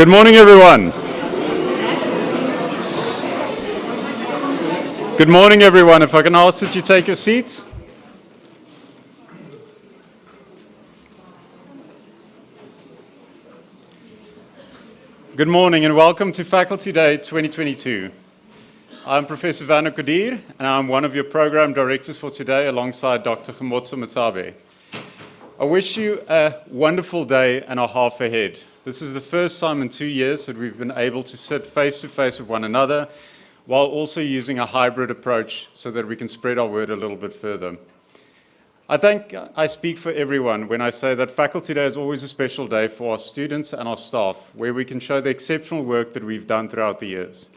Good morning, everyone. Good morning, everyone. If I can ask that you take your seats. Good morning and welcome to Faculty Day 2022. I'm Professor Werner Kodir and I'm one of your program directors for today alongside Dr. Khomotso Matsabe. I wish you a wonderful day and a half ahead. This is the first time in 2 years that we've been able to sit face to face with one another while also using a hybrid approach so that we can spread our word a little bit further. I think I speak for everyone when I say that Faculty Day is always a special day for our students and our staff, where we can show the exceptional work that we've done throughout the years.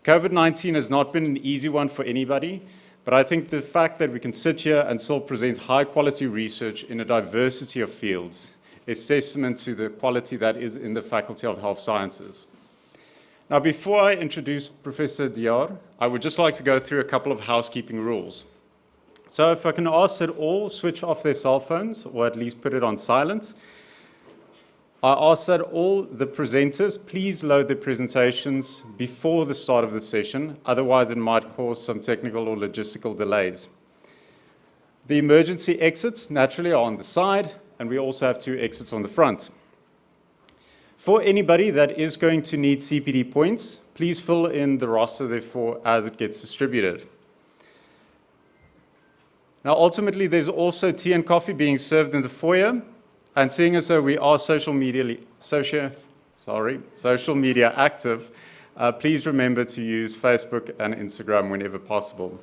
COVID-19 has not been an easy one for anybody, but I think the fact that we can sit here and still present high-quality research in a diversity of fields is testament to the quality that is in the Faculty of Health Sciences. Now, before I introduce Professor Diar, I would just like to go through a couple of housekeeping rules. So if I can ask that all switch off their cell phones, or at least put it on silent. I ask that all the presenters please load their presentations before the start of the session, otherwise it might cause some technical or logistical delays. The emergency exits naturally are on the side, and we also have 2 exits on the front. For anybody that is going to need CPD points, please fill in the roster therefore as it gets distributed. Now ultimately there's also tea and coffee being served in the foyer, and seeing as though we are social media active, please remember to use Facebook and Instagram whenever possible.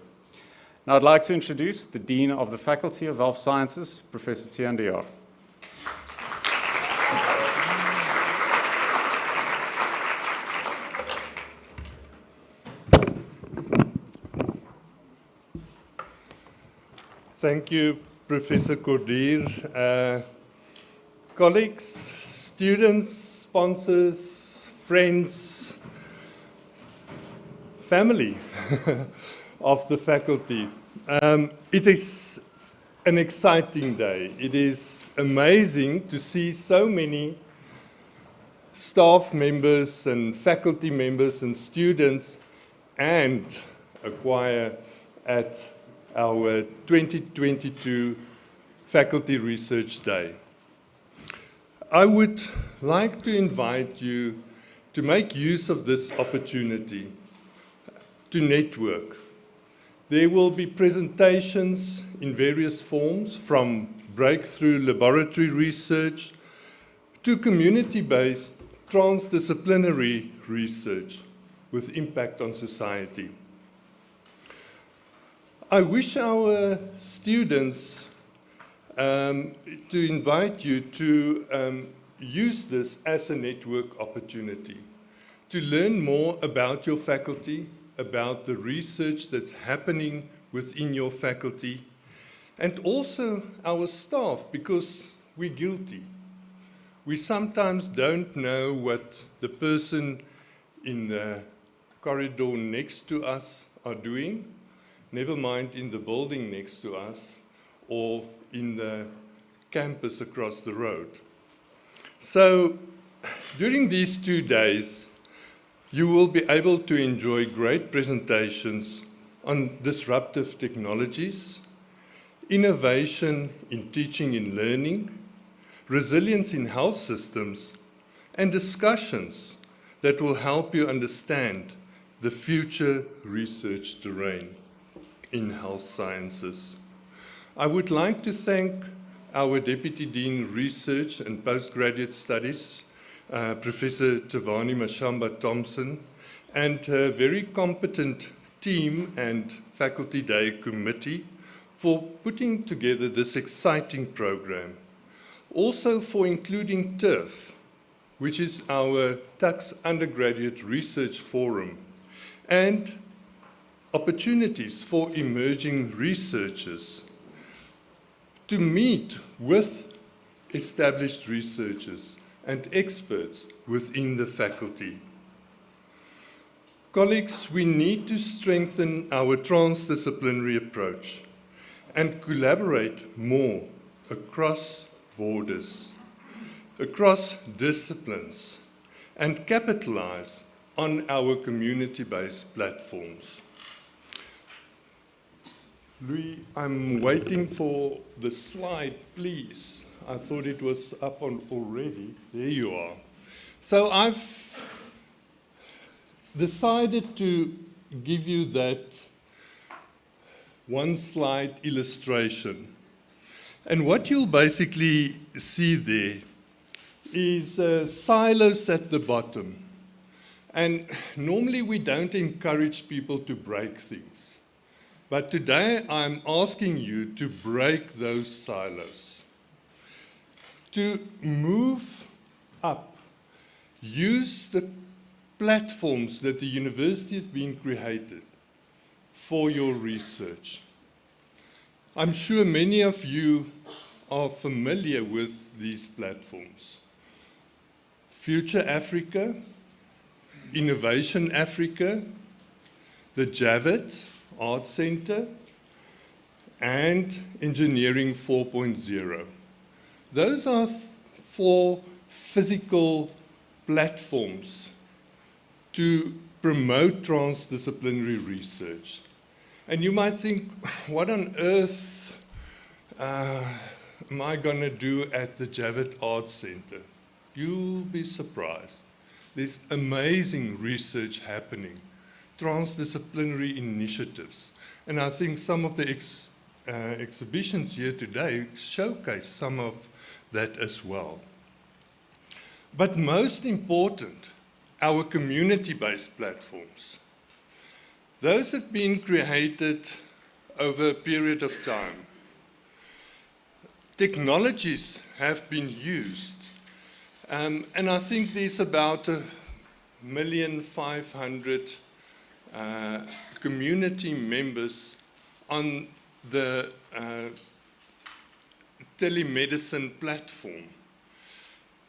Now I'd like to introduce the Dean of the Faculty of Health Sciences, Professor Tiaan Diar. Thank you, Professor Kodir. Colleagues, students, sponsors, friends, family of the faculty. It is an exciting day. It is amazing to see so many staff members and faculty members and students and a choir at our 2022 Faculty Research Day. I would like to invite you to make use of this opportunity to network. There will be presentations in various forms, from breakthrough laboratory research to community-based transdisciplinary research with impact on society. I wish our students to invite you to use this as a network opportunity, to learn more about your faculty, about the research that's happening within your faculty, and also our staff, because we're guilty. We sometimes don't know what the person in the corridor next to us are doing, never mind in the building next to us or in the campus across the road. So during these 2 days, you will be able to enjoy great presentations on disruptive technologies, innovation in teaching and learning, resilience in health systems, and discussions that will help you understand the future research terrain in health sciences. I would like to thank our Deputy Dean Research and Postgraduate Studies, Professor Tavani Mashamba Thompson, and a very competent team and Faculty Day committee for putting together this exciting program. Also for including TURF, which is our Tuks Undergraduate Research Forum, and opportunities for emerging researchers to meet with established researchers and experts within the faculty. Colleagues, we need to strengthen our transdisciplinary approach and collaborate more across borders, across disciplines, and capitalize on our community-based platforms. Louis, I'm waiting for the slide, please. I thought it was up on already. There you are. So I've decided to give you that one slide illustration. And what you'll basically see there is silos at the bottom. And normally we don't encourage people to break things. But today I'm asking you to break those silos. To move up, use the platforms that the university has been created for your research. I'm sure many of you are familiar with these platforms. Future Africa, Innovation Africa, the Javid Art Center, and Engineering 4.0. Those are 4 physical platforms to promote transdisciplinary research. And you might think, what on earth am I going to do at the Javid Art Center? You'll be surprised. There's amazing research happening, transdisciplinary initiatives. And I think some of the exhibitions here today showcase some of that as well. But most important, our community-based platforms. Those have been created over a period of time. Technologies have been used, and I think there's about 1,500,000 community members on the telemedicine platform.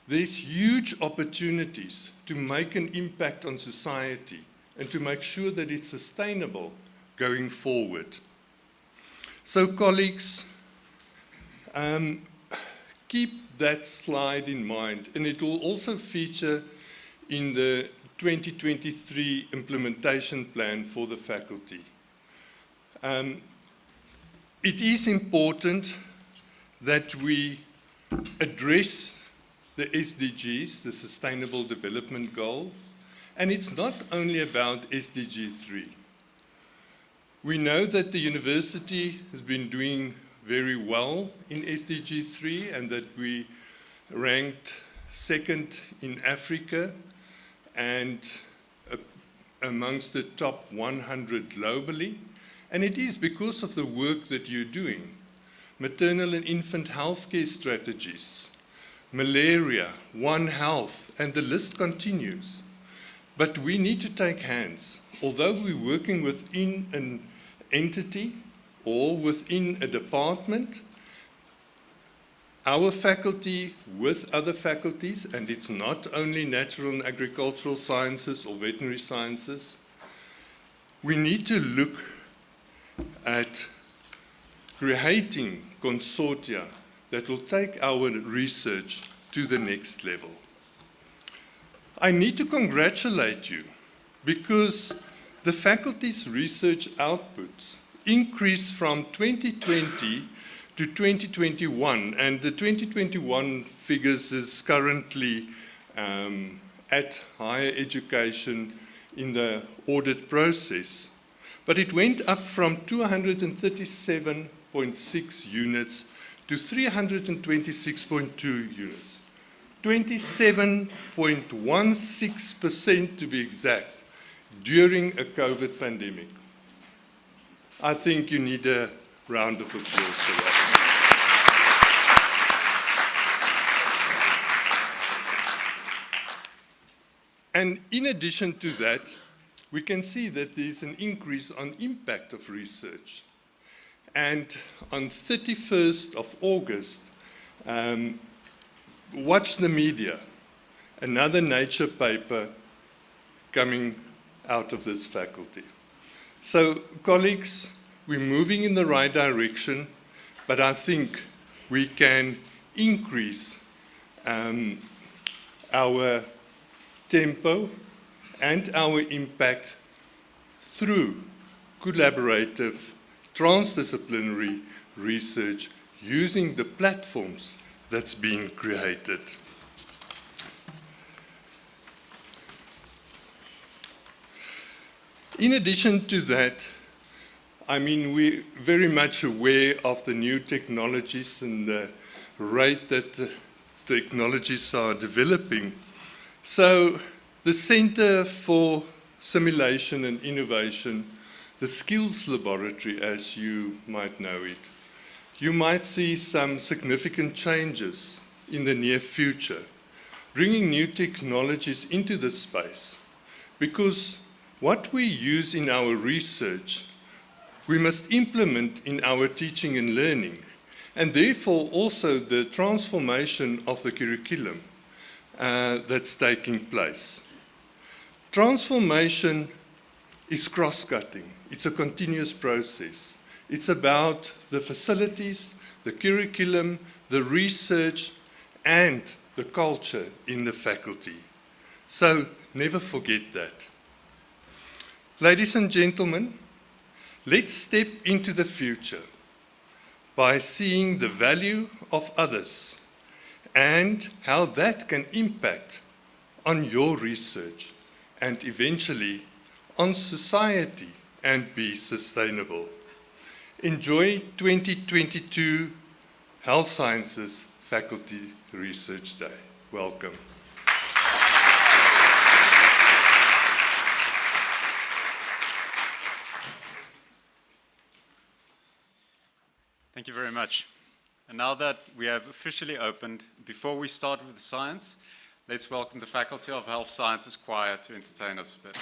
There's huge opportunities to make an impact on society and to make sure that it's sustainable going forward. So colleagues, keep that slide in mind, and it will also feature in the 2023 implementation plan for the faculty. It is important that we address the SDGs, the Sustainable Development Goals, and it's not only about SDG 3. We know that the university has been doing very well in SDG 3 and that we ranked 2nd in Africa and amongst the top 100 globally. And it is because of the work that you're doing. Maternal and infant healthcare strategies, malaria, One Health, and the list continues. But we need to take hands. Although we're working within an entity or within a department, our faculty with other faculties, and it's not only natural and agricultural sciences or veterinary sciences, we need to look at creating consortia that will take our research to the next level. I need to congratulate you because the faculty's research outputs increased from 2020 to 2021, and the 2021 figures is currently at higher education in the audit process. But it went up from 237.6 units to 326.2 units. 27.16% to be exact, during a COVID pandemic. I think you need a round of applause for that. And in addition to that, we can see that there's an increase on impact of research. And on 31st of August, watch the media, another Nature paper coming out of this faculty. So, colleagues, we're moving in the right direction, but I think we can increase our tempo, and our impact through collaborative, transdisciplinary research using the platforms that's being created. In addition to that, I mean, we're very much aware of the new technologies and the rate that technologies are developing. So the Center for Simulation and Innovation, the Skills Laboratory, as you might know it, you might see some significant changes in the near future, bringing new technologies into the space, because what we use in our research, we must implement in our teaching and learning, and therefore also the transformation of the curriculum that's taking place. Transformation is cross-cutting. It's a continuous process. It's about the facilities, the curriculum, the research, and the culture in the faculty. So never forget that. Ladies and gentlemen, let's step into the future by seeing the value of others and how that can impact on your research and eventually on society and be sustainable. Enjoy 2022 Health Sciences Faculty Research Day. Welcome. Thank you very much. And now that we have officially opened, before we start with the science, let's welcome the Faculty of Health Sciences Choir to entertain us a bit.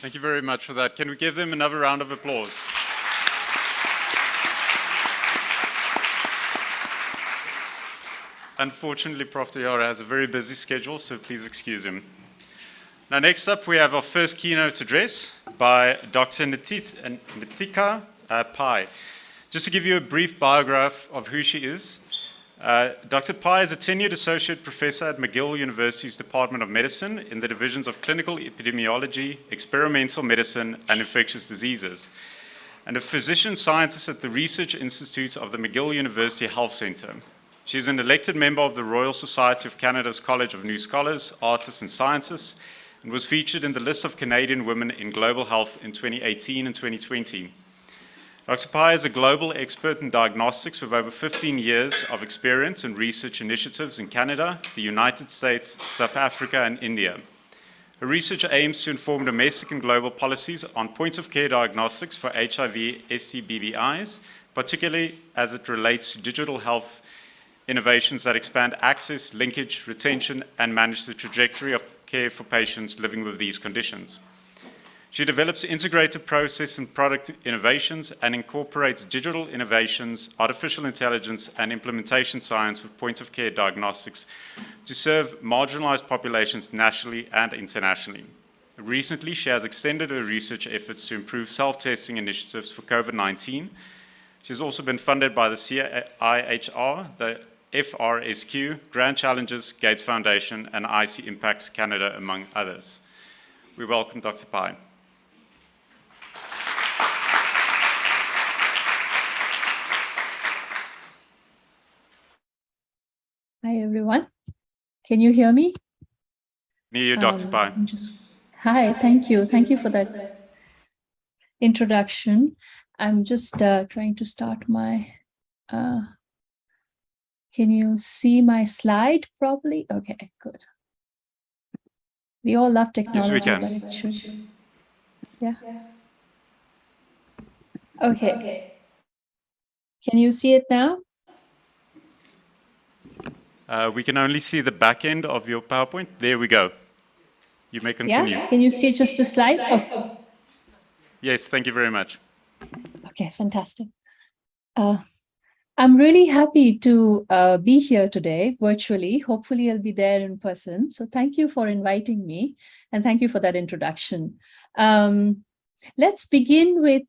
Thank you very much for that. Can we give them another round of applause? Unfortunately, Prof. Tayara has a very busy schedule, so please excuse him. Now, next up, we have our first keynote address by Dr. Nitika Pai. Just to give you a brief biography of who she is, Dr. Pai is a tenured associate professor at McGill University's Department of Medicine in the divisions of clinical epidemiology, experimental medicine, and infectious diseases, and a physician scientist at the Research Institute of the McGill University Health Centre. She is an elected member of the Royal Society of Canada's College of New Scholars, Artists, and Scientists, and was featured in the list of Canadian women in global health in 2018 and 2020. Dr. Pai is a global expert in diagnostics with over 15 years of experience in research initiatives in Canada, the United States, South Africa, and India. Her research aims to inform domestic and global policies on point-of-care diagnostics for HIV, STBBIs, particularly as it relates to digital health innovations that expand access, linkage, retention, and manage the trajectory of care for patients living with these conditions. She develops integrated process and product innovations and incorporates digital innovations, artificial intelligence, and implementation science with point-of-care diagnostics to serve marginalized populations nationally and internationally. Recently, she has extended her research efforts to improve self-testing initiatives for COVID-19. She has also been funded by the CIHR, the FRSQ, Grand Challenges, Gates Foundation, and IC Impacts Canada, among others. We welcome Dr. Pai. Hi, everyone. Can you hear me? Near you, Dr. Pai. Hi, thank you. Thank you for that introduction. I'm just trying to start my, can you see my slide properly? Okay, good. We all love technology, yes, we can. But it should, yeah. Okay. Can you see it now? We can only see the back end of your PowerPoint. There we go. You may continue. Yeah? Can you see just the slide? Okay. Yes, thank you very much. Okay, fantastic. I'm really happy to be here today virtually. Hopefully I'll be there in person. So thank you for inviting me and thank you for that introduction. Let's begin with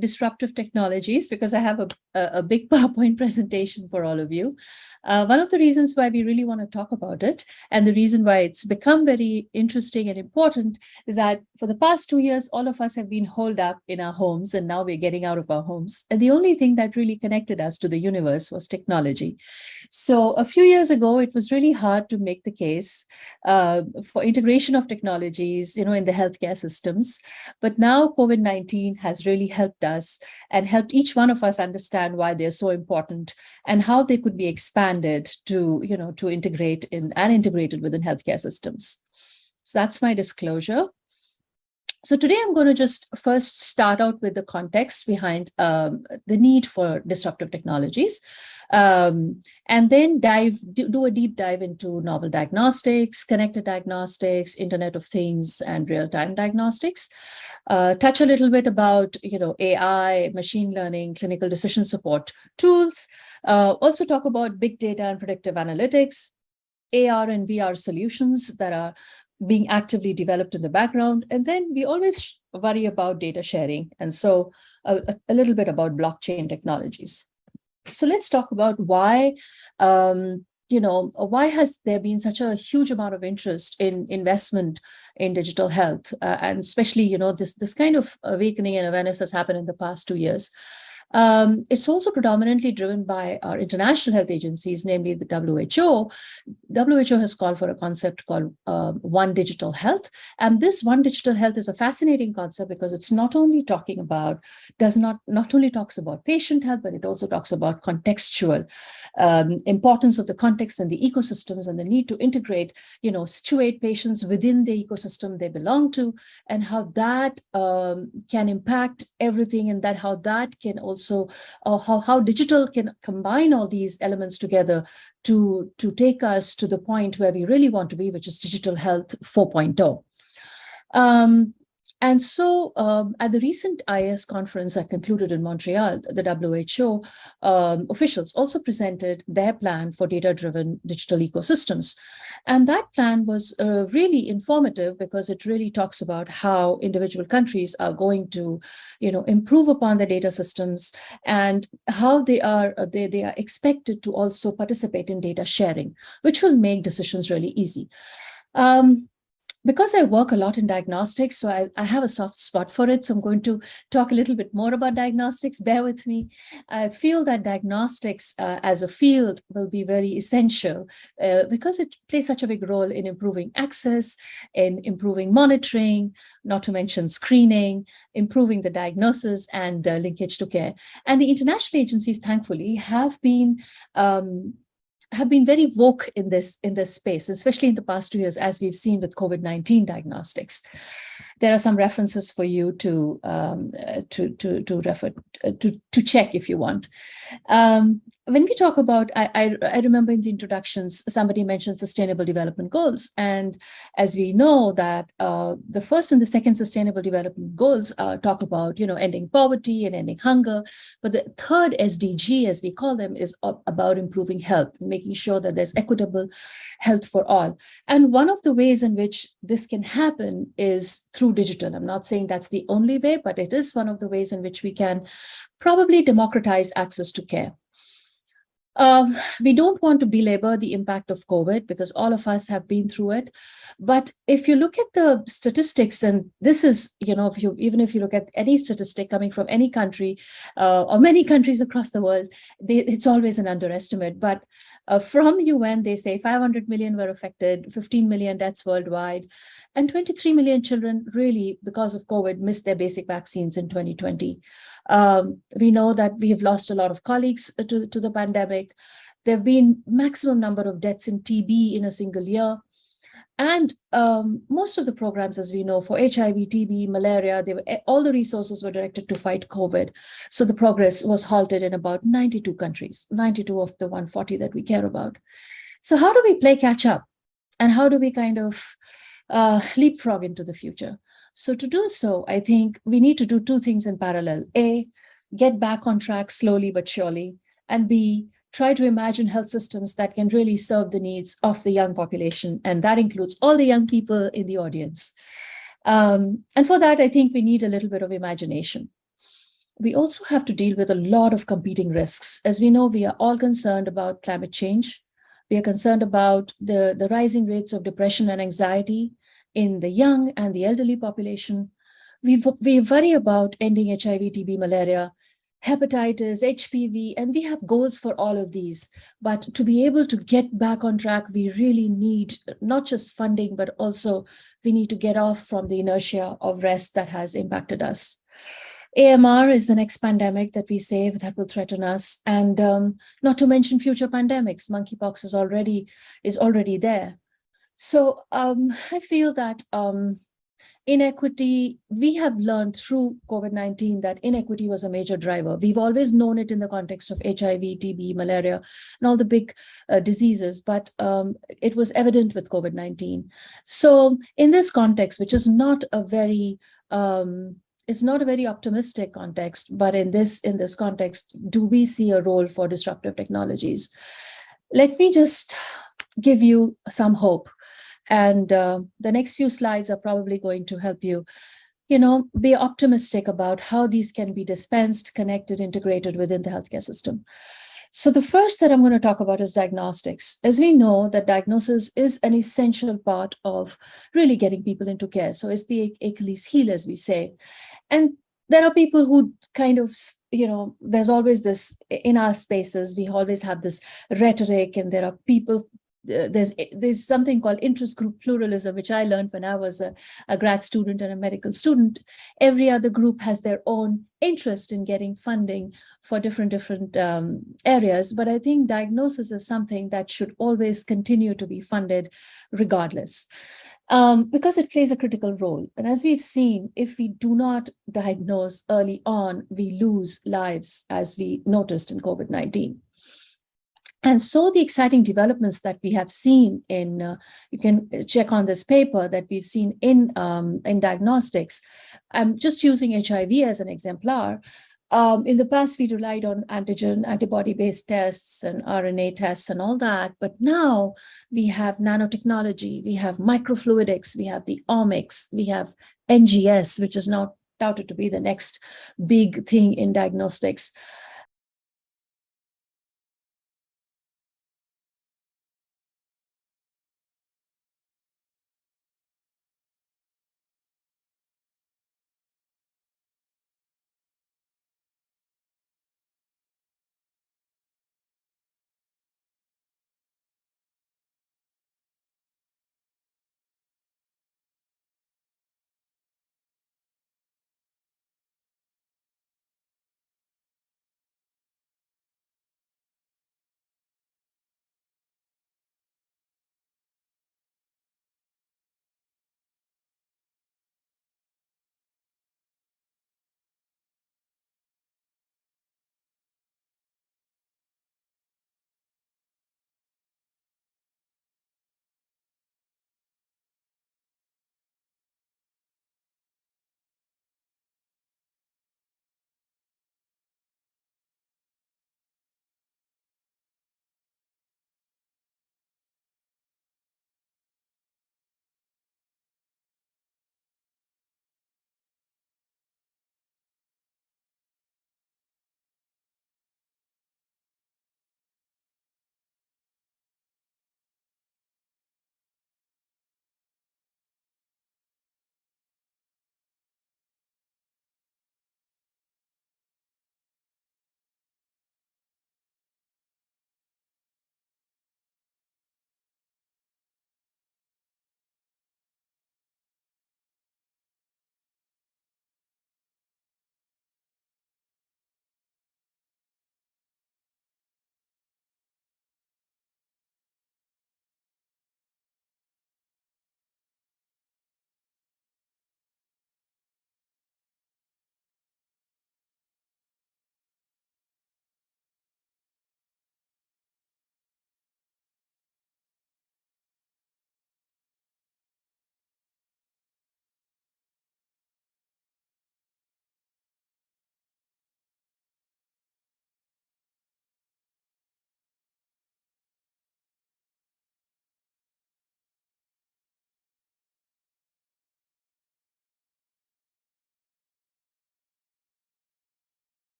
disruptive technologies because I have a big PowerPoint presentation for all of you. One of the reasons why we really want to talk about it and the reason why it's become very interesting and important is that for the past 2 years, all of us have been holed up in our homes and now we're getting out of our homes. And the only thing that really connected us to the universe was technology. So a few years ago, it was really hard to make the case for integration of technologies, in the healthcare systems. But now COVID-19 has really helped us and helped each one of us understand why they're so important and how they could be expanded to, to integrate in and integrated within healthcare systems. So that's my disclosure. So today I'm going to just first start out with the context behind the need for disruptive technologies, and then do a deep dive into novel diagnostics, connected diagnostics, Internet of Things, and real-time diagnostics. Touch a little bit about AI, machine learning, clinical decision support tools. Also talk about big data and predictive analytics, AR and VR solutions that are being actively developed in the background. And then we always worry about data sharing. And so a little bit about blockchain technologies. So let's talk about why, why has there been such a huge amount of interest in investment in digital health? And especially, this kind of awakening and awareness has happened in the past 2 years. It's also predominantly driven by our international health agencies, namely the WHO. WHO has called for a concept called One Digital Health. And this One Digital Health is a fascinating concept because it's not only talks about patient health, but it also talks about contextual importance of the context and the ecosystems and the need to integrate, situate patients within the ecosystem they belong to, and how that can impact everything, and that how that can also how digital can combine all these elements together to take us to the point where we really want to be, which is digital health 4.0. And so at the recent IS conference that concluded in Montreal, the WHO officials also presented their plan for data-driven digital ecosystems. And that plan was really informative because it really talks about how individual countries are going to, improve upon their data systems and how they are expected to also participate in data sharing, which will make decisions really easy. Because I work a lot in diagnostics, so I have a soft spot for it. So I'm going to talk a little bit more about diagnostics. Bear with me. I feel that diagnostics as a field will be very essential because it plays such a big role in improving access, in improving monitoring, not to mention screening, improving the diagnosis and linkage to care. And the international agencies, thankfully, have been very woke in this space, especially in the past 2 years, as we've seen with COVID-19 diagnostics. There are some references for you to refer to check if you want. When we talk about, I remember in the introductions, somebody mentioned Sustainable Development Goals. And as we know that the first and the second Sustainable Development Goals talk about, ending poverty and ending hunger. But the third SDG, as we call them, is about improving health, making sure that there's equitable health for all. And one of the ways in which this can happen is through digital. I'm not saying that's the only way, but it is one of the ways in which we can probably democratize access to care. We don't want to belabor the impact of COVID because all of us have been through it. But if you look at the statistics, and this is, even if you look at any statistic coming from any country or many countries across the world, it's always an underestimate. But from UN, they say 500 million were affected, 15 million deaths worldwide, and 23 million children really, because of COVID, missed their basic vaccines in 2020. We know that we have lost a lot of colleagues to the pandemic. There have been maximum number of deaths in TB in a single year. And most of the programs, as we know, for HIV, TB, malaria, all the resources were directed to fight COVID. So the progress was halted in about 92 countries, 92 of the 140 that we care about. So how do we play catch up? And how do we kind of leapfrog into the future? So to do so, I think we need to do two things in parallel. A, get back on track slowly but surely. And B, try to imagine health systems that can really serve the needs of the young population. And that includes all the young people in the audience. And for that, I think we need a little bit of imagination. We also have to deal with a lot of competing risks. As we know, we are all concerned about climate change. We are concerned about the rising rates of depression and anxiety in the young and the elderly population. We worry about ending HIV, TB, malaria, hepatitis, HPV, and we have goals for all of these. But to be able to get back on track, we really need not just funding, but also we need to get off from the inertia of rest that has impacted us. AMR is the next pandemic that we say that will threaten us. And not to mention future pandemics. Monkeypox is already there. So I feel that inequity, we have learned through COVID-19 that inequity was a major driver. We've always known it in the context of HIV, TB, malaria, and all the big diseases, but it was evident with COVID-19. So in this context, which is not a very it's not a very optimistic context, but in this context, do we see a role for disruptive technologies? Let me just give you some hope. And the next few slides are probably going to help you, be optimistic about how these can be dispensed, connected, integrated within the healthcare system. So the first that I'm going to talk about is diagnostics. As we know that diagnosis is an essential part of really getting people into care. So it's the Achilles heel, as we say. And there are people who kind of, there's always this, in our spaces, we always have this rhetoric, and there are people, there's something called interest group pluralism, which I learned when I was a grad student and a medical student. Every other group has their own interest in getting funding for different areas. But I think diagnosis is something that should always continue to be funded regardless. Because it plays a critical role. And as we've seen, if we do not diagnose early on, we lose lives, as we noticed in COVID-19. And so the exciting developments that we have seen in, you can check on this paper that we've seen in diagnostics. I'm just using HIV as an exemplar. In the past, we relied on antigen, antibody-based tests and RNA tests and all that. But now we have nanotechnology, we have microfluidics, we have the omics, we have NGS, which is now touted to be the next big thing in diagnostics.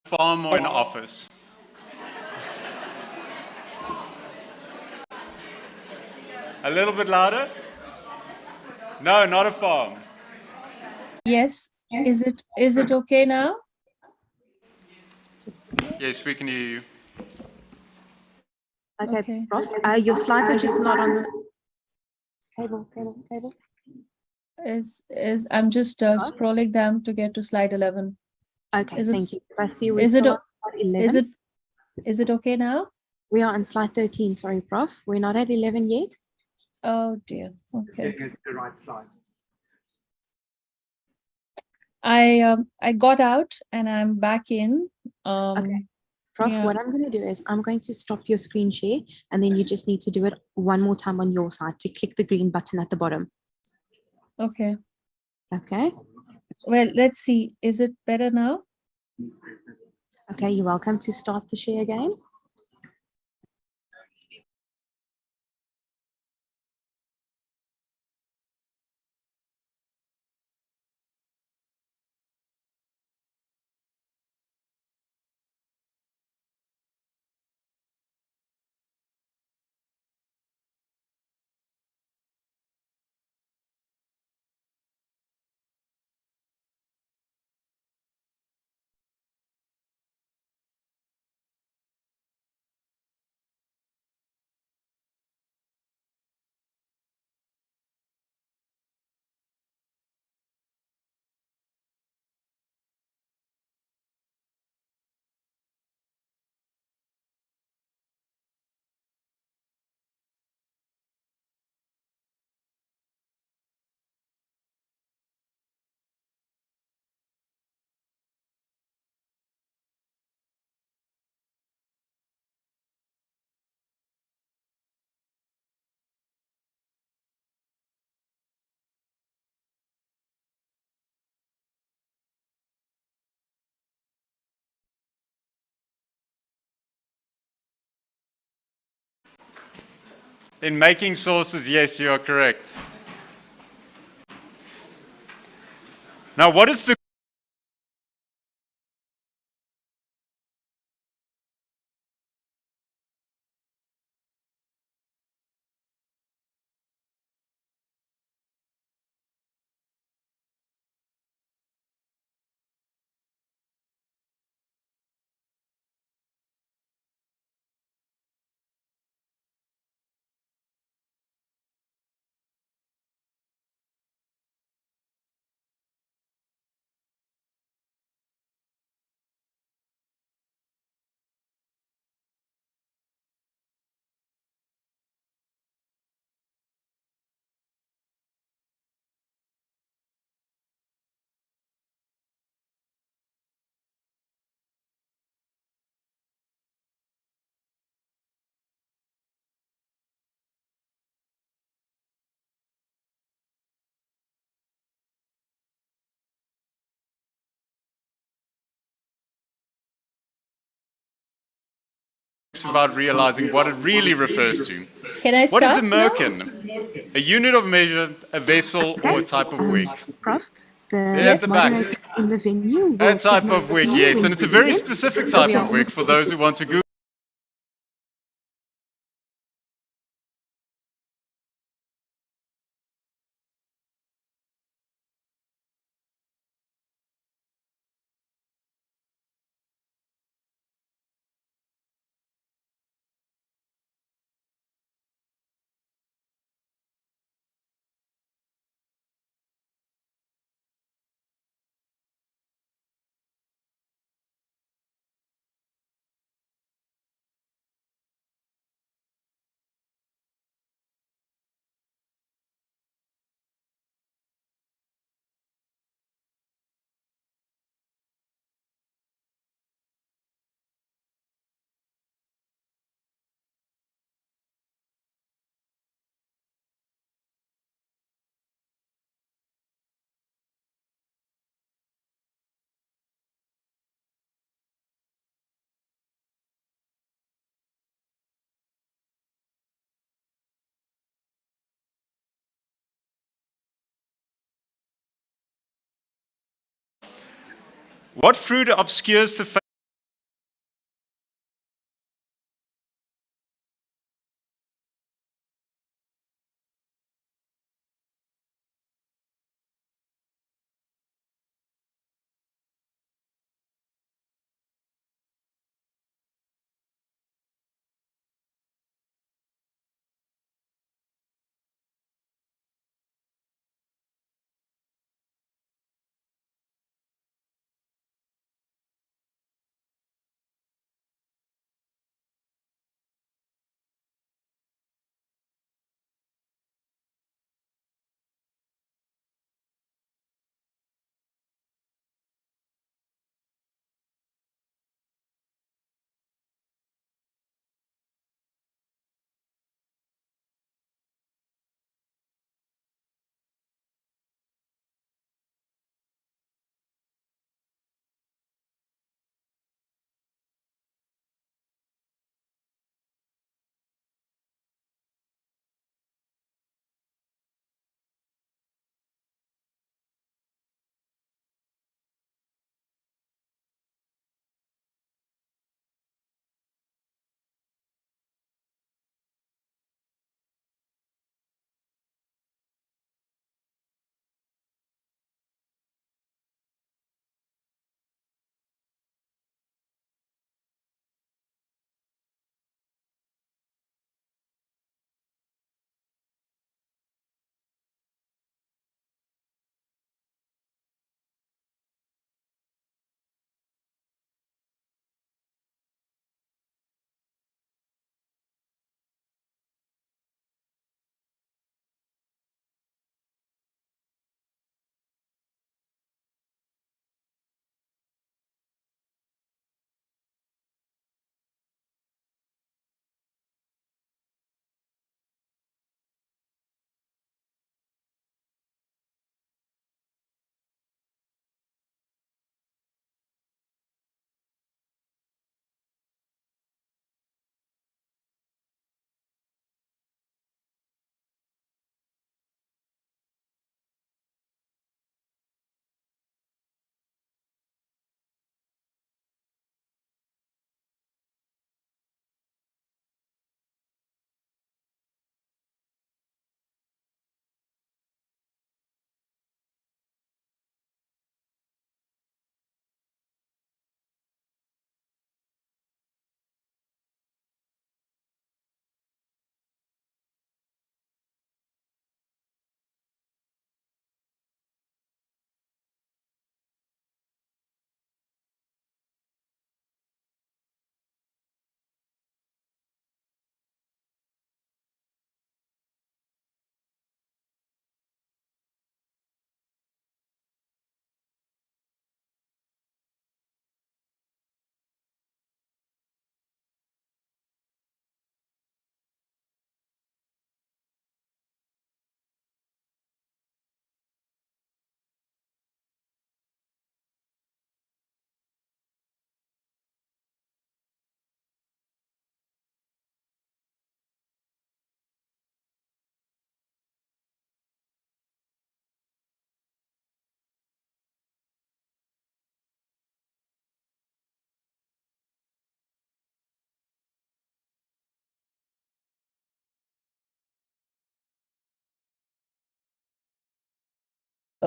Farm or an office? A little bit louder? No, not a farm. Yes, is it okay now? Yes, we can hear you. Okay, Okay. Prof. Your slides are just not on the cable. I'm just scrolling them to get to slide 11. Okay, Is this- thank you. I see we're is it still o- on slide 11. Is it okay now? We are on slide 13. Sorry, Prof. We're not at 11 yet. Oh dear. Okay. The right slide. I got out and I'm back in. Okay. Prof, yeah. what I'm going to do is I'm going to stop your screen share, and then you just need to do it one more time on your side to click the green button at the bottom. Okay. Okay. Well, let's see. Is it better now? Okay, you're welcome to start the share again. In making sauces, yes, you are correct. Now, what is the without realizing what it really refers to? Can I What is a start now? merkin? A unit of measure, a vessel, or a type of wig? Prof, Yeah, at the the back. moderator in the venue A will type signal of to wig, you yes, when and it's a to very begin. specific So type we are of wig almost for those who want to Google. What fruit obscures the face?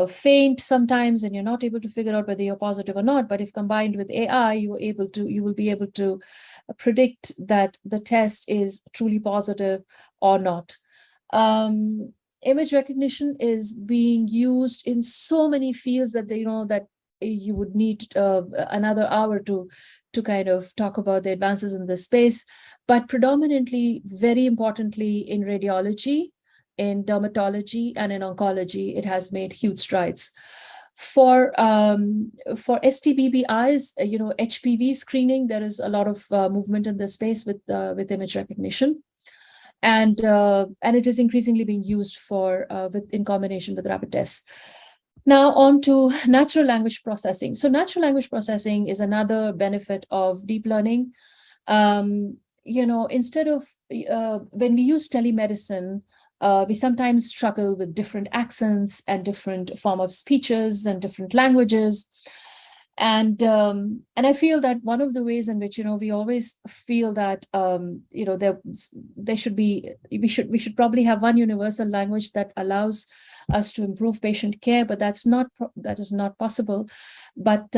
faint sometimes and you're not able to figure out whether you're positive or not. But if combined with AI, you will be able to predict that the test is truly positive or not. Image recognition is being used in so many fields that that you would need another hour to kind of talk about the advances in this space, but predominantly, very importantly, in radiology, in dermatology, and in oncology, it has made huge strides. For STBBIs, HPV screening, there is a lot of movement in this space with image recognition, and it is increasingly being used in combination with rapid tests. Now on to natural language processing. So natural language processing is another benefit of deep learning. Instead of when we use telemedicine, we sometimes struggle with different accents and different form of speeches and different languages. And I feel that one of the ways in which we always feel that there should be we should probably have one universal language that allows us to improve patient care, but that is not possible. But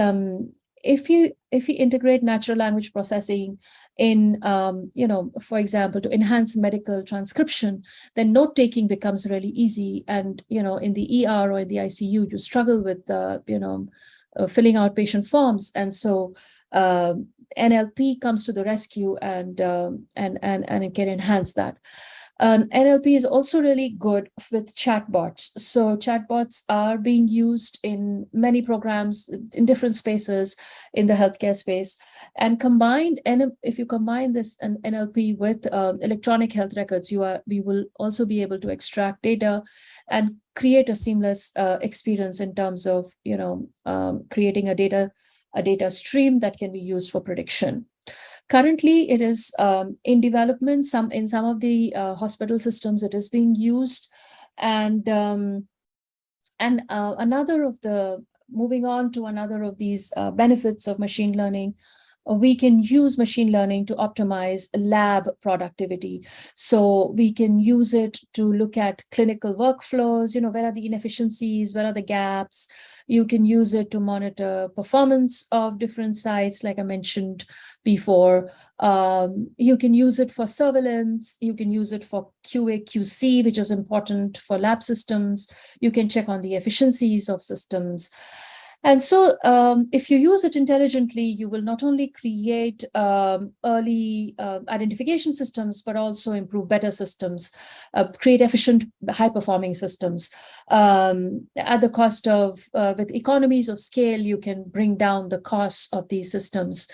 if you integrate natural language processing in for example, to enhance medical transcription, then note taking becomes really easy. And in the ER or in the ICU, you struggle with filling out patient forms, and so NLP comes to the rescue and it can enhance that. NLP is also really good with chatbots. So chatbots are being used in many programs in different spaces in the healthcare space. And if you combine this NLP with electronic health records, we will also be able to extract data and create a seamless experience in terms of creating a data stream that can be used for prediction. Currently, it is in development. In some of the hospital systems, it is being used, and moving on to another of these benefits of machine learning. We can use machine learning to optimize lab productivity. So we can use it to look at clinical workflows, where are the inefficiencies, where are the gaps. You can use it to monitor performance of different sites, like I mentioned before. You can use it for surveillance. You can use it for QA, QC, which is important for lab systems. You can check on the efficiencies of systems. And so if you use it intelligently, you will not only create early identification systems, but also improve better systems, create efficient, high-performing systems. At the cost of, with economies of scale, you can bring down the costs of these systems.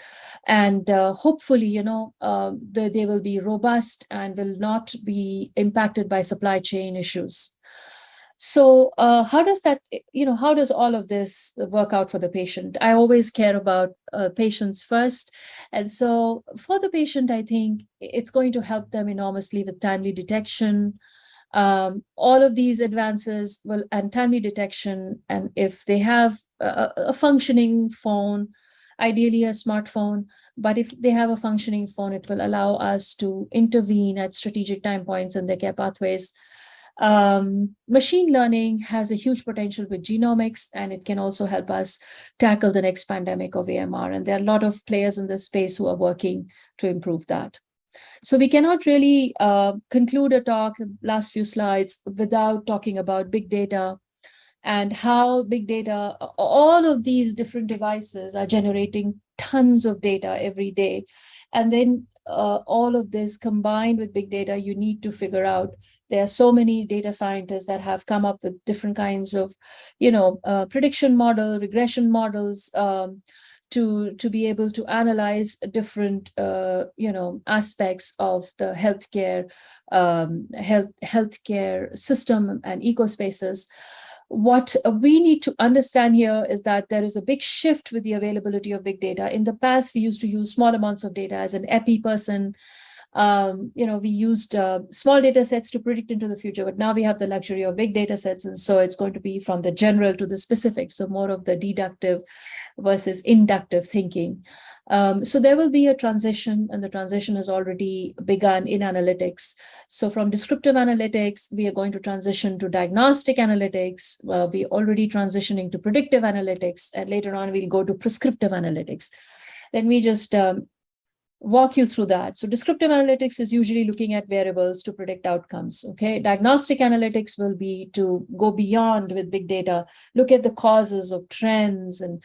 And hopefully, they will be robust and will not be impacted by supply chain issues. So how does all of this work out for the patient? I always care about patients first. And so for the patient, I think it's going to help them enormously with timely detection. All of these advances and timely detection, and if they have a functioning phone, ideally a smartphone, but if they have a functioning phone, it will allow us to intervene at strategic time points in their care pathways. Machine learning has a huge potential with genomics, and it can also help us tackle the next pandemic of AMR. And there are a lot of players in this space who are working to improve that. So we cannot really conclude a talk, last few slides, without talking about big data and how big data, all of these different devices are generating tons of data every day. And then all of this combined with big data, you need to figure out. There are so many data scientists that have come up with different kinds of, prediction model, regression models to be able to analyze different, aspects of the healthcare system and ecospaces. What we need to understand here is that there is a big shift with the availability of big data. In the past, we used to use small amounts of data as an epi person. We used small data sets to predict into the future, but now we have the luxury of big data sets. And so it's going to be from the general to the specific. So more of the deductive versus inductive thinking. So there will be a transition, and the transition has already begun in analytics. So from descriptive analytics, we are going to transition to diagnostic analytics. We're already transitioning to predictive analytics, and later on we'll go to prescriptive analytics. Let me just walk you through that. So descriptive analytics is usually looking at variables to predict outcomes. Okay, diagnostic analytics will be to go beyond with big data, look at the causes of trends and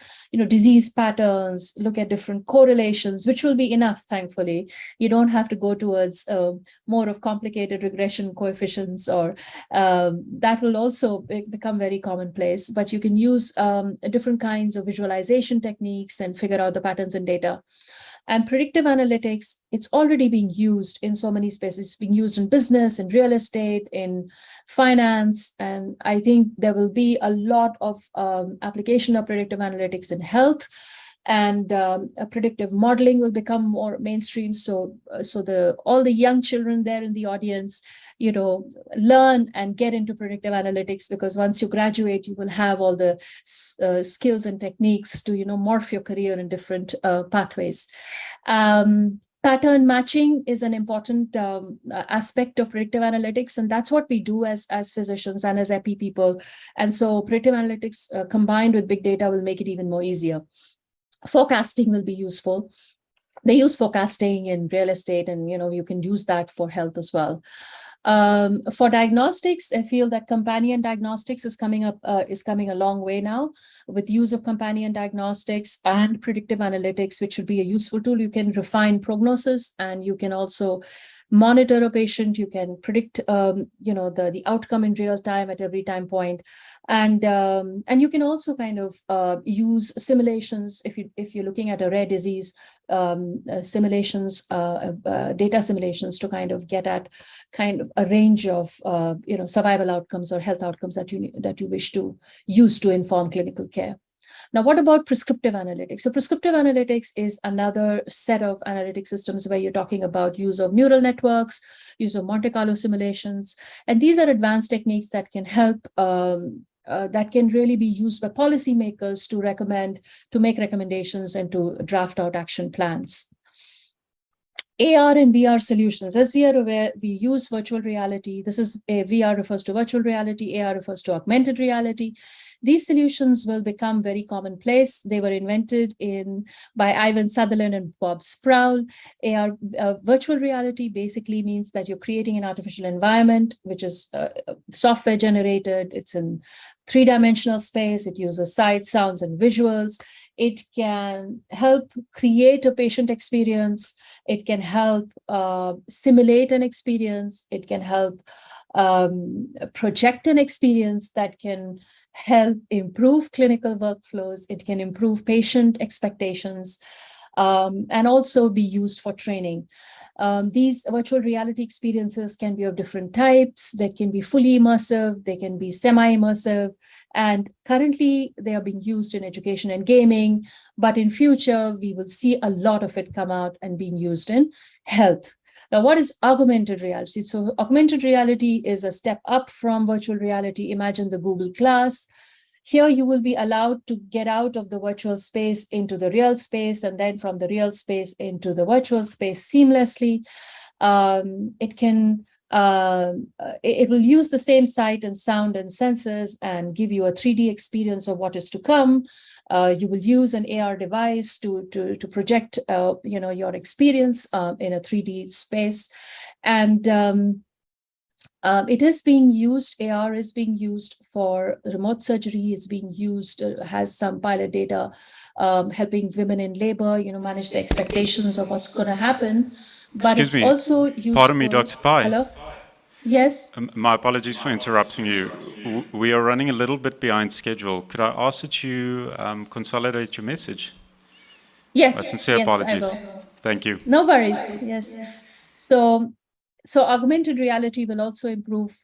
disease patterns, look at different correlations, which will be enough. Thankfully, you don't have to go towards more of complicated regression coefficients, or that will also become very commonplace. But you can use different kinds of visualization techniques and figure out the patterns in data. And predictive analytics, it's already being used in so many spaces. It's being used in business, in real estate, in finance. And I think there will be a lot of application of predictive analytics in health. And predictive modeling will become more mainstream. So all the young children there in the audience, learn and get into predictive analytics, because once you graduate, you will have all the skills and techniques to morph your career in different pathways. Pattern matching is an important aspect of predictive analytics, and that's what we do as physicians and as epi people. And so predictive analytics combined with big data will make it even more easier. Forecasting will be useful. They use forecasting in real estate, and you can use that for health as well. For diagnostics, I feel that companion diagnostics is coming a long way now, with use of companion diagnostics and predictive analytics, which should be a useful tool. You can refine prognosis, and you can also monitor a patient. You can predict the outcome in real time at every time point. And you can also kind of use simulations if you're looking at a rare disease, simulations, data simulations, to kind of get at kind of a range of survival outcomes or health outcomes that you wish to use to inform clinical care. Now, what about prescriptive analytics? So prescriptive analytics is another set of analytic systems where you're talking about use of neural networks, use of Monte Carlo simulations, and these are advanced techniques that can help that can really be used by policymakers to make recommendations and to draft out action plans. AR and VR solutions. As we are aware, we use virtual reality. VR refers to virtual reality, AR refers to augmented reality. These solutions will become very commonplace. They were invented by Ivan Sutherland and Bob Sproul. Virtual reality basically means that you're creating an artificial environment, which is software generated. It's in three-dimensional space. It uses sight, sounds, and visuals. It can help create a patient experience. It can help simulate an experience. It can help project an experience that can help improve clinical workflows. It can improve patient expectations, and also be used for training. These virtual reality experiences can be of different types. They can be fully immersive, they can be semi-immersive, and currently they are being used in education and gaming, but in future we will see a lot of it come out and being used in health. Now, what is augmented reality? So augmented reality is a step up from virtual reality. Imagine the Google Glass. Here you will be allowed to get out of the virtual space into the real space, and then from the real space into the virtual space seamlessly. It will use the same sight and sound and senses and give you a 3D experience of what is to come. You will use an AR device to project your experience in a 3D space. And it is being used, AR is being used for remote surgery. It's being used, has some pilot data helping women in labor, manage the expectations of what's going to happen. But Excuse me. Also used. Pardon me, Dr. Pai. Hello? Yes? My apologies for interrupting you. We are running a little bit behind schedule. Could I ask that you consolidate your message? Yes. My sincere apologies. I will. Thank you. No worries. Yes. So augmented reality will also improve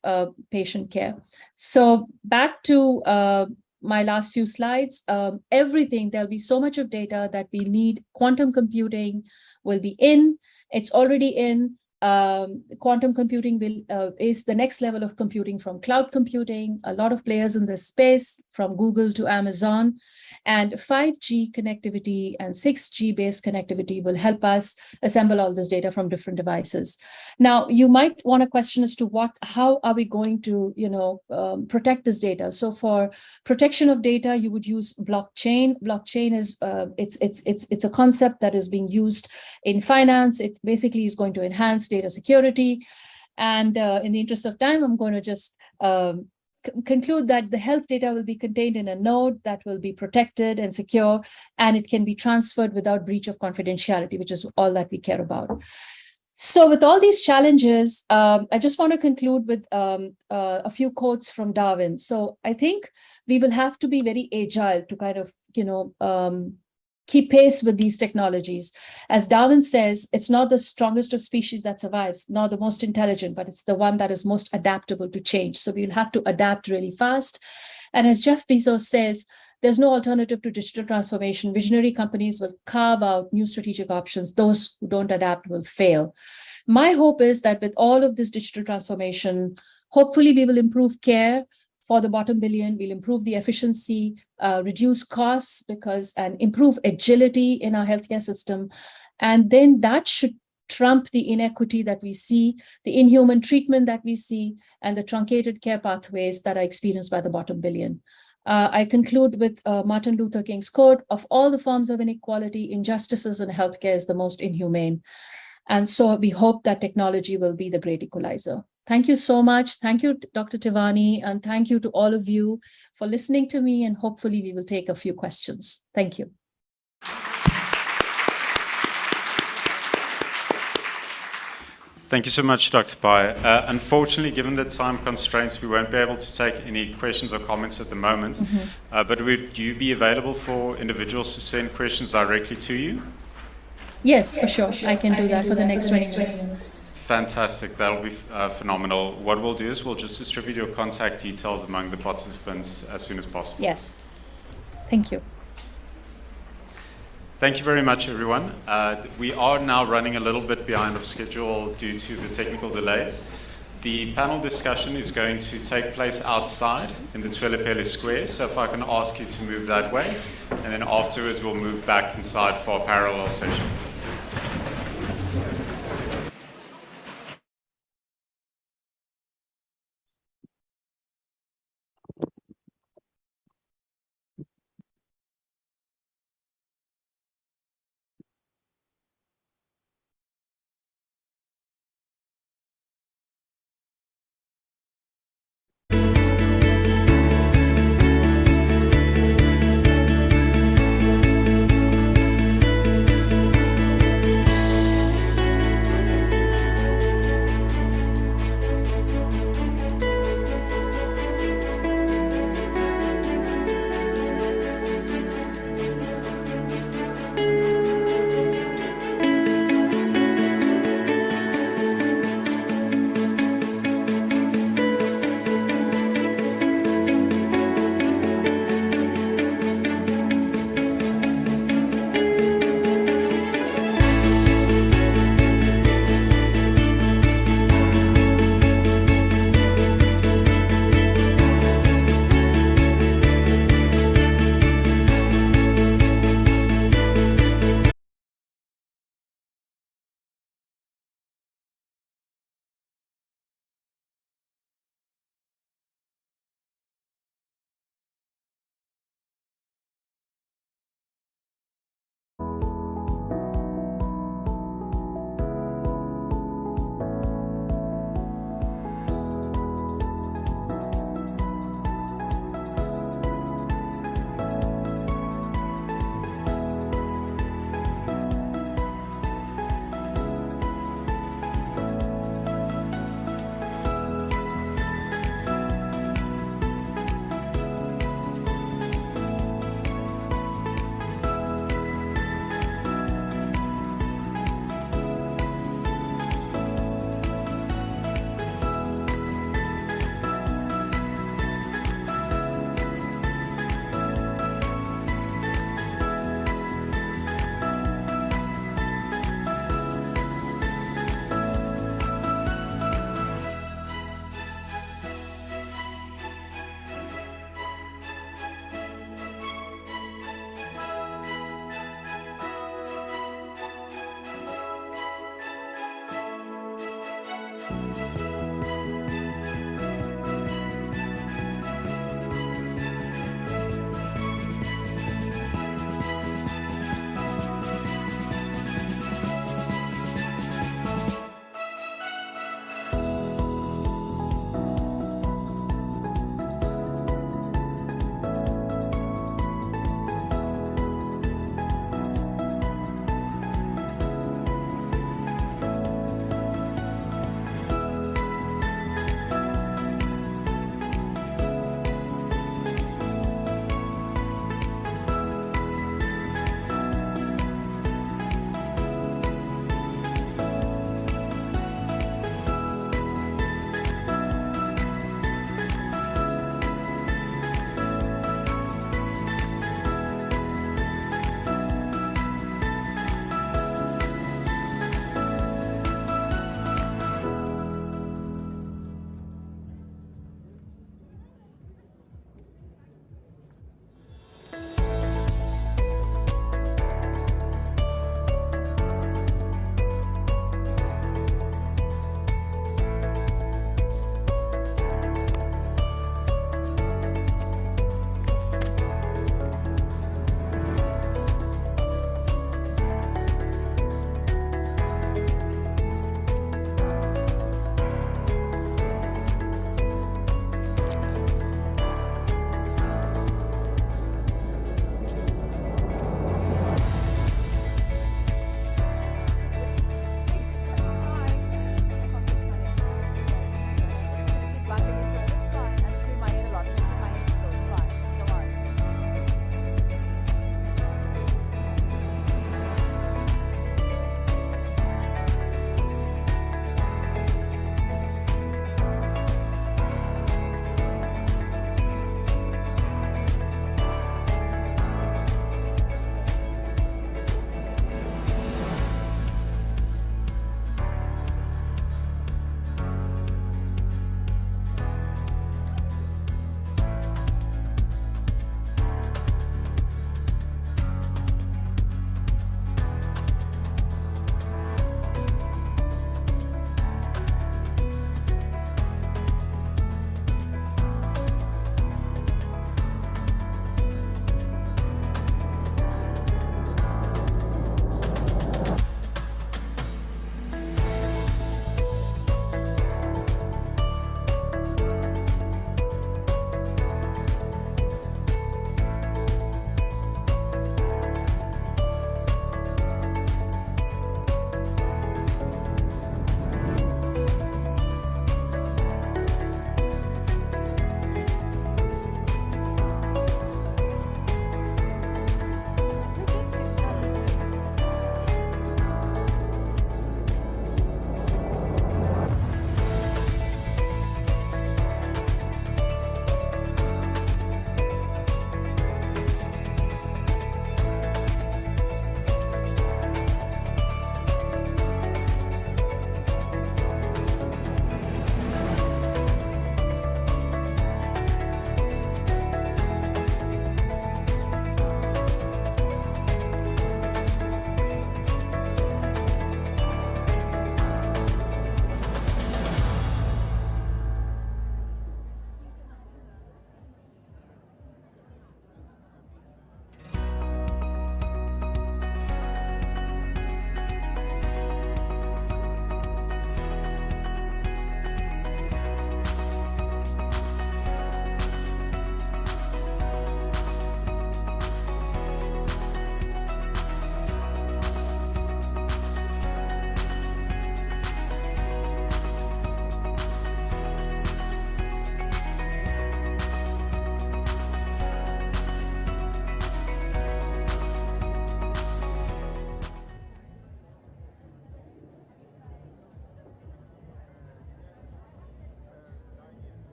patient care. So back to my last few slides, everything, there'll be so much of data that we need. Quantum computing will be in, it's already in. Quantum computing is the next level of computing from cloud computing. A lot of players in this space, from Google to Amazon, and 5G connectivity and 6G based connectivity will help us assemble all this data from different devices. Now, you might want to question as to how are we going to, protect this data? So for protection of data, you would use blockchain. Blockchain is it's a concept that is being used in finance. It basically is going to enhance data security. And in the interest of time, I'm going to just conclude that the health data will be contained in a node that will be protected and secure, and it can be transferred without breach of confidentiality, which is all that we care about. So with all these challenges, I just want to conclude with a few quotes from Darwin. So I think we will have to be very agile to kind of, keep pace with these technologies. As Darwin says, it's not the strongest of species that survives, nor the most intelligent, but it's the one that is most adaptable to change. So we'll have to adapt really fast. And as Jeff Bezos says, there's no alternative to digital transformation. Visionary companies will carve out new strategic options. Those who don't adapt will fail. My hope is that with all of this digital transformation, hopefully we will improve care for the bottom billion. We'll improve the efficiency, reduce costs and improve agility in our healthcare system. And then that should trump the inequity that we see, the inhuman treatment that we see, and the truncated care pathways that are experienced by the bottom billion. I conclude with Martin Luther King's quote: "Of all the forms of inequality, injustices in healthcare is the most inhumane." And so we hope that technology will be the great equalizer. Thank you so much. Thank you, Dr. Tivani, and thank you to all of you for listening to me, and hopefully we will take a few questions. Thank you. Thank you so much, Dr. Pai. Unfortunately, given the time constraints, we won't be able to take any questions or comments at the moment. But would you be available for individuals to send questions directly to you? Yes, for sure. I can do that for the next 20 minutes. Fantastic. That'll be phenomenal. What we'll do is we'll just distribute your contact details among the participants as soon as possible. Yes. Thank you. Thank you very much, everyone. We are now running a little bit behind of schedule due to the technical delays. The panel discussion is going to take place outside in the Twelepele Square, so if I can ask you to move that way, and then afterwards we'll move back inside for our parallel sessions.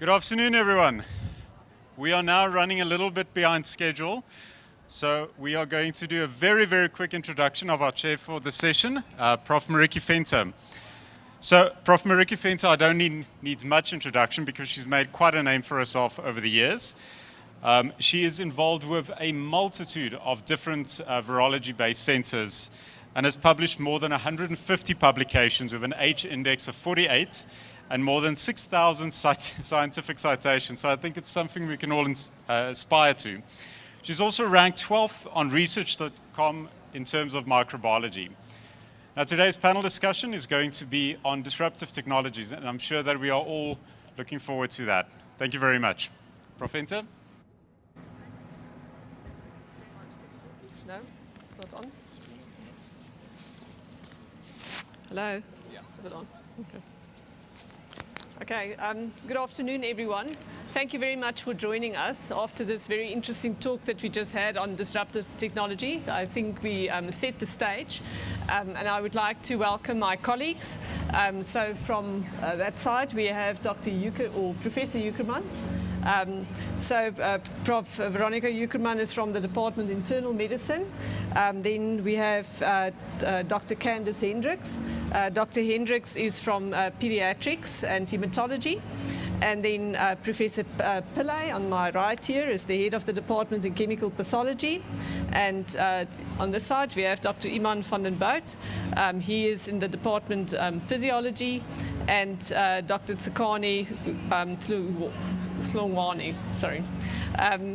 Good afternoon, everyone. We are now running a little bit behind schedule, so we are going to do a very, very quick introduction of our chair for the session, Prof. Mariki Venter. So, Prof. Mariki Venter, I don't need much introduction because she's made quite a name for herself over the years. She is involved with a multitude of different virology-based centers and has published more than 150 publications with an H index of 48 and more than 6,000 scientific citations. So I think it's something we can all aspire to. She's also ranked 12th on research.com in terms of microbiology. Now, today's panel discussion is going to be on disruptive technologies, and I'm sure that we are all looking forward to that. Thank you very much. Prof. Venter? No, it's not on. Hello? Yeah. Is it on? Okay. Okay, good afternoon, everyone. Thank you very much for joining us after this very interesting talk that we just had on disruptive technology. I think we set the stage, and I would like to welcome my colleagues. So from that side, we have Professor Ueckermann. Prof. Veronica Ueckermann is from the Department of Internal Medicine. Then we have Dr. Candice Hendricks. Dr. Hendricks is from Pediatrics and Hematology. And then Professor Pillay on my right here is the head of the Department in Chemical Pathology. And on this side, we have Dr. Iman van den Bout. He is in the Department Physiology. And Dr. Tsakani Slongwani,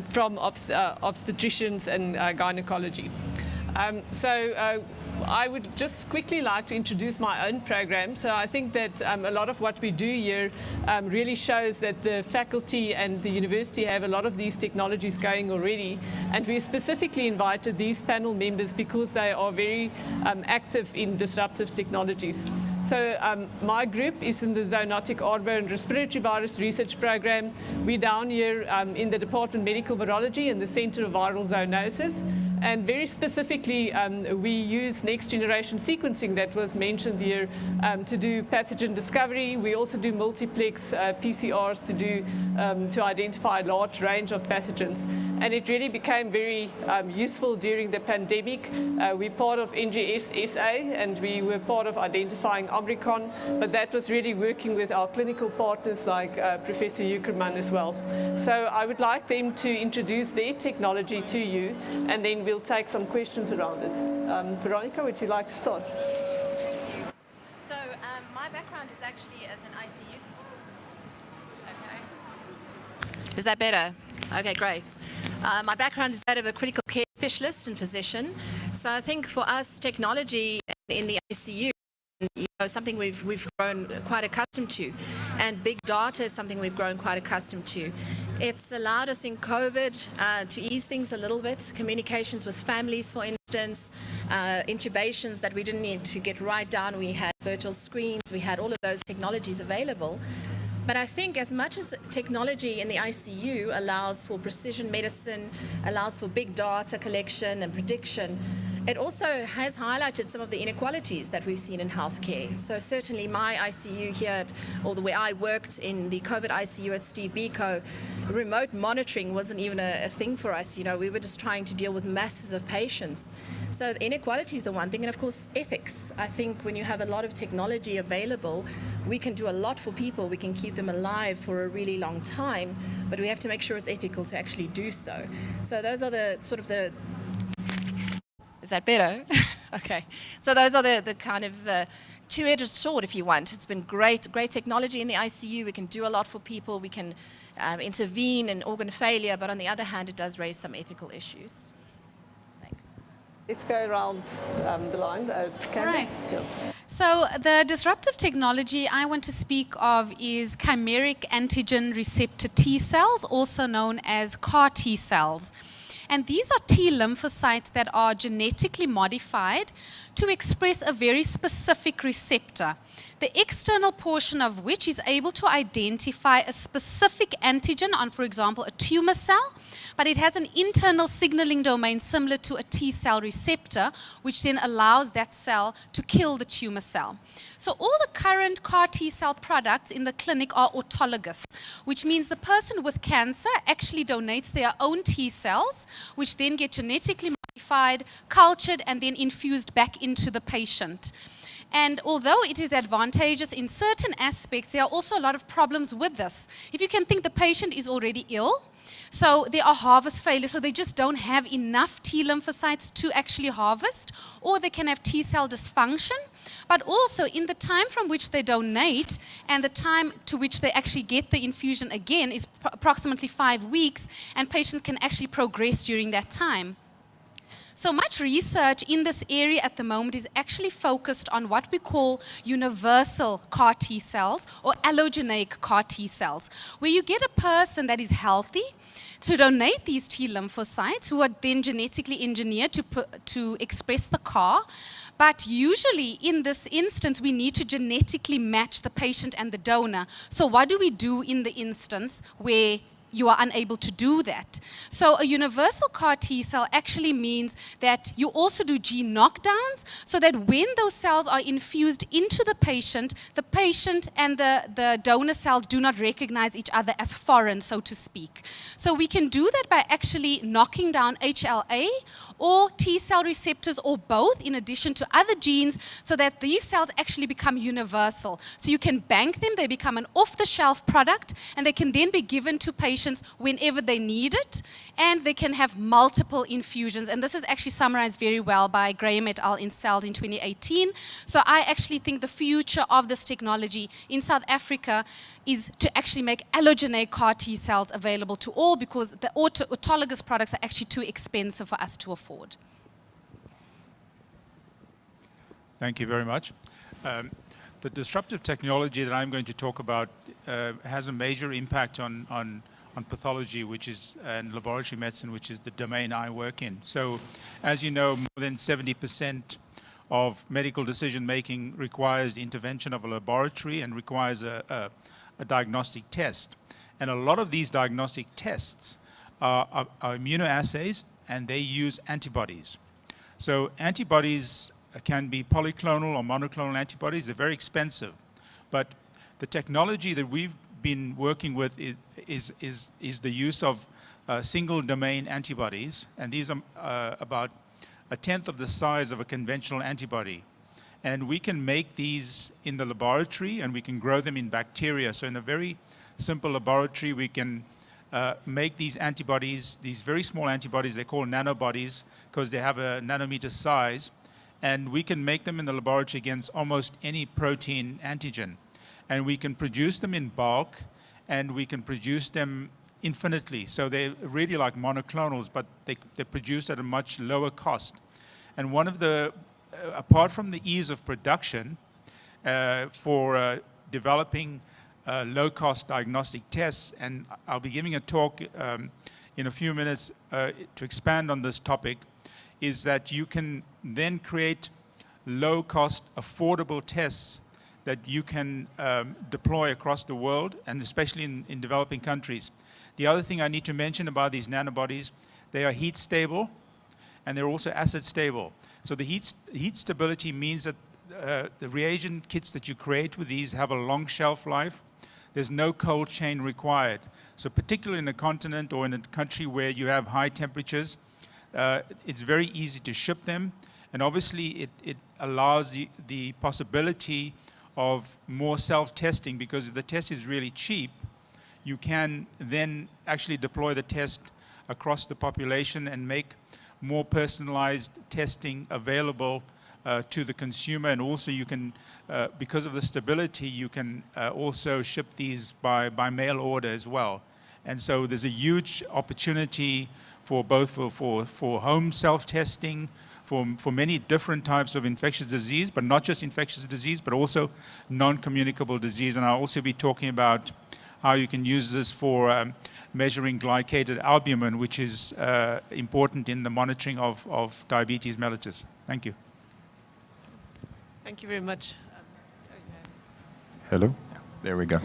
from obstetricians and gynecology. I would just quickly like to introduce my own program. So I think that a lot of what we do here really shows that the faculty and the university have a lot of these technologies going already. And we specifically invited these panel members because they are very active in disruptive technologies. So my group is in the Zoonotic Aardbei and Respiratory Virus Research Program. We're down here in the Department of Medical Virology and the Center of Viral Zoonosis. And very specifically, we use next-generation sequencing that was mentioned here to do pathogen discovery. We also do multiplex PCRs to identify a large range of pathogens. And it really became very useful during the pandemic. We're part of NGS SA, and we were part of identifying Omicron, but that was really working with our clinical partners like Professor Ueckermann as well. So I would like them to introduce their technology to you, and then we'll take some questions around it. Veronica, would you like to start? So my background is actually as an ICU. Okay. Is that better? Okay, great. My background is that of a critical care specialist and physician. So I think for us, technology in the ICU, something we've grown quite accustomed to, and big data is something we've grown quite accustomed to. It's allowed us in COVID to ease things a little bit, communications with families, for instance, intubations that we didn't need to get right down. We had virtual screens, we had all of those technologies available. But I think as much as technology in the ICU allows for precision medicine, allows for big data collection and prediction, it also has highlighted some of the inequalities that we've seen in healthcare. So certainly my ICU here, or the way I worked in the COVID ICU at Steve Biko, remote monitoring wasn't even a thing for us. We were just trying to deal with masses of patients. So the inequality is the one thing, and of course ethics. I think when you have a lot of technology available, we can do a lot for people. We can keep them alive for a really long time, but we have to make sure it's ethical to actually do so. So those are the sort of the... Is that better? Okay. So those are the kind of two-edged sword, if you want. It's been great technology in the ICU. We can do a lot for people. We can intervene in organ failure, but on the other hand, it does raise some ethical issues. Thanks. Let's go around the line. Candice? Right. Yeah. So the disruptive technology I want to speak of is chimeric antigen receptor T cells, also known as CAR T cells. And these are T lymphocytes that are genetically modified to express a very specific receptor. the external portion of which is able to identify a specific antigen on, for example, a tumor cell, but it has an internal signaling domain similar to a T cell receptor, which then allows that cell to kill the tumor cell. So all the current CAR T cell products in the clinic are autologous, which means the person with cancer actually donates their own T cells, which then get genetically modified, cultured, and then infused back into the patient. And although it is advantageous in certain aspects, there are also a lot of problems with this. If you can think, the patient is already ill, so there are harvest failures, so they just don't have enough T lymphocytes to actually harvest, or they can have T cell dysfunction. But also in the time from which they donate and the time to which they actually get the infusion again is approximately 5 weeks, and patients can actually progress during that time. So much research in this area at the moment is actually focused on what we call universal CAR T cells or allogeneic CAR T cells, where you get a person that is healthy to donate these T lymphocytes who are then genetically engineered to express the CAR. But usually in this instance, we need to genetically match the patient and the donor. So what do we do in the instance where you are unable to do that? So a universal CAR T cell actually means that you also do gene knockdowns, so that when those cells are infused into the patient and the donor cells do not recognize each other as foreign, so to speak. So we can do that by actually knocking down HLA or T cell receptors or both, in addition to other genes, so that these cells actually become universal. So you can bank them, they become an off-the-shelf product, and they can then be given to patients whenever they need it, and they can have multiple infusions. And this is actually summarized very well by Graham et al. In Cells in 2018. So I actually think the future of this technology in South Africa is to actually make allogeneic CAR T cells available to all, because the autologous products are actually too expensive for us to afford. Thank you very much. The disruptive technology that I'm going to talk about has a major impact on pathology, which is and laboratory medicine, which is the domain I work in. So, as you know, more than 70% of medical decision making requires the intervention of a laboratory and requires a diagnostic test. And a lot of these diagnostic tests are immunoassays, and they use antibodies. So antibodies can be polyclonal or monoclonal antibodies. They're very expensive. But the technology that we've been working with is the use of single domain antibodies, and these are about 1/10 of the size of a conventional antibody. And we can make these in the laboratory, and we can grow them in bacteria. So in a very simple laboratory, we can make these antibodies, these very small antibodies, they're called nanobodies because they have a nanometer size, and we can make them in the laboratory against almost any protein antigen. And we can produce them in bulk, and we can produce them infinitely. So they're really like monoclonals, but they're produced at a much lower cost. And one of the, apart from the ease of production for developing low-cost diagnostic tests, and I'll be giving a talk in a few minutes to expand on this topic, is that you can then create low-cost, affordable tests that you can deploy across the world, and especially in developing countries. The other thing I need to mention about these nanobodies, they are heat stable, and they're also acid stable. So the heat stability means that the reagent kits that you create with these have a long shelf life. There's no cold chain required. So particularly in a continent or in a country where you have high temperatures, it's very easy to ship them. And obviously it allows the possibility of more self-testing, because if the test is really cheap, you can then actually deploy the test across the population and make more personalized testing available to the consumer. And also you can, because of the stability, you can also ship these by mail order as well. And so there's a huge opportunity for both for home self-testing, for many different types of infectious disease, but not just infectious disease, but also non-communicable disease. And I'll also be talking about how you can use this for measuring glycated albumin, which is important in the monitoring of diabetes mellitus. Thank you. Thank you very much. Hello? There we go.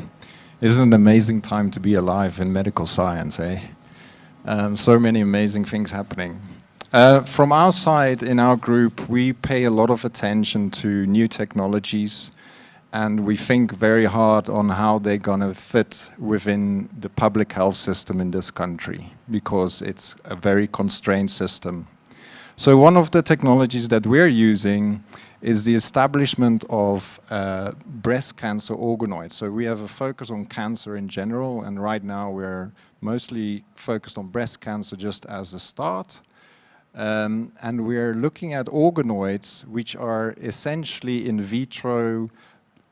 Isn't it an amazing time to be alive in medical science, eh? So many amazing things happening. From our side, in our group, we pay a lot of attention to new technologies, and we think very hard on how they're going to fit within the public health system in this country, because it's a very constrained system. So one of the technologies that we're using is the establishment of breast cancer organoids. So we have a focus on cancer in general, and right now we're mostly focused on breast cancer just as a start. And we're looking at organoids, which are essentially in vitro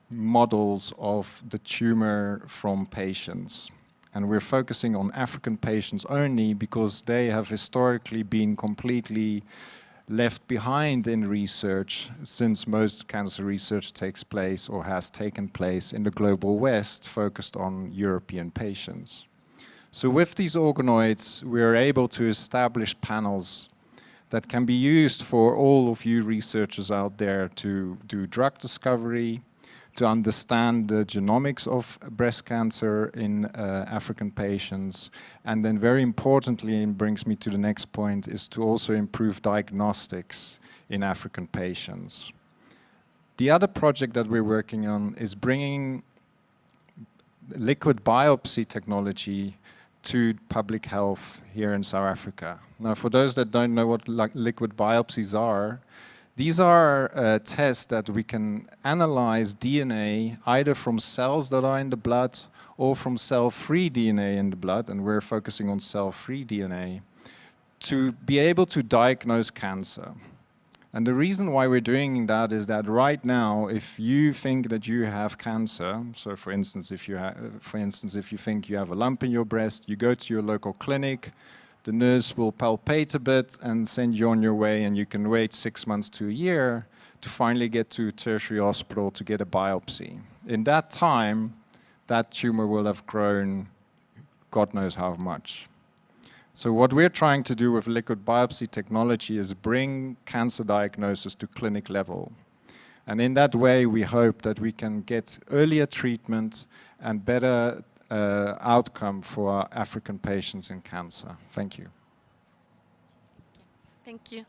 models of the tumor from patients. And we're focusing on African patients only because they have historically been completely left behind in research, since most cancer research takes place or has taken place in the global West, focused on European patients. So with these organoids, we're able to establish panels that can be used for all of you researchers out there to do drug discovery, to understand the genomics of breast cancer in African patients, and then very importantly, and brings me to the next point, is to also improve diagnostics in African patients. The other project that we're working on is bringing liquid biopsy technology to public health here in South Africa. Now, for those that don't know what liquid biopsies are, these are tests that we can analyze DNA either from cells that are in the blood or from cell-free DNA in the blood, and we're focusing on cell-free DNA, to be able to diagnose cancer. And the reason why we're doing that is that right now, if you think that you have cancer, so for instance, if you think you have a lump in your breast, you go to your local clinic, the nurse will palpate a bit and send you on your way, and you can wait 6 months to a year to finally get to a tertiary hospital to get a biopsy. In that time, that tumor will have grown God knows how much. So what we're trying to do with liquid biopsy technology is bring cancer diagnosis to clinic level. And in that way, we hope that we can get earlier treatment and better outcome for our African patients in cancer. Thank you. Thank you.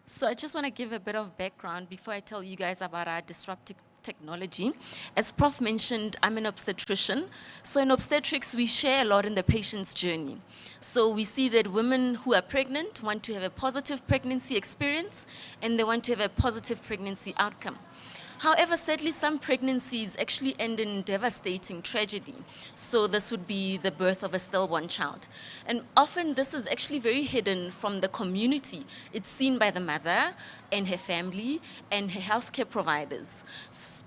So I just want to give a bit of background before I tell you guys about our disruptive technology. As Prof mentioned, I'm an obstetrician. So in obstetrics, we share a lot in the patient's journey. So we see that women who are pregnant want to have a positive pregnancy experience, and they want to have a positive pregnancy outcome. However, sadly, some pregnancies actually end in devastating tragedy. So this would be the birth of a stillborn child. And often this is actually very hidden from the community. It's seen by the mother and her family and her healthcare providers.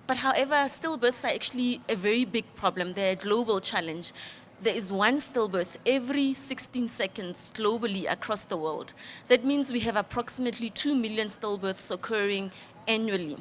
But however, stillbirths are actually a very big problem. They're a global challenge. There is one stillbirth every 16 seconds globally across the world. That means we have approximately 2 million stillbirths occurring annually.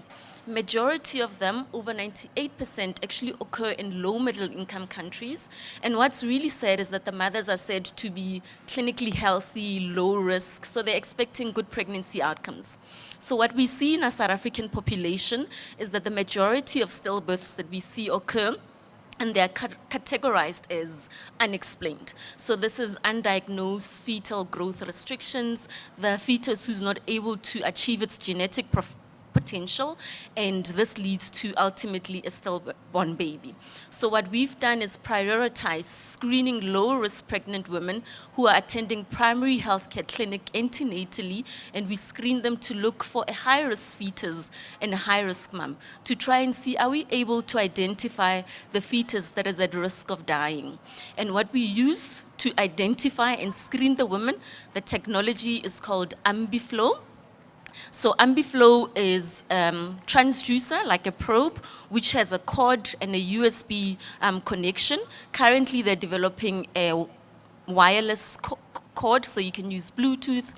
Majority of them, over 98%, actually occur in low middle income countries. And what's really sad is that the mothers are said to be clinically healthy, low risk, so they're expecting good pregnancy outcomes. So what we see in our South African population is that the majority of stillbirths that we see occur, and they are categorized as unexplained. So this is undiagnosed fetal growth restrictions, the fetus who's not able to achieve its genetic potential, and this leads to ultimately a stillborn baby. So what we've done is prioritize screening low-risk pregnant women who are attending primary healthcare clinic antenatally, and we screen them to look for a high-risk fetus and a high-risk mom to try and see, are we able to identify the fetus that is at risk of dying? And what we use to identify and screen the women, the technology is called AmbiFlow. So AmbiFlow is transducer, like a probe, which has a cord and a USB connection. Currently, they're developing a wireless cord, so you can use Bluetooth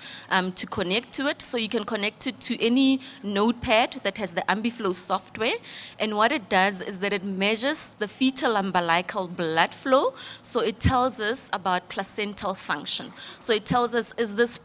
to connect to it. So you can connect it to any notepad that has the Ambiflow software. And what it does is that it measures the fetal umbilical blood flow. So it tells us about placental function. So it tells us, is this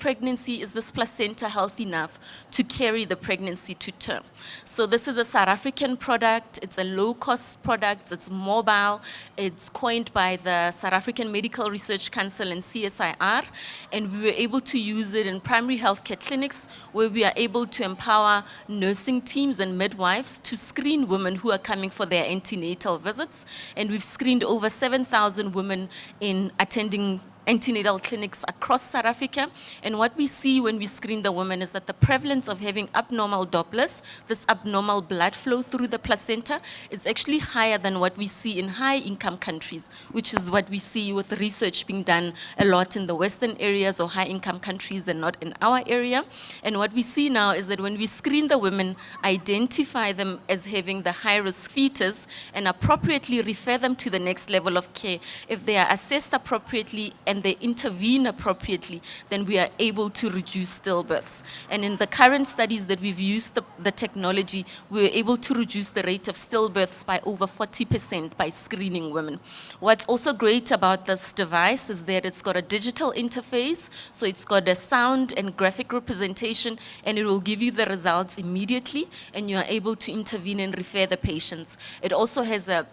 placenta healthy enough to carry the pregnancy to term? So this is a South African product. It's a low-cost product. It's mobile. It's coined by the South African Medical Research Council and CSIR. And we were able to use it in primary healthcare clinics where we are able to empower nursing teams and midwives to screen women who are coming for their antenatal visits. And we've screened over 7,000 women in attending antenatal clinics across South Africa. And what we see when we screen the women is that the prevalence of having abnormal Dopplers, this abnormal blood flow through the placenta, is actually higher than what we see in high-income countries, which is what we see with the research being done a lot in the Western areas or high-income countries and not in our area. And what we see now is that when we screen the women, identify them as having the high-risk fetus, and appropriately refer them to the next level of care, if they are assessed appropriately and they intervene appropriately, then we are able to reduce stillbirths. And in the current studies that we've used the technology, we were able to reduce the rate of stillbirths by over 40% by screening women. What's also great about this device is that it's got a digital interface, so it's got a sound and graphic representation, and it will give you the results immediately, and you are able to intervene and refer the patients. It also has a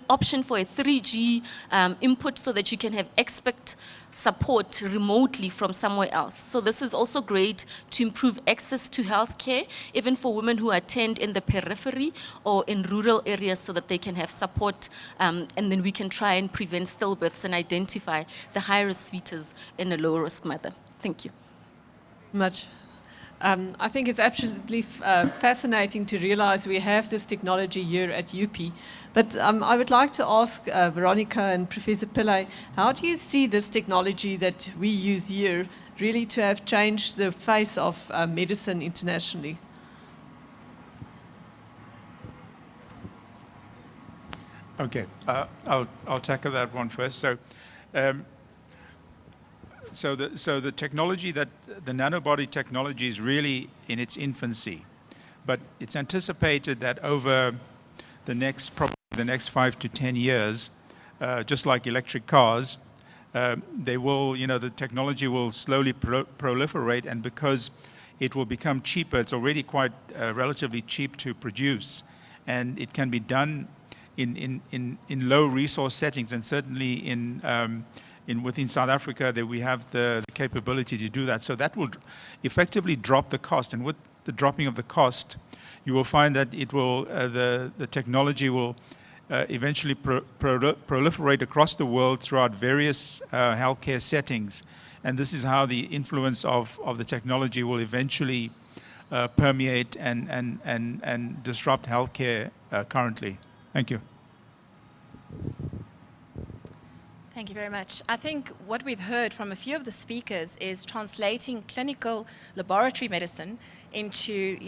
option for a 3G input so that you can have expert support remotely from somewhere else. So this is also great to improve access to healthcare, even for women who attend in the periphery or in rural areas, so that they can have support, and then we can try and prevent stillbirths and identify the high-risk fetus in a low-risk mother. Thank you. Much. I think it's absolutely fascinating to realize we have this technology here at UP. But I would like to ask Veronica and Professor Pillay, how do you see this technology that we use here really to have changed the face of medicine internationally? Okay, I'll tackle that one first. So the technology the nanobody technology is really in its infancy, but it's anticipated that over probably the next 5 to 10 years, just like electric cars, the technology will slowly proliferate, and because it will become cheaper, it's already quite relatively cheap to produce, and it can be done in low resource settings, and certainly within South Africa that we have the capability to do that. So that will effectively drop the cost, and with the dropping of the cost, you will find that it will the technology will eventually proliferate across the world throughout various healthcare settings, and this is how the influence of the technology will eventually permeate and disrupt healthcare currently. Thank you. Thank you very much. I think what we've heard from a few of the speakers is translating clinical laboratory medicine into,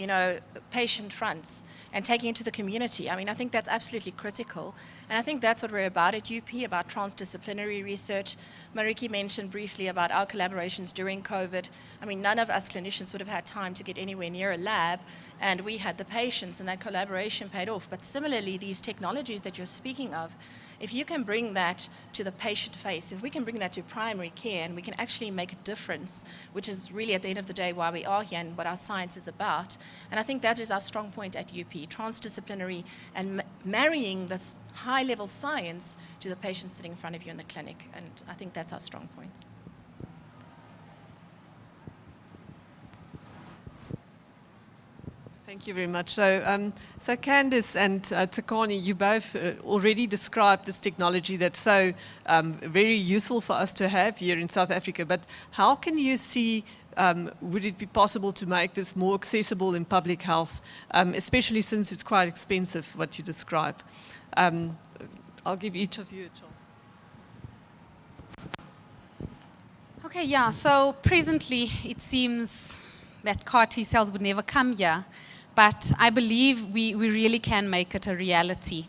patient fronts and taking it to the community. I mean, I think that's absolutely critical. And I think that's what we're about at UP, about transdisciplinary research. Mariki mentioned briefly about our collaborations during COVID. I mean, none of us clinicians would have had time to get anywhere near a lab, and we had the patients, and that collaboration paid off. But similarly, these technologies that you're speaking of, if you can bring that to the patient face, if we can bring that to primary care, and we can actually make a difference, which is really at the end of the day why we are here and what our science is about. And I think that is our strong point at UP, transdisciplinary and marrying this high-level science to the patient sitting in front of you in the clinic. And I think that's our strong points. Thank you very much. So Candice and Tsakani, you both already described this technology that's so very useful for us to have here in South Africa. But how can you see, would it be possible to make this more accessible in public health, especially since it's quite expensive, what you describe? I'll give each of you a chance. Okay, yeah, so presently it seems that CAR T cells would never come here, but I believe we really can make it a reality.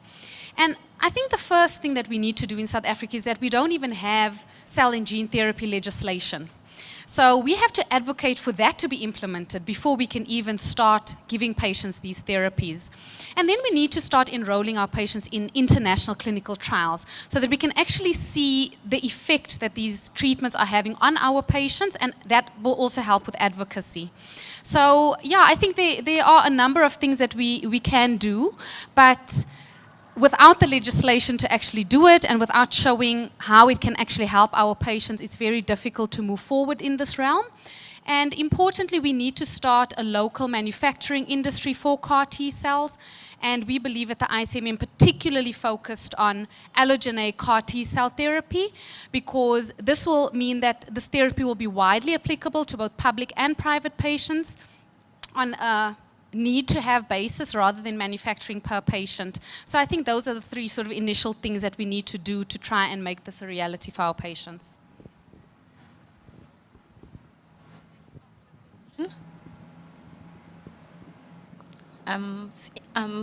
And I think the first thing that we need to do in South Africa is that we don't even have cell and gene therapy legislation. So we have to advocate for that to be implemented before we can even start giving patients these therapies. And then we need to start enrolling our patients in international clinical trials so that we can actually see the effect that these treatments are having on our patients, and that will also help with advocacy. So yeah, I think there are a number of things that we can do, but without the legislation to actually do it and without showing how it can actually help our patients, it's very difficult to move forward in this realm. And importantly, we need to start a local manufacturing industry for CAR T cells. And we believe at the ICMM particularly focused on allogeneic CAR T cell therapy, because this will mean that this therapy will be widely applicable to both public and private patients on a need to have basis rather than manufacturing per patient. So I think those are the three sort of initial things that we need to do to try and make this a reality for our patients.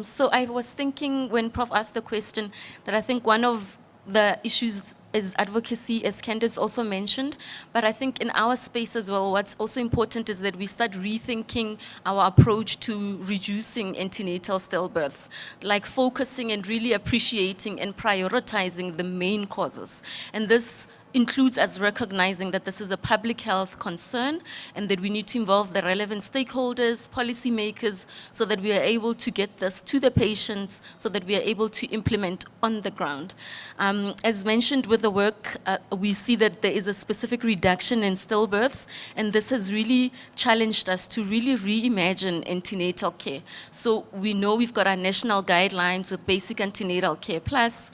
So I was thinking when Prof asked the question that I think one of the issues is advocacy, as Candace also mentioned, but I think in our space as well, what's also important is that we start rethinking our approach to reducing antenatal stillbirths, like focusing and really appreciating and prioritizing the main causes. And this includes us recognizing that this is a public health concern and that we need to involve the relevant stakeholders, policymakers, so that we are able to get this to the patients, so that we are able to implement on the ground. As mentioned with the work, we see that there is a specific reduction in stillbirths, and this has really challenged us to really reimagine antenatal care. So we know we've got our national guidelines with Basic Antenatal Care Plus,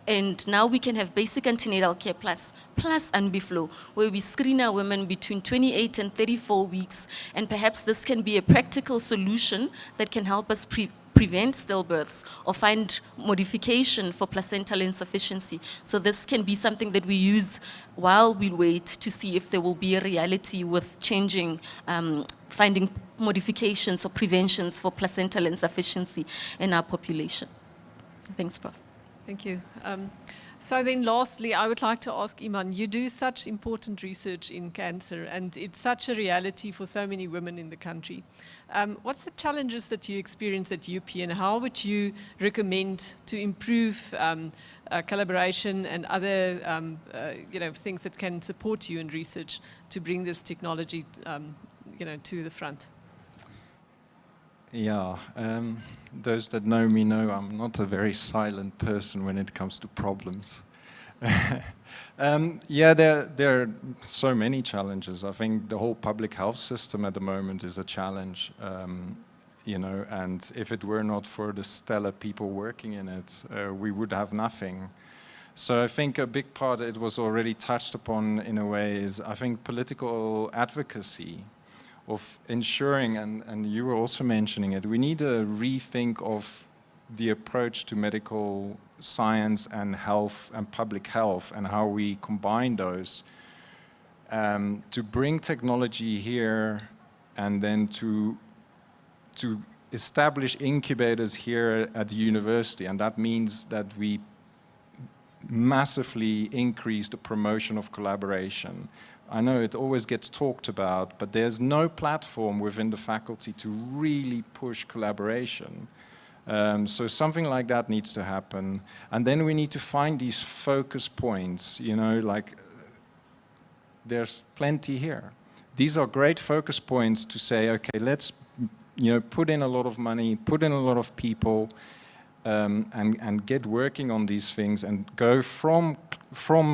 and now we can have Basic Antenatal Care Plus Ambiflow, where we screen our women between 28 and 34 weeks. And perhaps this can be a practical solution that can help us prevent stillbirths or find modification for placental insufficiency. So this can be something that we use while we wait to see if there will be a reality with changing, finding modifications or preventions for placental insufficiency in our population. Thanks, Prof. Thank you. So then lastly, I would like to ask Iman, you do such important research in cancer, and it's such a reality for so many women in the country. What's the challenges that you experience at UP, and how would you recommend to improve collaboration and other things that can support you in research to bring this technology to the front? Yeah, those that know me know I'm not a very silent person when it comes to problems. Yeah, there are so many challenges. I think the whole public health system at the moment is a challenge, and if it were not for the stellar people working in it, we would have nothing. So I think a big part, it was already touched upon in a way, is I think political advocacy of ensuring, and you were also mentioning it, we need a rethink of the approach to medical science and health and public health and how we combine those to bring technology here and then to establish incubators here at the university. And that means that we massively increase the promotion of collaboration. I know it always gets talked about, but there's no platform within the faculty to really push collaboration. So something like that needs to happen. And then we need to find these focus points, like there's plenty here. These are great focus points to say, okay, let's put in a lot of money, put in a lot of people, and get working on these things and go from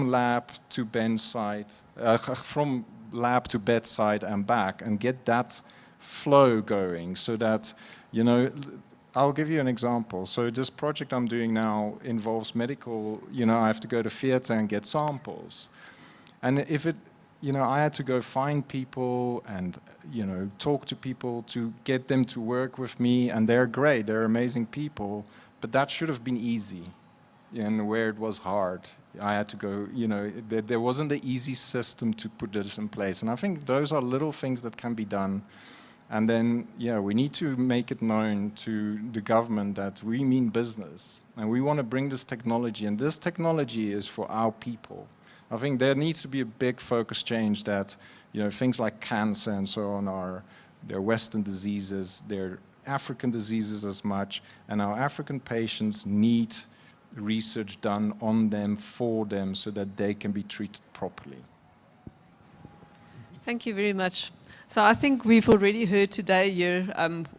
lab to bedside, from lab to bedside and back, and get that flow going so that, I'll give you an example. So this project I'm doing now involves medical, I have to go to theater and get samples. And if it, I had to go find people and, talk to people to get them to work with me, and they're great, they're amazing people, but that should have been easy. And where it was hard, I had to go, there wasn't an easy system to put this in place. And I think those are little things that can be done. And then, we need to make it known to the government that we mean business. And we want to bring this technology. And this technology is for our people. I think there needs to be a big focus change that, things like cancer and so on they're Western diseases, they're African diseases as much, and our African patients need research done on them, for them, so that they can be treated properly. Thank you very much. So I think we've already heard today here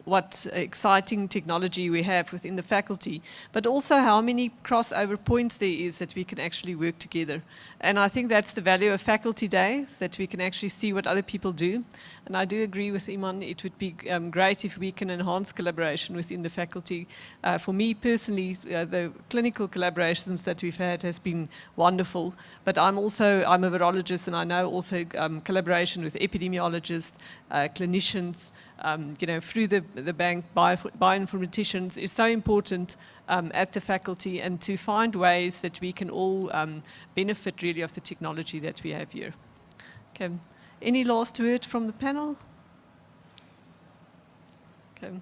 what exciting technology we have within the faculty, but also how many crossover points there is that we can actually work together. And I think that's the value of Faculty Day, that we can actually see what other people do. And I do agree with Iman, it would be great if we can enhance collaboration within the faculty. For me personally, the clinical collaborations that we've had has been wonderful, but I'm a virologist, and I know also collaboration with epidemiologists, clinicians, through the bank, bioinformaticians is so important at the faculty, and to find ways that we can all benefit really of the technology that we have here. Okay. Any last word from the panel? Okay.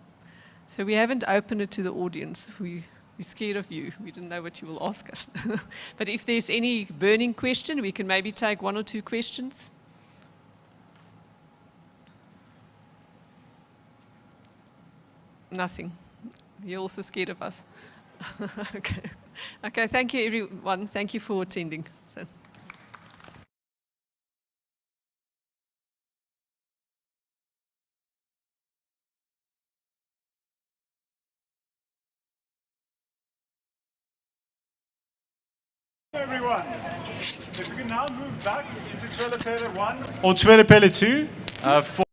So we haven't opened it to the audience. We're scared of you. We didn't know what you will ask us. But if there's any burning question, we can maybe take 1 or 2 questions. Nothing. You're also scared of us. Okay. Okay, thank you everyone. Thank you for attending. So. Everyone, if we can now move back into Tweelepelle 1 or Tweelepelle 2 for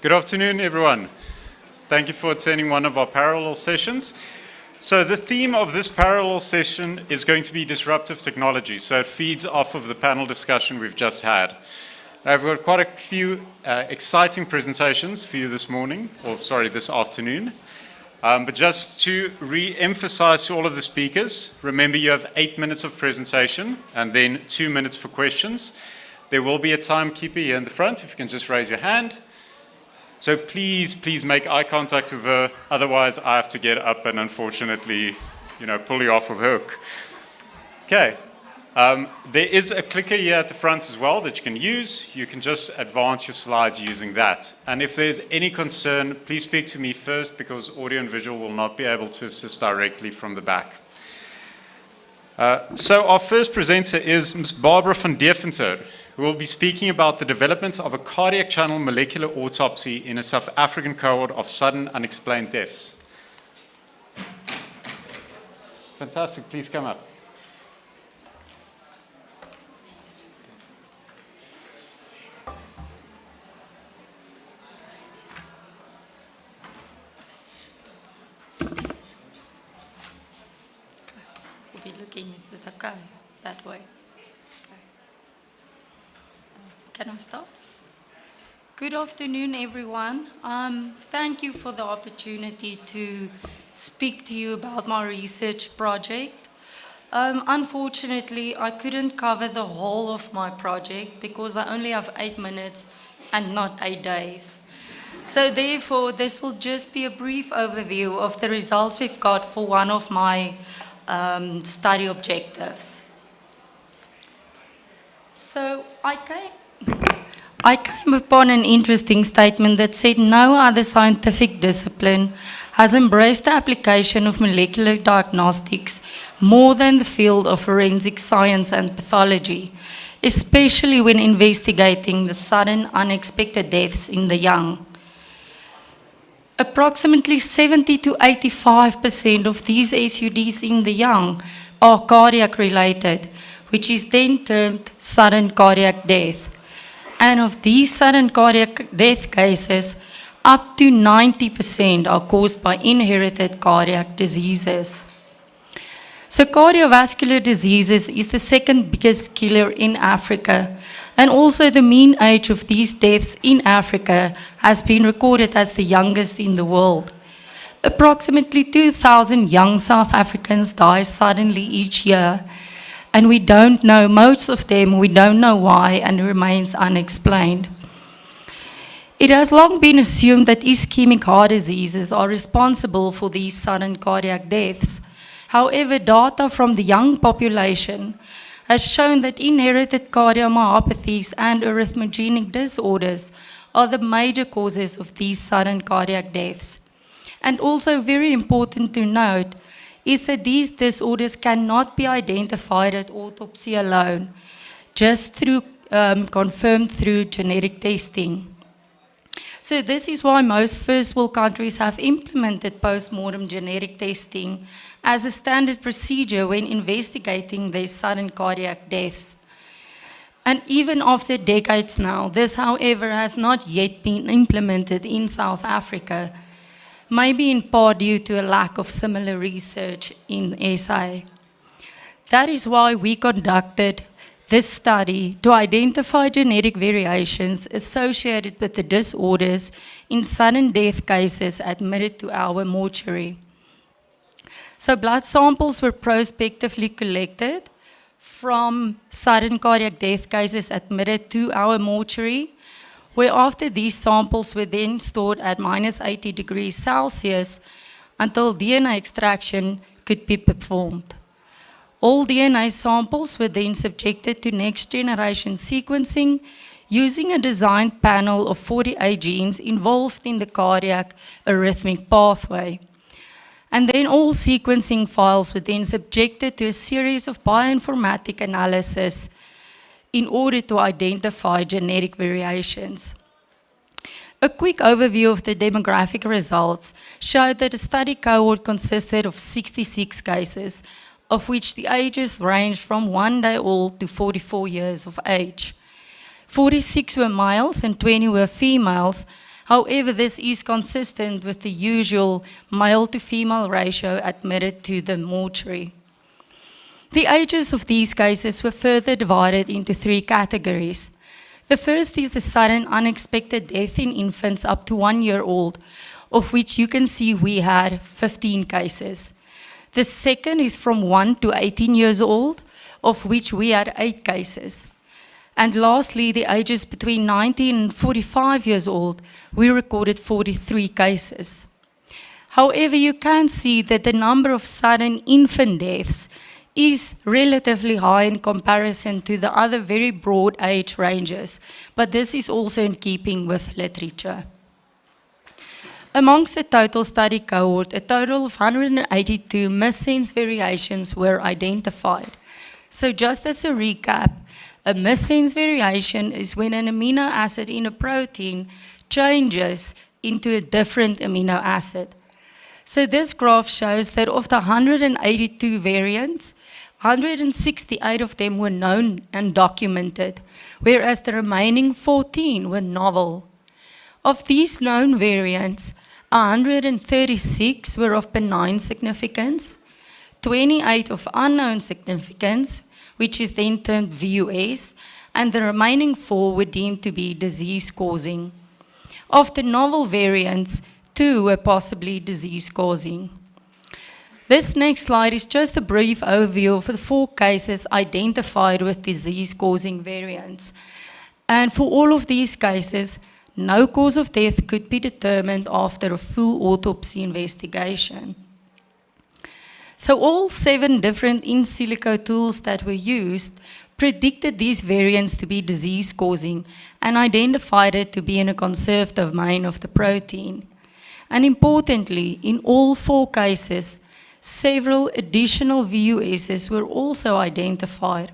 Good afternoon, everyone. Thank you for attending one of our parallel sessions. So the theme of this parallel session is going to be disruptive technology. So it feeds off of the panel discussion we've just had. I've got quite a few exciting presentations for you this morning, or sorry, this afternoon. But just to re-emphasize to all of the speakers, remember you have 8 minutes of presentation and then 2 minutes for questions. There will be a timekeeper here in the front, if you can just raise your hand. So please make eye contact with her, otherwise I have to get up and unfortunately, pull you off of hook. Okay, there is a clicker here at the front as well that you can use. You can just advance your slides using that. And if there's any concern, please speak to me first because audio and visual will not be able to assist directly from the back. So our first presenter is Ms. Barbara van Deventer, who will be speaking about the development of a cardiac channel molecular autopsy in a South African cohort of sudden unexplained deaths. Fantastic, please come up. We'll be looking, is it okay? That way. Can I start? Good afternoon, everyone. Thank you for the opportunity to speak to you about my research project. Unfortunately, I couldn't cover the whole of my project because I only have 8 minutes and not 8 days. So therefore, this will just be a brief overview of the results we've got for one of my study objectives. So I came upon an interesting statement that said no other scientific discipline has embraced the application of molecular diagnostics more than the field of forensic science and pathology, especially when investigating the sudden unexpected deaths in the young. Approximately 70 to 85% of these SUDs in the young are cardiac related, which is then termed sudden cardiac death. And of these sudden cardiac death cases, up to 90% are caused by inherited cardiac diseases. So cardiovascular diseases is the second biggest killer in Africa, and also the mean age of these deaths in Africa has been recorded as the youngest in the world. Approximately 2,000 young South Africans die suddenly each year, and we don't know, most of them, we don't know why, and it remains unexplained. It has long been assumed that ischemic heart diseases are responsible for these sudden cardiac deaths. However, data from the young population has shown that inherited cardiomyopathies and arrhythmogenic disorders are the major causes of these sudden cardiac deaths. And also very important to note is that these disorders cannot be identified at autopsy alone, just through confirmed through genetic testing. So this is why most first world countries have implemented post-mortem genetic testing as a standard procedure when investigating their sudden cardiac deaths. And even after decades now, this, however, has not yet been implemented in South Africa, maybe in part due to a lack of similar research in SA. That is why we conducted this study to identify genetic variations associated with the disorders in sudden death cases admitted to our mortuary. So blood samples were prospectively collected from sudden cardiac death cases admitted to our mortuary, whereafter these samples were then stored at -80 degrees Celsius until DNA extraction could be performed. All DNA samples were then subjected to next-generation sequencing using a designed panel of 48 genes involved in the cardiac arrhythmic pathway. And then all sequencing files were then subjected to a series of bioinformatic analysis in order to identify genetic variations. A quick overview of the demographic results showed that the study cohort consisted of 66 cases, of which the ages ranged from 1 day old to 44 years of age. 46 were males and 20 were females, However, this is consistent with the usual male to female ratio admitted to the mortuary. The ages of these cases were further divided into 3 categories. The first is the sudden unexpected death in infants up to 1 year old, of which you can see we had 15 cases. The second is from 1 to 18 years old, of which we had 8 cases. And lastly, the ages between 19 and 45 years old, we recorded 43 cases. However, you can see that the number of sudden infant deaths is relatively high in comparison to the other very broad age ranges, but this is also in keeping with literature. Amongst the total study cohort, a total of 182 missense variations were identified. So just as a recap, a missense variation is when an amino acid in a protein changes into a different amino acid. So this graph shows that of the 182 variants, 168 of them were known and documented, whereas the remaining 14 were novel. Of these known variants, 136 were of benign significance, 28 of unknown significance, which is then termed VUS, and the remaining 4 were deemed to be disease-causing. Of the novel variants, 2 were possibly disease-causing. This next slide is just a brief overview of the 4 cases identified with disease-causing variants. And for all of these cases, no cause of death could be determined after a full autopsy investigation. So all 7 different in silico tools that were used predicted these variants to be disease-causing and identified it to be in a conserved domain of the protein. And importantly, in all 4 cases, several additional VUSs were also identified,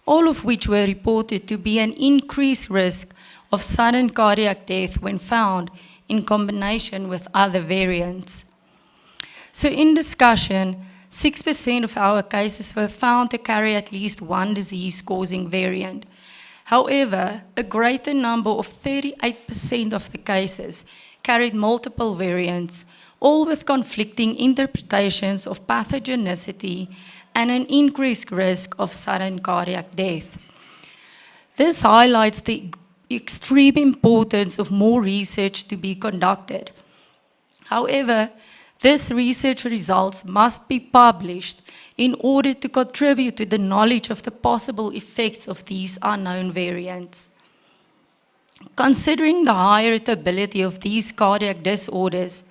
all of which were reported to be an increased risk of sudden cardiac death when found in combination with other variants. So in discussion, 6% of our cases were found to carry at least 1 disease-causing variant. However, a greater number of 38% of the cases carried multiple variants, all with conflicting interpretations of pathogenicity and an increased risk of sudden cardiac death. This highlights the extreme importance of more research to be conducted. However, this research results must be published in order to contribute to the knowledge of the possible effects of these unknown variants. Considering the high heritability of these cardiac disorders,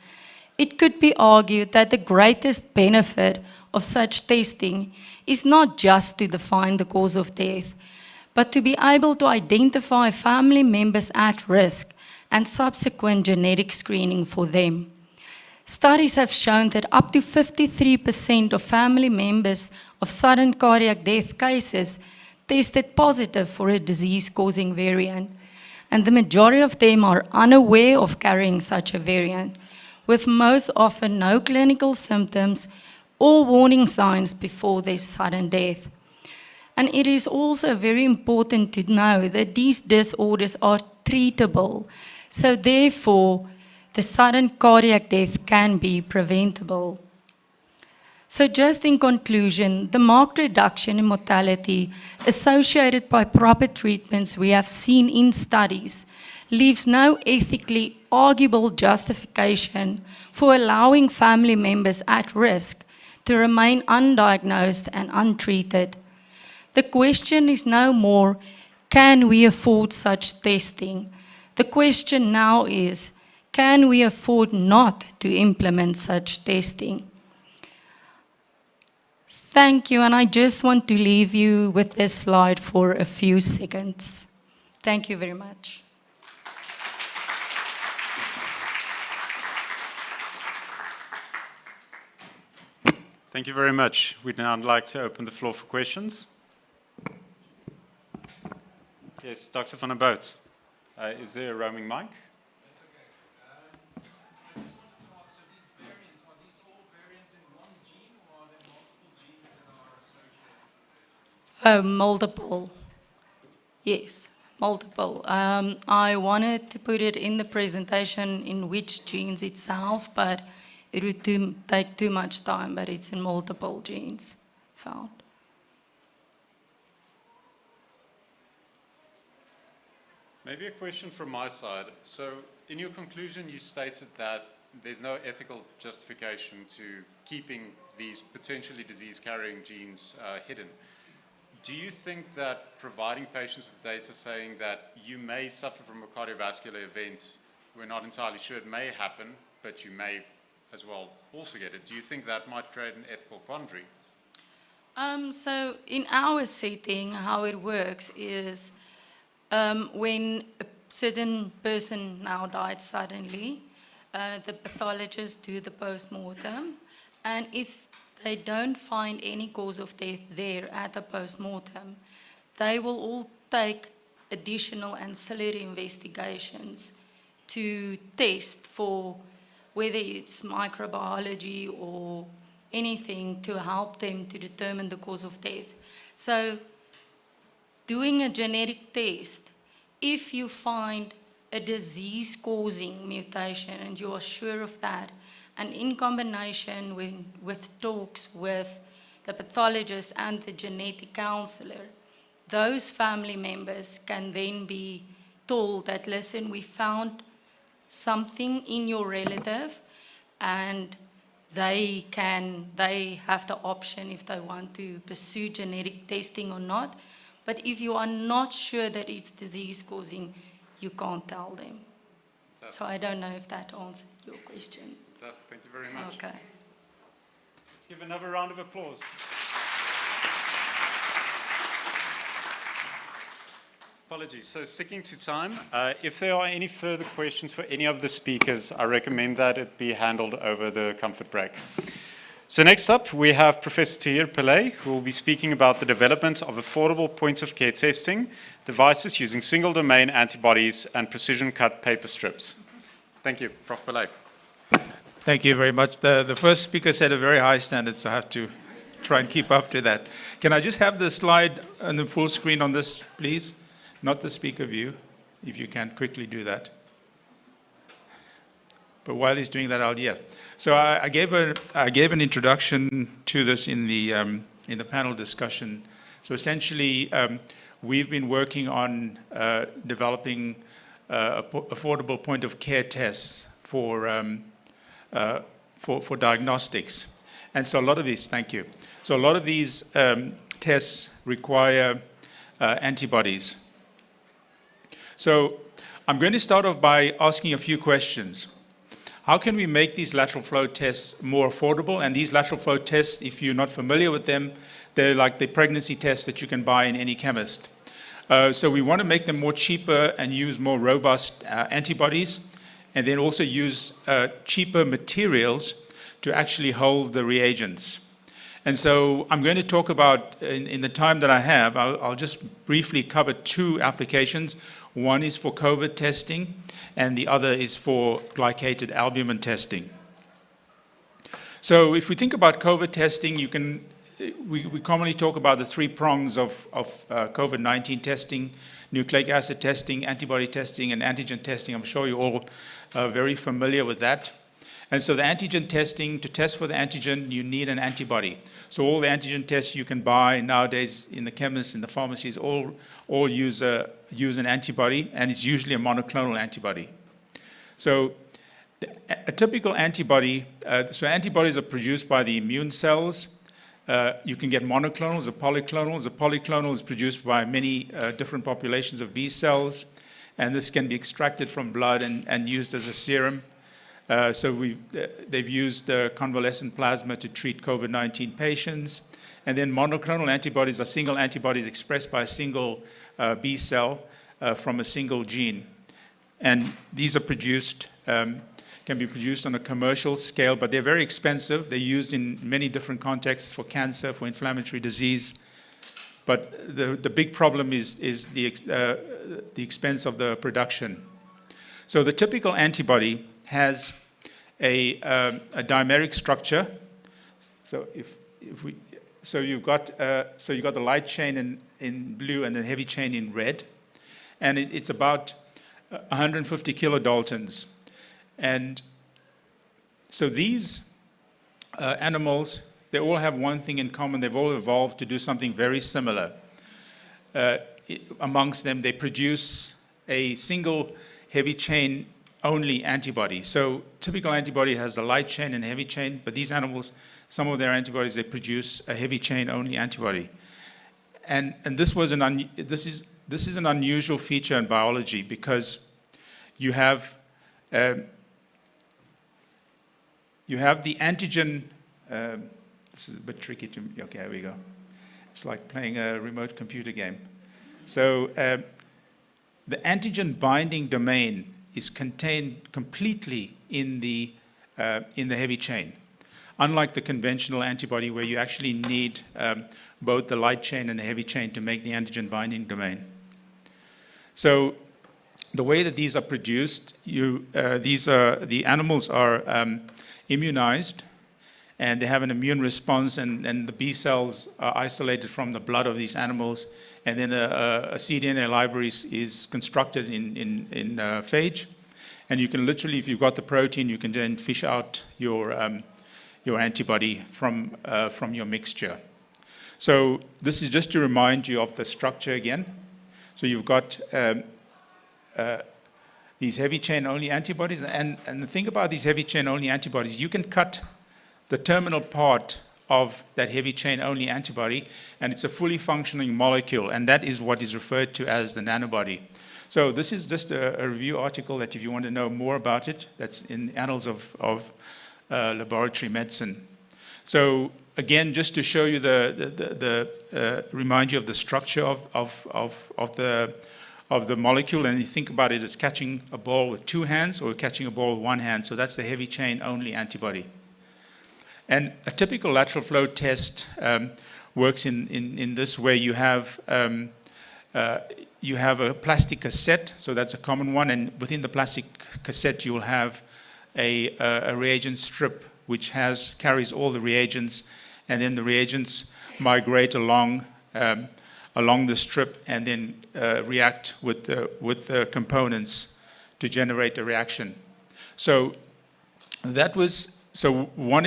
it could be argued that the greatest benefit of such testing is not just to define the cause of death, but to be able to identify family members at risk and subsequent genetic screening for them. Studies have shown that up to 53% of family members of sudden cardiac death cases tested positive for a disease-causing variant, and the majority of them are unaware of carrying such a variant, with most often no clinical symptoms or warning signs before their sudden death. And it is also very important to know that these disorders are treatable, so therefore the sudden cardiac death can be preventable. So just in conclusion, the marked reduction in mortality associated by proper treatments we have seen in studies leaves no ethically arguable justification for allowing family members at risk to remain undiagnosed and untreated. The question is no more, can we afford such testing? The question now is, can we afford not to implement such testing? Thank you, and I just want to leave you with this slide for a few seconds. Thank you very much. Thank you very much. We'd now like to open the floor for questions. Yes, Dr. van der Boot. Is there a roaming mic? Multiple, yes. Multiple. I wanted to put it in the presentation in which genes itself, but it would take too much time, but it's in multiple genes found. Maybe a question from my side. So in your conclusion, you stated that there's no ethical justification to keeping these potentially disease-carrying genes hidden. Do you think that providing patients with data saying that you may suffer from a cardiovascular event, we're not entirely sure it may happen, but you may as well also get it, do you think that might create an ethical quandary? So in our setting, how it works is when a certain person now died suddenly, the pathologists do the post-mortem, and if they don't find any cause of death there at the post-mortem, they will all take additional ancillary investigations to test for whether it's microbiology or anything to help them to determine the cause of death. So doing a genetic test, if you find a disease-causing mutation and you are sure of that, and in combination with talks with the pathologist and the genetic counselor, those family members can then be told that, listen, we found something in your relative, and they have the option if they want to pursue genetic testing or not. But if you are not sure that it's disease-causing, you can't tell them. So I don't know if that answered your question. Thank you very much. Okay. Let's give another round of applause. Apologies. So sticking to time, if there are any further questions for any of the speakers, I recommend that it be handled over the comfort break. So next up, we have Professor Tahir Pillay, who will be speaking about the development of affordable point-of-care testing devices using single-domain antibodies and precision-cut paper strips. Thank you, Prof. Pillay. Thank you very much. The first speaker set a very high standard, so I have to try and keep up to that. Can I just have the slide on the full screen on this, please? Not the speaker view, if you can quickly do that. But while he's doing that, yeah. So I gave an introduction to this in the panel discussion. So essentially, we've been working on developing affordable point-of-care tests for diagnostics. And so a lot of these, thank you. So a lot of these tests require antibodies. So I'm going to start off by asking a few questions. How can we make these lateral flow tests more affordable? And these lateral flow tests, if you're not familiar with them, they're like the pregnancy tests that you can buy in any chemist. So we want to make them more cheaper and use more robust antibodies, and then also use cheaper materials to actually hold the reagents. And so I'm going to talk about, in the time that I have, I'll just briefly cover two applications. One is for COVID testing, and the other is for glycated albumin testing. So if we think about COVID testing, we commonly talk about the three prongs of COVID-19 testing: nucleic acid testing, antibody testing, and antigen testing. I'm sure you're all very familiar with that. And so the antigen testing, to test for the antigen, you need an antibody. So all the antigen tests you can buy nowadays in the chemists, in the pharmacies, all use an antibody, and it's usually a monoclonal antibody. So a typical antibody, so antibodies are produced by the immune cells. You can get monoclonals or polyclonals. A polyclonal is produced by many different populations of B cells, and this can be extracted from blood and used as a serum. So they've used convalescent plasma to treat COVID-19 patients. And then monoclonal antibodies are single antibodies expressed by a single B cell from a single gene. And these are produced, can be produced on a commercial scale, but they're very expensive. They're used in many different contexts for cancer, for inflammatory disease. But the big problem is the expense of the production. So the typical antibody has a dimeric structure. So you've got the light chain in blue and the heavy chain in red, and it's about 150 kilodaltons. And so these animals, they all have one thing in common. They've all evolved to do something very similar. Amongst them, they produce a single heavy chain only antibody. So typical antibody has a light chain and a heavy chain, but these animals, some of their antibodies, they produce a heavy chain only antibody. And this is an unusual feature in biology because you have the antigen. This is a bit tricky to. Okay, here we go. It's like playing a remote computer game. So the antigen binding domain is contained completely in the heavy chain, unlike the conventional antibody where you actually need both the light chain and the heavy chain to make the antigen binding domain. So the way that these are produced, the animals are immunized, and they have an immune response, and the B cells are isolated from the blood of these animals, and then a cDNA library is constructed in phage, and you can literally, if you've got the protein, you can then fish out your antibody from your mixture. So this is just to remind you of the structure again. So you've got these heavy chain only antibodies, and the thing about these heavy chain only antibodies, you can cut the terminal part of that heavy chain only antibody, and it's a fully functioning molecule, and that is what is referred to as the nanobody. So this is just a review article that if you want to know more about it, that's in the Annals of Laboratory Medicine. So again, just to show you remind you of the structure of the molecule, and you think about it as catching a ball with two hands or catching a ball with one hand. So that's the heavy chain only antibody. And a typical lateral flow test works in this way. You have a plastic cassette, so that's a common one, and within the plastic cassette you'll have a reagent strip which carries all the reagents, and then the reagents migrate along the strip and then react with the components to generate a reaction. So one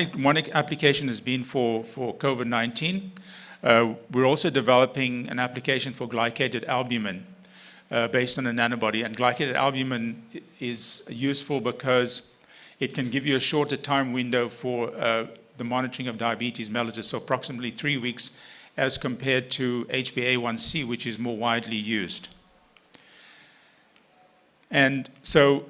application has been for COVID-19. We're also developing an application for glycated albumin based on a nanobody. And glycated albumin is useful because it can give you a shorter time window for the monitoring of diabetes mellitus, so approximately 3 weeks, as compared to HbA1c, which is more widely used. And so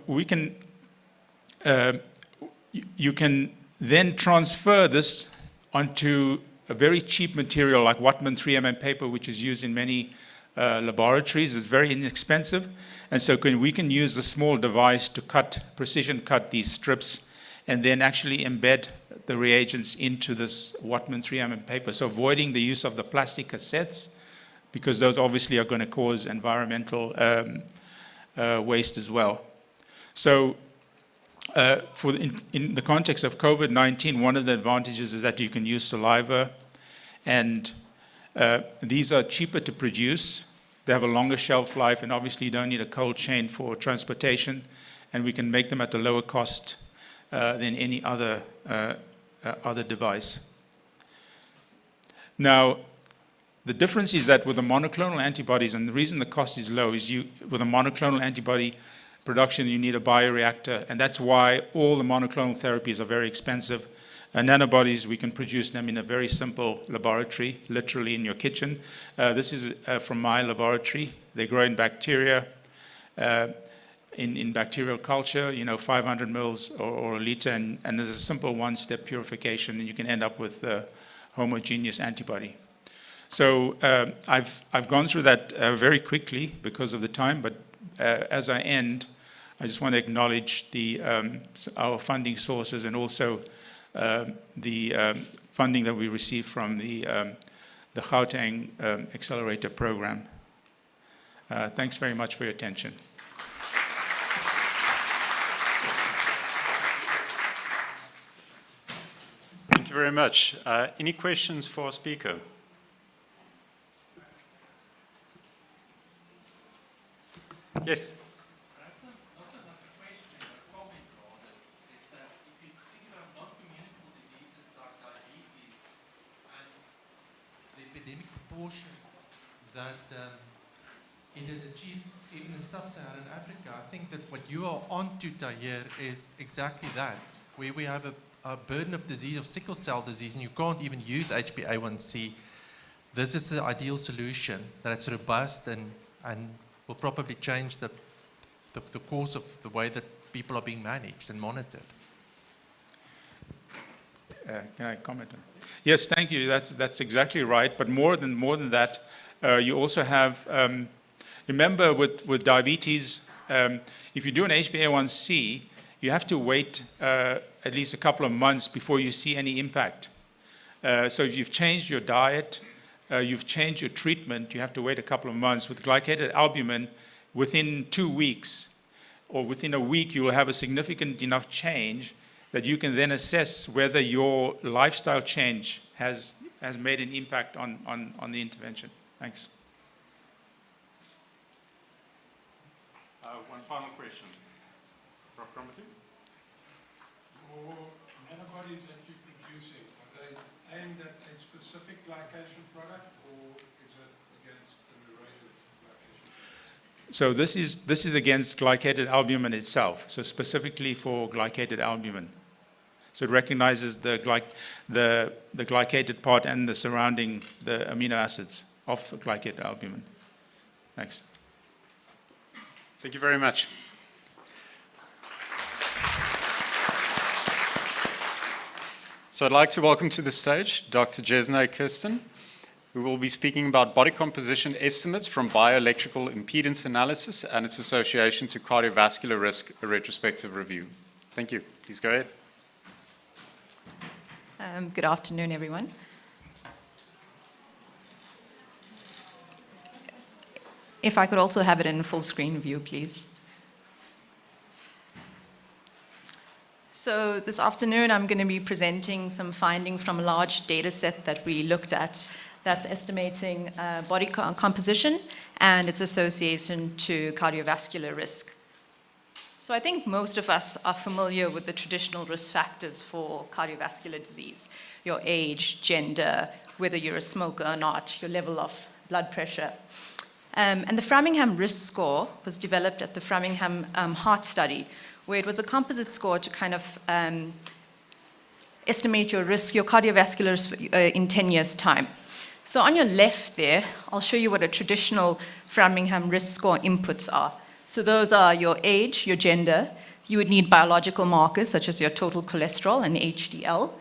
you can then transfer this onto a very cheap material like Whatman 3mm paper, which is used in many laboratories. It's very inexpensive. And so we can use a small device to precision cut these strips and then actually embed the reagents into this Whatman 3mm paper. So avoiding the use of the plastic cassettes, because those obviously are going to cause environmental waste as well. So in the context of COVID-19, one of the advantages is that you can use saliva, and these are cheaper to produce. They have a longer shelf life, and obviously you don't need a cold chain for transportation, and we can make them at a lower cost than any other device. Now, the difference is that with the monoclonal antibodies, and the reason the cost is low is with a monoclonal antibody production, you need a bioreactor, and that's why all the monoclonal therapies are very expensive. Nanobodies, we can produce them in a very simple laboratory, literally in your kitchen. This is from my laboratory. They grow in bacteria, in bacterial culture, 500 mils or a liter, and there's a simple one-step purification, and you can end up with a homogeneous antibody. So I've gone through that very quickly because of the time, but as I end, I just want to acknowledge our funding sources and also the funding that we received from the Gauteng Accelerator Program. Thanks very much for your attention. Thank you very much. Any questions for our speaker? Yes. Epidemic proportion that it has achieved even in sub-Saharan Africa. I think that what you are onto, Tahir, is exactly that, where we have a burden of disease, of sickle cell disease, and you can't even use HbA1c. This is the ideal solution that's robust and will probably change the course of the way that people are being managed and monitored. Can I comment on? Yes, thank you. That's exactly right. But more than that, you also have. Remember, with diabetes, if you do an HbA1c, you have to wait at least a couple of months before you see any impact. So if you've changed your diet, you've changed your treatment, you have to wait a couple of months. With glycated albumin, within 2 weeks or within a week, you will have a significant enough change that you can then assess whether your lifestyle change has made an impact on the intervention. Thanks. One final question. Prof. Cromarty? Your nanobodies that you're producing, are they aimed at a specific glycation product, or is it against an array of glycation products? So this is against glycated albumin itself, so specifically for glycated albumin. So it recognizes the glycated part and the surrounding, the amino acids of glycated albumin. Thanks. Thank you very much. So I'd like to welcome to the stage Dr. Jesnay Kirsten, who will be speaking about body composition estimates from bioelectrical impedance analysis and its association to cardiovascular risk, a retrospective review. Thank you. Please go ahead. Good afternoon, everyone. If I could also have it in full screen view, please. So this afternoon, I'm going to be presenting some findings from a large data set that we looked at that's estimating body composition and its association to cardiovascular risk. So I think most of us are familiar with the traditional risk factors for cardiovascular disease: your age, gender, whether you're a smoker or not, your level of blood pressure. And the Framingham Risk Score was developed at the Framingham Heart Study, where it was a composite score to kind of estimate your risk, your cardiovascular risk in 10 years' time. So on your left there, I'll show you what a traditional Framingham Risk Score inputs are. So those are your age, your gender. You would need biological markers such as your total cholesterol and HDL.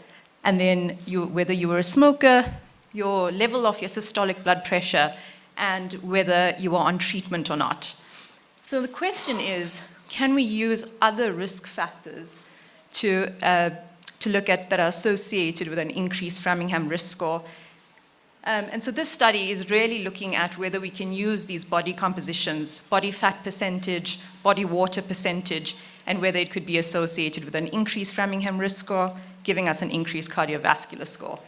And then whether you were a smoker, your level of your systolic blood pressure, and whether you are on treatment or not. So the question is, can we use other risk factors to look at that are associated with an increased Framingham Risk Score? And so this study is really looking at whether we can use these body compositions, body fat percentage, body water percentage, and whether it could be associated with an increased Framingham Risk Score, giving us an increased cardiovascular score.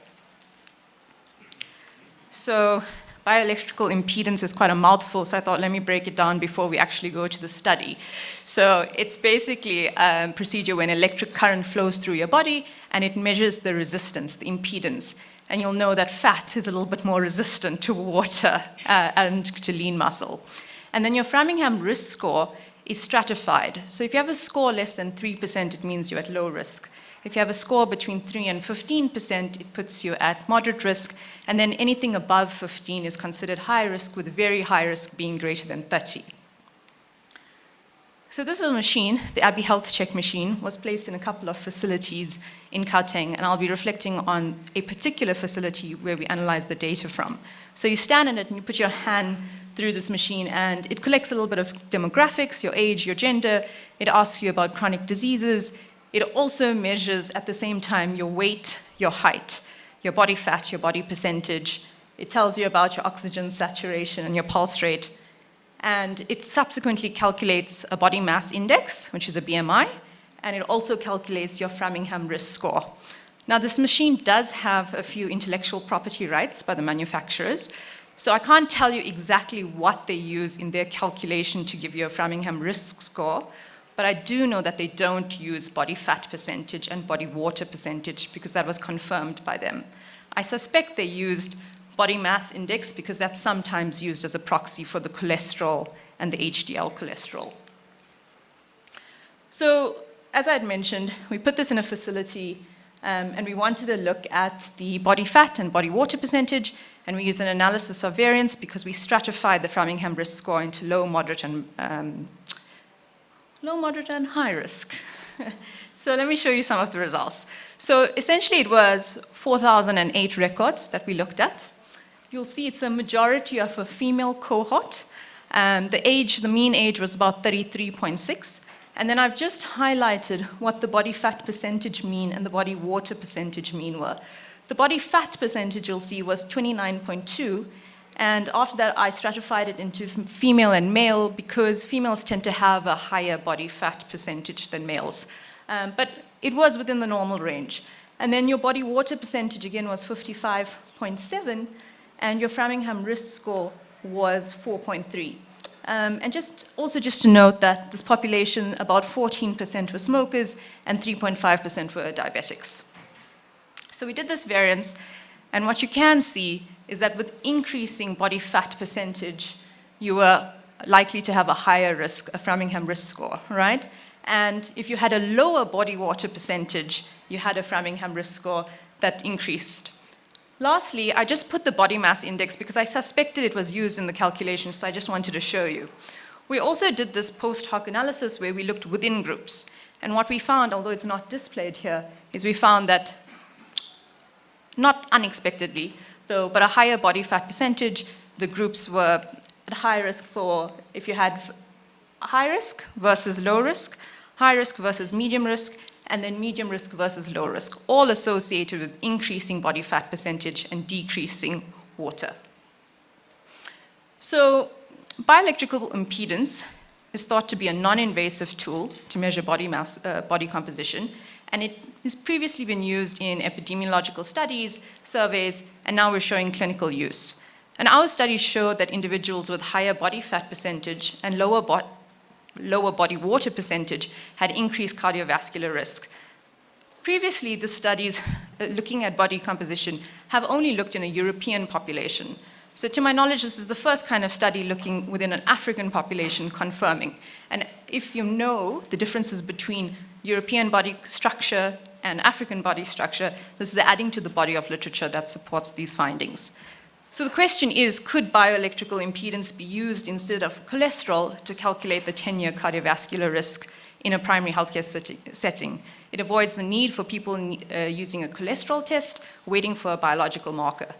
So bioelectrical impedance is quite a mouthful, so I thought let me break it down before we actually go to the study. So it's basically a procedure when electric current flows through your body and it measures the resistance, the impedance. And you'll know that fat is a little bit more resistant to water and to lean muscle. And then your Framingham Risk Score is stratified. So if you have a score less than 3%, it means you're at low risk. If you have a score between 3 and 15%, it puts you at moderate risk. And then anything above 15 is considered high risk, with very high risk being greater than 30. So this is a machine, the Abbey Health Check machine, was placed in a couple of facilities in Gauteng, and I'll be reflecting on a particular facility where we analyze the data from. So you stand in it and you put your hand through this machine, and it collects a little bit of demographics, your age, your gender. It asks you about chronic diseases. It also measures at the same time your weight, your height, your body fat, your body percentage. It tells you about your oxygen saturation and your pulse rate. And it subsequently calculates a body mass index, which is a BMI, and it also calculates your Framingham Risk Score. Now, this machine does have a few intellectual property rights by the manufacturers. So I can't tell you exactly what they use in their calculation to give you a Framingham risk score, but I do know that they don't use body fat percentage and body water percentage because that was confirmed by them. I suspect they used body mass index because that's sometimes used as a proxy for the cholesterol and the HDL cholesterol. So, as I had mentioned, we put this in a facility and we wanted to look at the body fat and body water percentage, and we used an analysis of variance because we stratified the Framingham risk score into low, moderate, and high risk. So let me show you some of the results. So essentially it was 4,008 records that we looked at. You'll see it's a majority of a female cohort. The mean age was about 33.6. And then I've just highlighted what the body fat percentage mean and the body water percentage mean were. The body fat percentage, you'll see, was 29.2. And after that, I stratified it into female and male because females tend to have a higher body fat percentage than males. But it was within the normal range. And then your body water percentage, again, was 55.7. And your Framingham risk score was 4.3. And just to note that this population, about 14% were smokers and 3.5% were diabetics. So we did this variance, and what you can see is that with increasing body fat percentage, you were likely to have a higher risk, a Framingham risk score, right? And if you had a lower body water percentage, you had a Framingham risk score that increased. Lastly, I just put the body mass index because I suspected it was used in the calculation, so I just wanted to show you. We also did this post hoc analysis where we looked within groups. And what we found, although it's not displayed here, is we found that, not unexpectedly, though, but a higher body fat percentage, the groups were at high risk for, if you had high risk versus low risk, high risk versus medium risk, and then medium risk versus low risk, all associated with increasing body fat percentage and decreasing water. So bioelectrical impedance is thought to be a non-invasive tool to measure body mass, body composition, and it has previously been used in epidemiological studies, surveys, and now we're showing clinical use. And our studies showed that individuals with higher body fat percentage and lower body water percentage had increased cardiovascular risk. Previously, the studies looking at body composition have only looked in a European population. So to my knowledge, this is the first kind of study looking within an African population confirming. And if you know the differences between European body structure and African body structure, this is adding to the body of literature that supports these findings. So the question is, could bioelectrical impedance be used instead of cholesterol to calculate the 10-year cardiovascular risk in a primary healthcare setting? It avoids the need for people using a cholesterol test, waiting for a biological marker.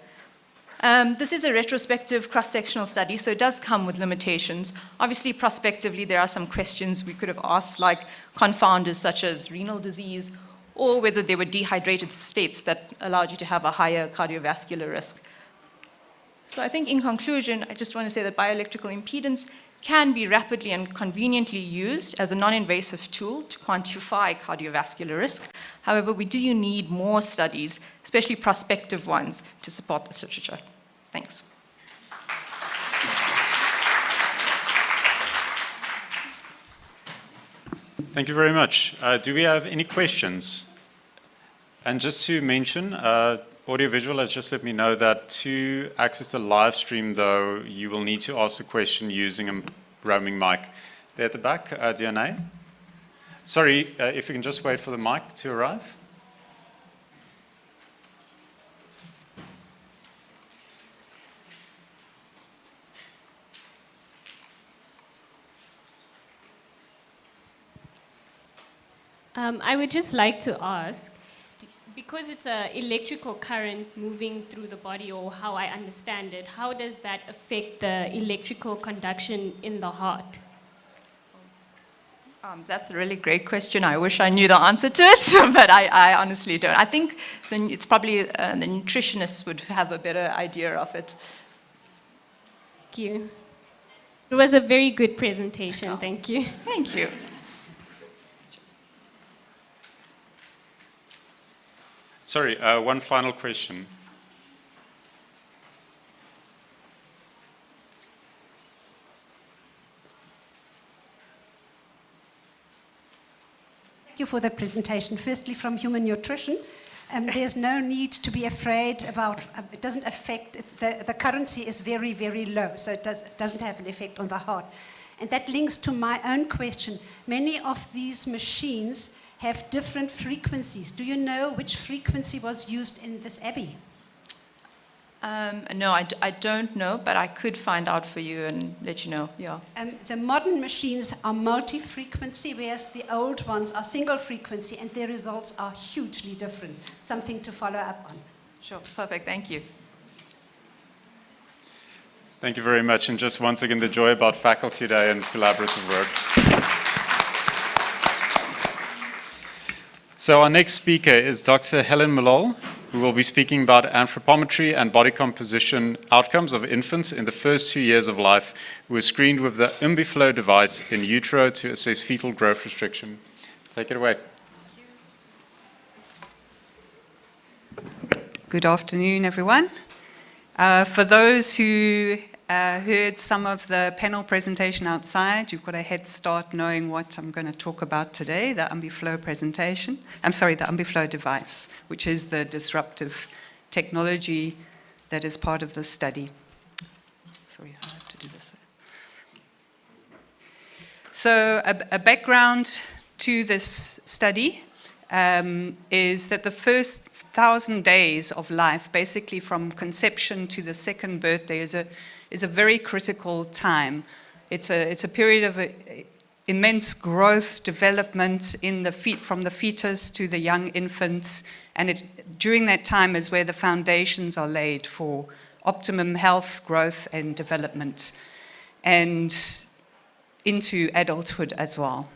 This is a retrospective cross-sectional study, so it does come with limitations. Obviously, prospectively, there are some questions we could have asked, like confounders such as renal disease, or whether they were dehydrated states that allowed you to have a higher cardiovascular risk. So I think in conclusion, I just want to say that bioelectrical impedance can be rapidly and conveniently used as a non-invasive tool to quantify cardiovascular risk. However, we do need more studies, especially prospective ones, to support this literature. Thanks. Thank you very much. Do we have any questions? And just to mention, Audiovisual has just let me know that to access the live stream, though, you will need to ask a question using a roaming mic. There at the back, DNA. Sorry, if you can just wait for the mic to arrive. I would just like to ask, because it's an electrical current moving through the body, or how I understand it, how does that affect the electrical conduction in the heart? That's a really great question. I wish I knew the answer to it, but I honestly don't. I think it's probably the nutritionists would have a better idea of it. Thank you. It was a very good presentation. Thank you. Thank you. Sorry, one final question. you for the presentation. Firstly, from Human Nutrition, there's no need to be afraid about, it doesn't affect, the currency is very, very low, so it doesn't have an effect on the heart. And that links to my own question. Many of these machines have different frequencies. Do you know which frequency was used in this abbey? No, I don't know, but I could find out for you and let you know, yeah. The modern machines are multi-frequency, whereas the old ones are single frequency, and their results are hugely different. Something to follow up on. Sure, perfect, thank you. Thank you very much. And just once again, the joy about Faculty Day and collaborative work. So our next speaker is Dr. Helen Malol, who will be speaking about anthropometry and body composition outcomes of infants in the first 2 years of life who were screened with the UmbiFlow device in utero to assess fetal growth restriction. Take it away. Good afternoon, everyone. For those who heard some of the panel presentation outside, you've got a head start knowing what I'm going to talk about today, the UmbiFlow presentation. I'm sorry, the UmbiFlow device, which is the disruptive technology that is part of the study. Sorry, I have to do this. So a background to this study is that the first 1,000 days of life, basically from conception to the second birthday, is a very critical time. It's a period of immense growth, development in the from the fetus to the young infants, and during that time is where the foundations are laid for optimum health, growth, and development, and into adulthood as well.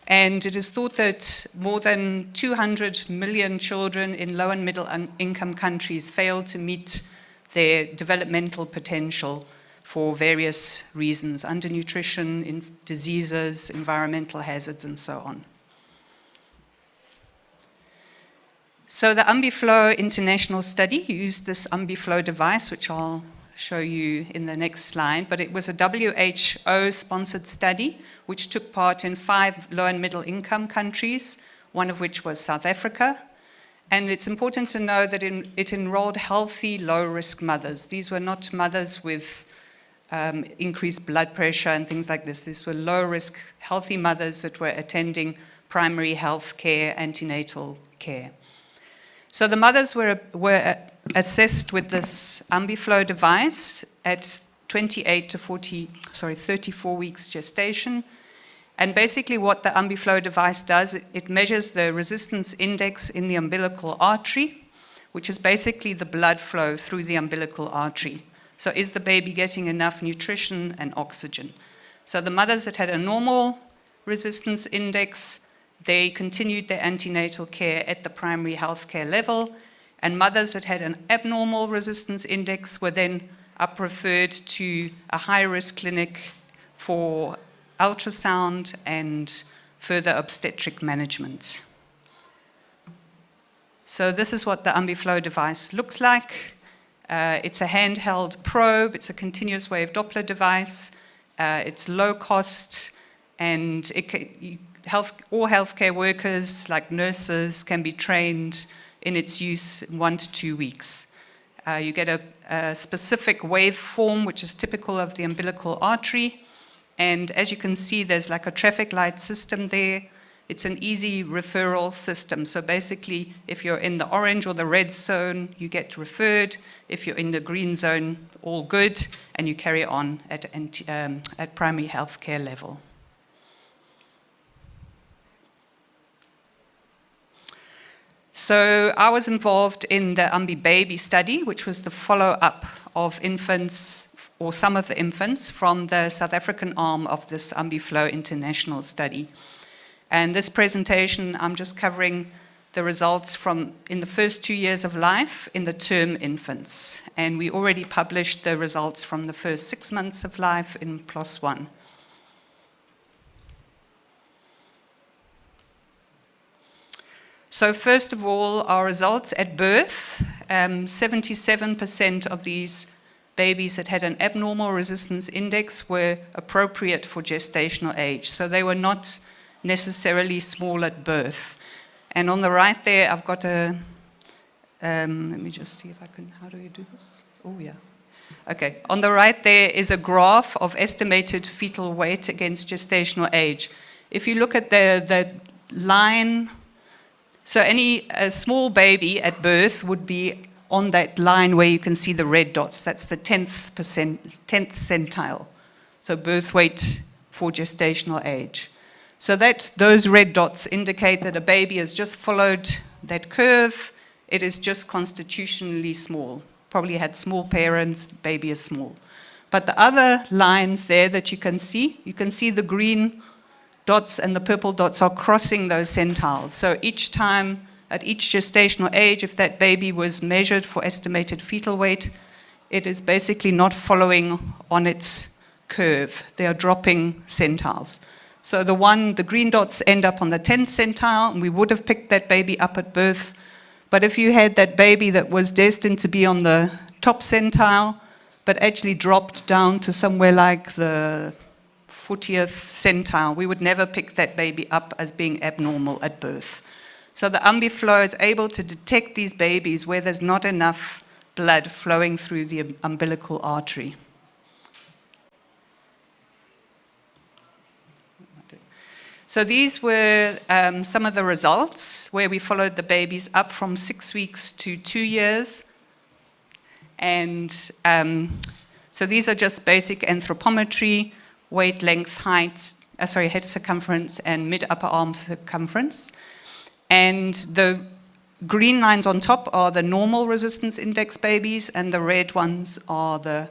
And it is thought that more than 200 million children in low and middle income countries fail to meet their developmental potential for various reasons, undernutrition, diseases, environmental hazards, and so on. So the UmbiFlow International Study used this UmbiFlow device, which I'll show you in the next slide, but it was a WHO-sponsored study which took part in 5 low and middle income countries, one of which was South Africa. And it's important to know that it enrolled healthy, low-risk mothers. These were not mothers with increased blood pressure and things like this. These were low-risk, healthy mothers that were attending primary health care, antenatal care. So the mothers were assessed with this UmbiFlow device at 28 to 34 weeks gestation. And basically what the UmbiFlow device does, it measures the resistance index in the umbilical artery, which is basically the blood flow through the umbilical artery. So is the baby getting enough nutrition and oxygen? So the mothers that had a normal resistance index, they continued their antenatal care at the primary health care level, and mothers that had an abnormal resistance index were then referred to a high-risk clinic for ultrasound and further obstetric management. So this is what the UmbiFlow device looks like. It's a handheld probe. It's a continuous wave Doppler device. It's low cost, and all healthcare workers, like nurses, can be trained in its use in 1 to 2 weeks. You get a specific waveform, which is typical of the umbilical artery. And as you can see, there's like a traffic light system there. It's an easy referral system. So basically, if you're in the orange or the red zone, you get referred. If you're in the green zone, all good, and you carry on at primary health care level. So I was involved in the UmbiBaby study, which was the follow-up of infants, or some of the infants, from the South African arm of this UmbiFlow International Study. And this presentation, I'm just covering the results from in the first 2 years of life in the term infants. And we already published the results from the first 6 months of life in PLOS ONE. So first of all, our results at birth, 77% of these babies that had an abnormal resistance index were appropriate for gestational age. So they were not necessarily small at birth. And on the right there, I've got a, let me just see if I can, how do you do this? Oh, yeah. Okay, on the right there is a graph of estimated fetal weight against gestational age. If you look at the line, so a small baby at birth would be on that line where you can see the red dots. That's the 10th centile. So birth weight for gestational age. So those red dots indicate that a baby has just followed that curve. It is just constitutionally small. Probably had small parents, baby is small. But the other lines there that you can see the green dots and the purple dots are crossing those centiles. So each time, at each gestational age, if that baby was measured for estimated fetal weight, it is basically not following on its curve. They are dropping centiles. So the green dots end up on the 10th centile, and we would have picked that baby up at birth. But if you had that baby that was destined to be on the top centile, but actually dropped down to somewhere like the 40th centile, we would never pick that baby up as being abnormal at birth. So the Ambiflow is able to detect these babies where there's not enough blood flowing through the umbilical artery. So these were some of the results where we followed the babies up from 6 weeks to 2 years. And so these are just basic anthropometry, weight, length, height, head circumference, and mid-upper arm circumference. And the green lines on top are the normal resistance index babies, and the red ones are the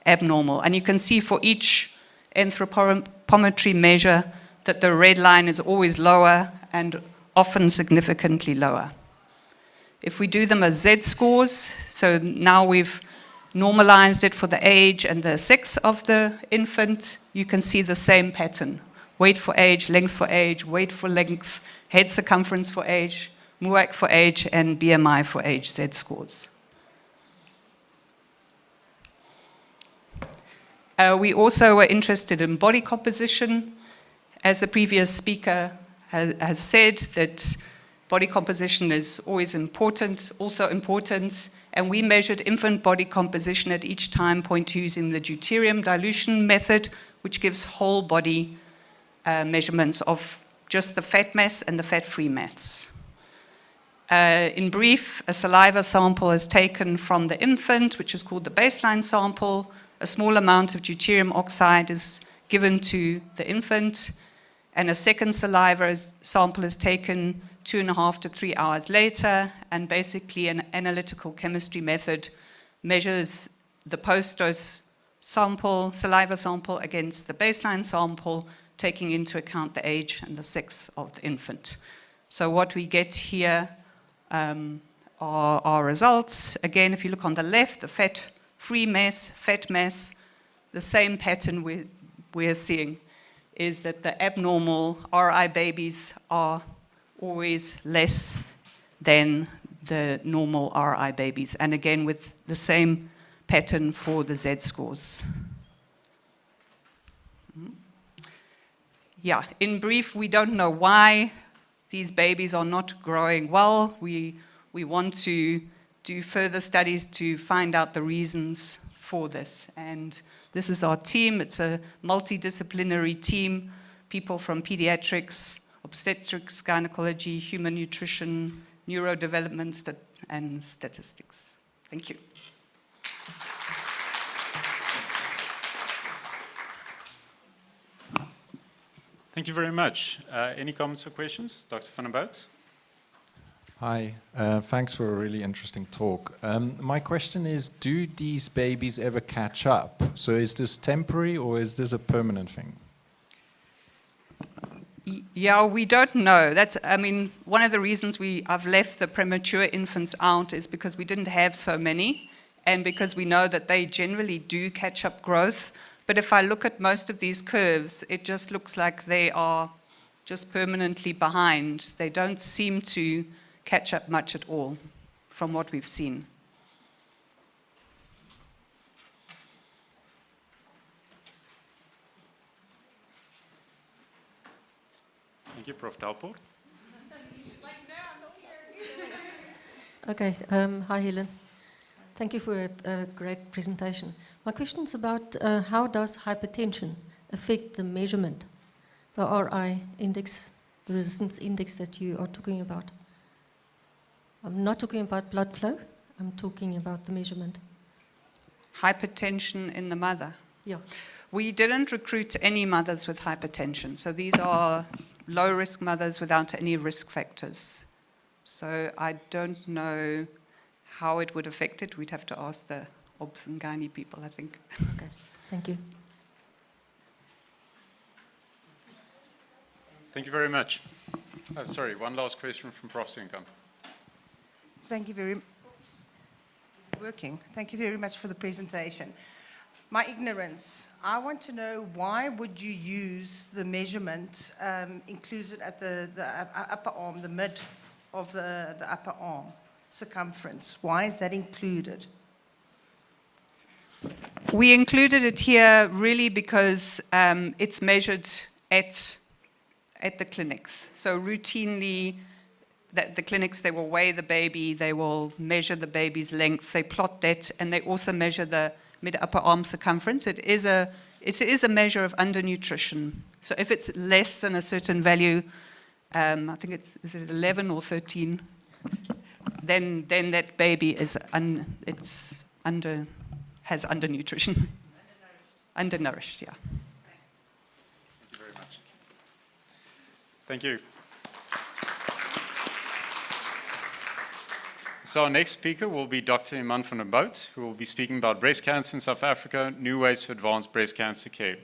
abnormal. And you can see for each anthropometry measure that the red line is always lower and often significantly lower. If we do them as Z-scores, so now we've normalized it for the age and the sex of the infant, you can see the same pattern. Weight for age, length for age, weight for length, head circumference for age, MUAC for age, and BMI for age Z-scores. We also were interested in body composition. As the previous speaker has said, that body composition is always important, and we measured infant body composition at each time point using the deuterium dilution method, which gives whole body measurements of just the fat mass and the fat-free mass. In brief, a saliva sample is taken from the infant, which is called the baseline sample. A small amount of deuterium oxide is given to the infant, and a second saliva sample is taken 2.5 to 3 hours later, and basically an analytical chemistry method measures the post-dose sample, saliva sample against the baseline sample, taking into account the age and the sex of the infant. So what we get here are our results. Again, if you look on the left, the fat-free mass, fat mass, the same pattern we're seeing is that the abnormal RI babies are always less than the normal RI babies, and again with the same pattern for the Z-scores. Yeah, in brief, we don't know why these babies are not growing well. We want to do further studies to find out the reasons for this. And this is our team. It's a multidisciplinary team, people from pediatrics, obstetrics, gynecology, human nutrition, neurodevelopment, and statistics. Thank you. Thank you very much. Any comments or questions? Dr. van der Bout? Hi, thanks for a really interesting talk. My question is, do these babies ever catch up? So is this temporary or is this a permanent thing? Yeah, we don't know. One of the reasons I've left the premature infants out is because we didn't have so many, and because we know that they generally do catch up growth. But if I look at most of these curves, it just looks like they are just permanently behind. They don't seem to catch up much at all from what we've seen. Thank you, Prof. Dalport. Okay, hi Helen. Thank you for a great presentation. My question is about how does hypertension affect the measurement, the RI index, the resistance index that you are talking about? I'm not talking about blood flow, I'm talking about the measurement. Hypertension in the mother. Yeah. We didn't recruit any mothers with hypertension. So these are low-risk mothers without any risk factors. So I don't know how it would affect it. We'd have to ask the OBS and gynae people, I think. Okay, thank you. Thank you very much. Oh, sorry, one last question from Prof. Sinkan. Thank you very much. Working. Thank you very much for the presentation. My ignorance, I want to know why would you use the measurement included at the upper arm, the mid of the upper arm circumference? Why is that included? We included it here really because it's measured at the clinics. So routinely, the clinics, they will weigh the baby, they will measure the baby's length, they plot that, and they also measure the mid-upper arm circumference. It is a measure of undernutrition. So if it's less than a certain value, I think is it 11 or 13, then that baby has undernutrition. Undernourished, yeah. Thank you very much. Thank you. So our next speaker will be Dr. Iman van der Bout, who will be speaking about breast cancer in South Africa, new ways to advance breast cancer care.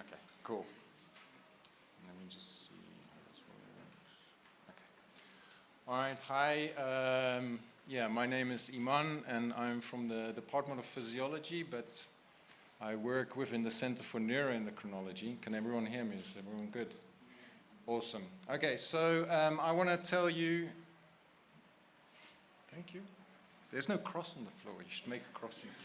Okay, cool. Let me just see how this works. Okay. All right, hi. My name is Iman, and I'm from the Department of Physiology, but I work within the Center for Neuroendocrinology. Can everyone hear me? Is everyone good? Awesome. Okay, so I want to tell you, thank you. There's no cross on the floor. You should make a cross on the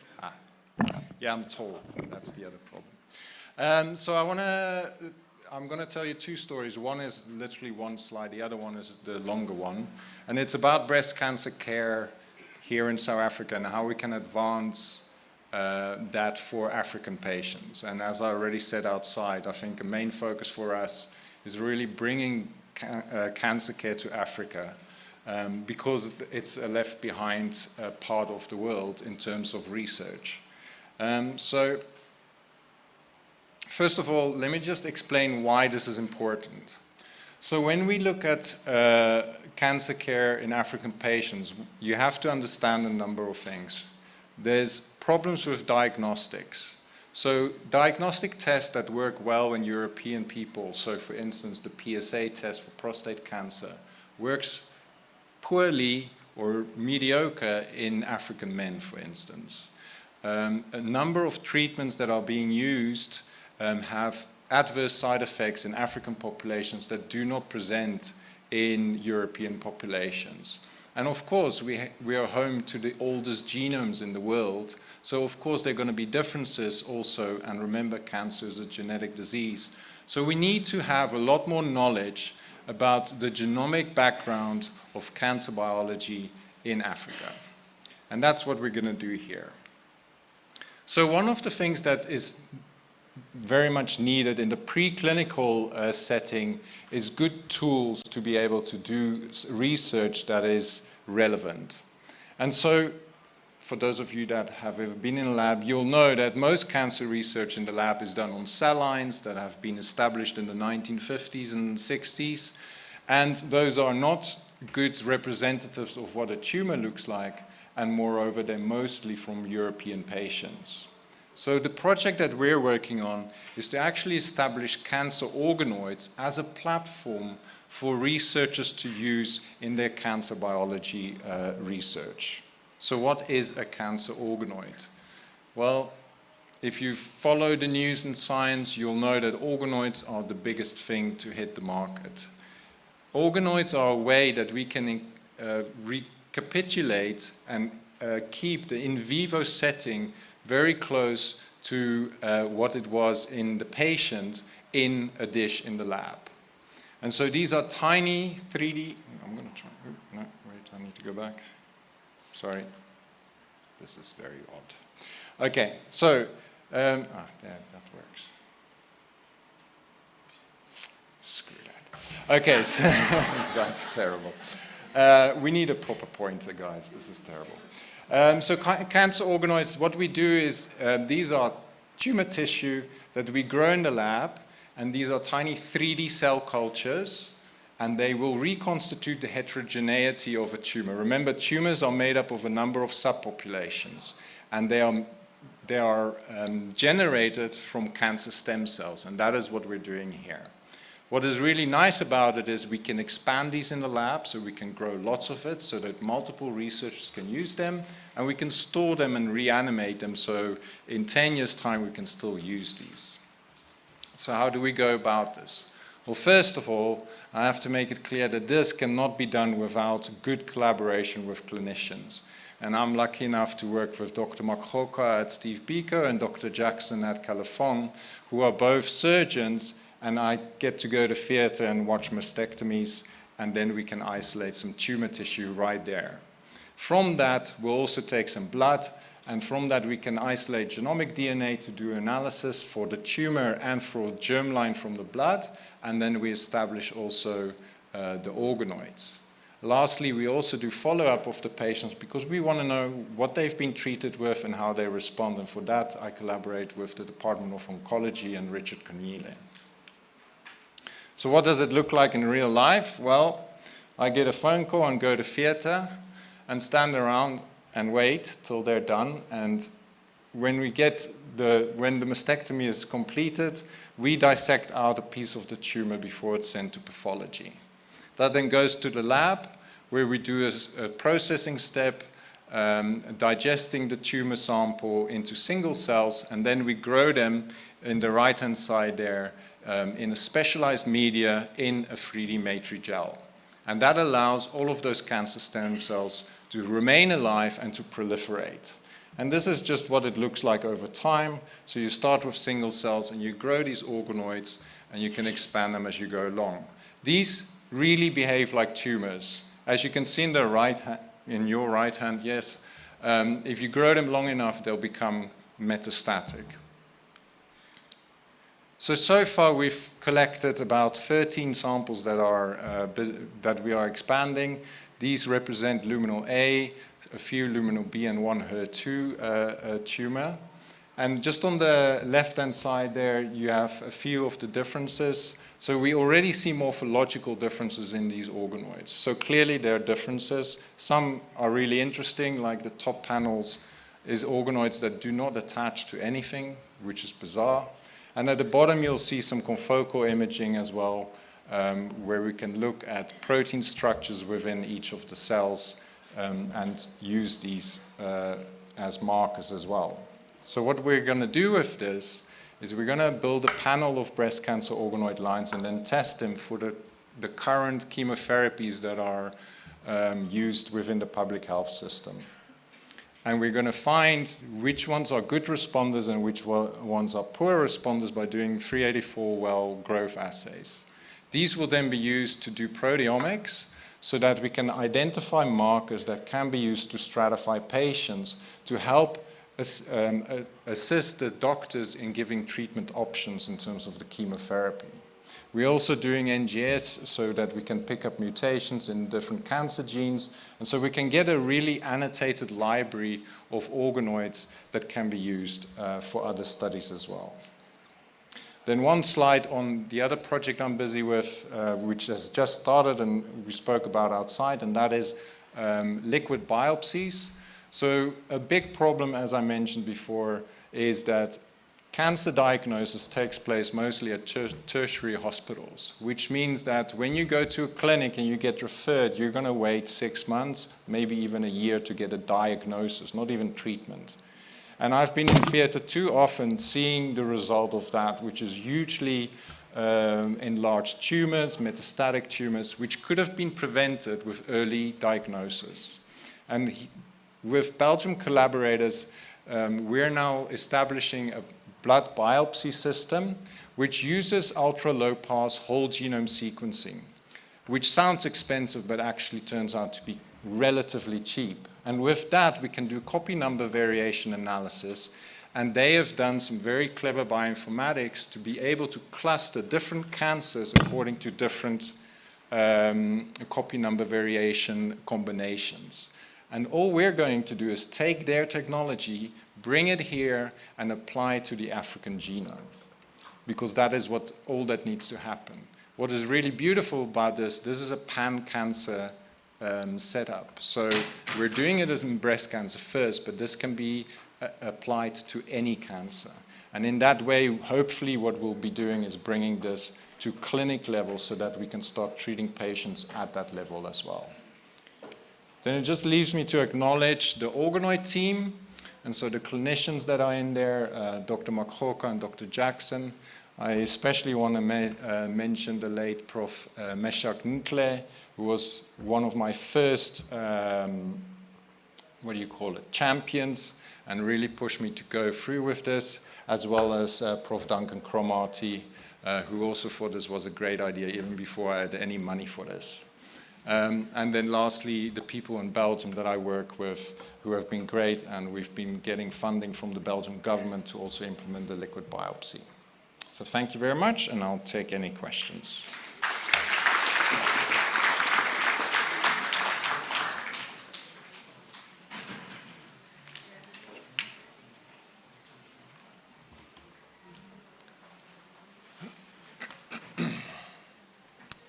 floor. Yeah, I'm tall. That's the other problem. So I'm going to tell you two stories. One is literally one slide. The other one is the longer one. And it's about breast cancer care here in South Africa and how we can advance that for African patients. And as I already said outside, I think a main focus for us is really bringing cancer care to Africa because it's a left behind part of the world in terms of research. So first of all, let me just explain why this is important. So when we look at cancer care in African patients, you have to understand a number of things. There's problems with diagnostics. So diagnostic tests that work well in European people, so for instance, the PSA test for prostate cancer, works poorly or mediocre in African men, for instance. A number of treatments that are being used have adverse side effects in African populations that do not present in European populations. And of course, we are home to the oldest genomes in the world, so of course there are going to be differences also, and remember, cancer is a genetic disease. So we need to have a lot more knowledge about the genomic background of cancer biology in Africa. And that's what we're going to do here. So one of the things that is very much needed in the preclinical setting is good tools to be able to do research that is relevant. And so, for those of you that have ever been in a lab, you'll know that most cancer research in the lab is done on cell lines that have been established in the 1950s and 60s. And those are not good representatives of what a tumor looks like, and moreover, they're mostly from European patients. So the project that we're working on is to actually establish cancer organoids as a platform for researchers to use in their cancer biology research. So what is a cancer organoid? Well, if you follow the news in science, you'll know that organoids are the biggest thing to hit the market. Organoids are a way that we can recapitulate and keep the in vivo setting very close to what it was in the patient in a dish in the lab. And so these are tiny 3D, I'm going to try, no, wait, I need to go back. Sorry, this is very odd. Okay, so, yeah, that works. Screw that. Okay, so that's terrible. We need a proper pointer, guys, this is terrible. So cancer organoids, what we do is, these are tumor tissue that we grow in the lab, and these are tiny 3D cell cultures, and they will reconstitute the heterogeneity of a tumor. Remember, tumors are made up of a number of subpopulations, and they are generated from cancer stem cells, and that is what we're doing here. What is really nice about it is we can expand these in the lab, so we can grow lots of it, so that multiple researchers can use them, and we can store them and reanimate them, so in 10 years' time we can still use these. So how do we go about this? Well, first of all, I have to make it clear that this cannot be done without good collaboration with clinicians. And I'm lucky enough to work with Dr. Makgoka at Steve Biko and Dr. Jackson at Califon, who are both surgeons, and I get to go to theater and watch mastectomies, and then we can isolate some tumor tissue right there. From that, we'll also take some blood, and from that we can isolate genomic DNA to do analysis for the tumor and for germline from the blood, and then we establish also the organoids. Lastly, we also do follow-up of the patients because we want to know what they've been treated with and how they respond, and for that I collaborate with the Department of Oncology and Richard Corneille. So what does it look like in real life? Well, I get a phone call and go to theater and stand around and wait till they're done, and when the mastectomy is completed, we dissect out a piece of the tumor before it's sent to pathology. That then goes to the lab, where we do a processing step, digesting the tumor sample into single cells, and then we grow them in the right-hand side there in a specialized media in a 3D matrigel. And that allows all of those cancer stem cells to remain alive and to proliferate. And this is just what it looks like over time. So you start with single cells and you grow these organoids and you can expand them as you go along. These really behave like tumors. As you can see in your right hand, yes, if you grow them long enough, they'll become metastatic. So far we've collected about 13 samples that we are expanding. These represent luminal A, a few luminal B, and one HER2 tumor. And just on the left-hand side there, you have a few of the differences. So we already see morphological differences in these organoids. So clearly there are differences. Some are really interesting, like the top panels is organoids that do not attach to anything, which is bizarre. And at the bottom, you'll see some confocal imaging as well, where we can look at protein structures within each of the cells and use these as markers as well. So what we're going to do with this is we're going to build a panel of breast cancer organoid lines and then test them for the current chemotherapies that are used within the public health system. And we're going to find which ones are good responders and which ones are poor responders by doing 384 well growth assays. These will then be used to do proteomics so that we can identify markers that can be used to stratify patients to help assist the doctors in giving treatment options in terms of the chemotherapy. We're also doing NGS so that we can pick up mutations in different cancer genes, and so we can get a really annotated library of organoids that can be used for other studies as well. Then one slide on the other project I'm busy with, which has just started and we spoke about outside, and that is liquid biopsies. So a big problem, as I mentioned before, is that cancer diagnosis takes place mostly at tertiary hospitals, which means that when you go to a clinic and you get referred, you're going to wait 6 months, maybe even a year to get a diagnosis, not even treatment. And I've been in theater too often seeing the result of that, which is hugely enlarged tumors, metastatic tumors, which could have been prevented with early diagnosis. And with Belgium collaborators, we're now establishing a blood biopsy system which uses ultra-low pass whole genome sequencing, which sounds expensive but actually turns out to be relatively cheap. And with that, we can do copy number variation analysis. And they have done some very clever bioinformatics to be able to cluster different cancers according to different copy number variation combinations. And all we're going to do is take their technology, bring it here, and apply it to the African genome, because that is all that needs to happen. What is really beautiful about this is a pan-cancer setup. So we're doing it as in breast cancer first, but this can be applied to any cancer. And in that way, hopefully what we'll be doing is bringing this to clinic level so that we can start treating patients at that level as well. Then it just leaves me to acknowledge the organoid team, and so the clinicians that are in there, Dr. Makgoka and Dr. Jackson. I especially want to mention the late Prof. Meshach Ntle, who was one of my first, champions, and really pushed me to go through with this, as well as Prof. Duncan Cromarty, who also thought this was a great idea even before I had any money for this. And then lastly, the people in Belgium that I work with, who have been great, and we've been getting funding from the Belgian government to also implement the liquid biopsy. So thank you very much, and I'll take any questions.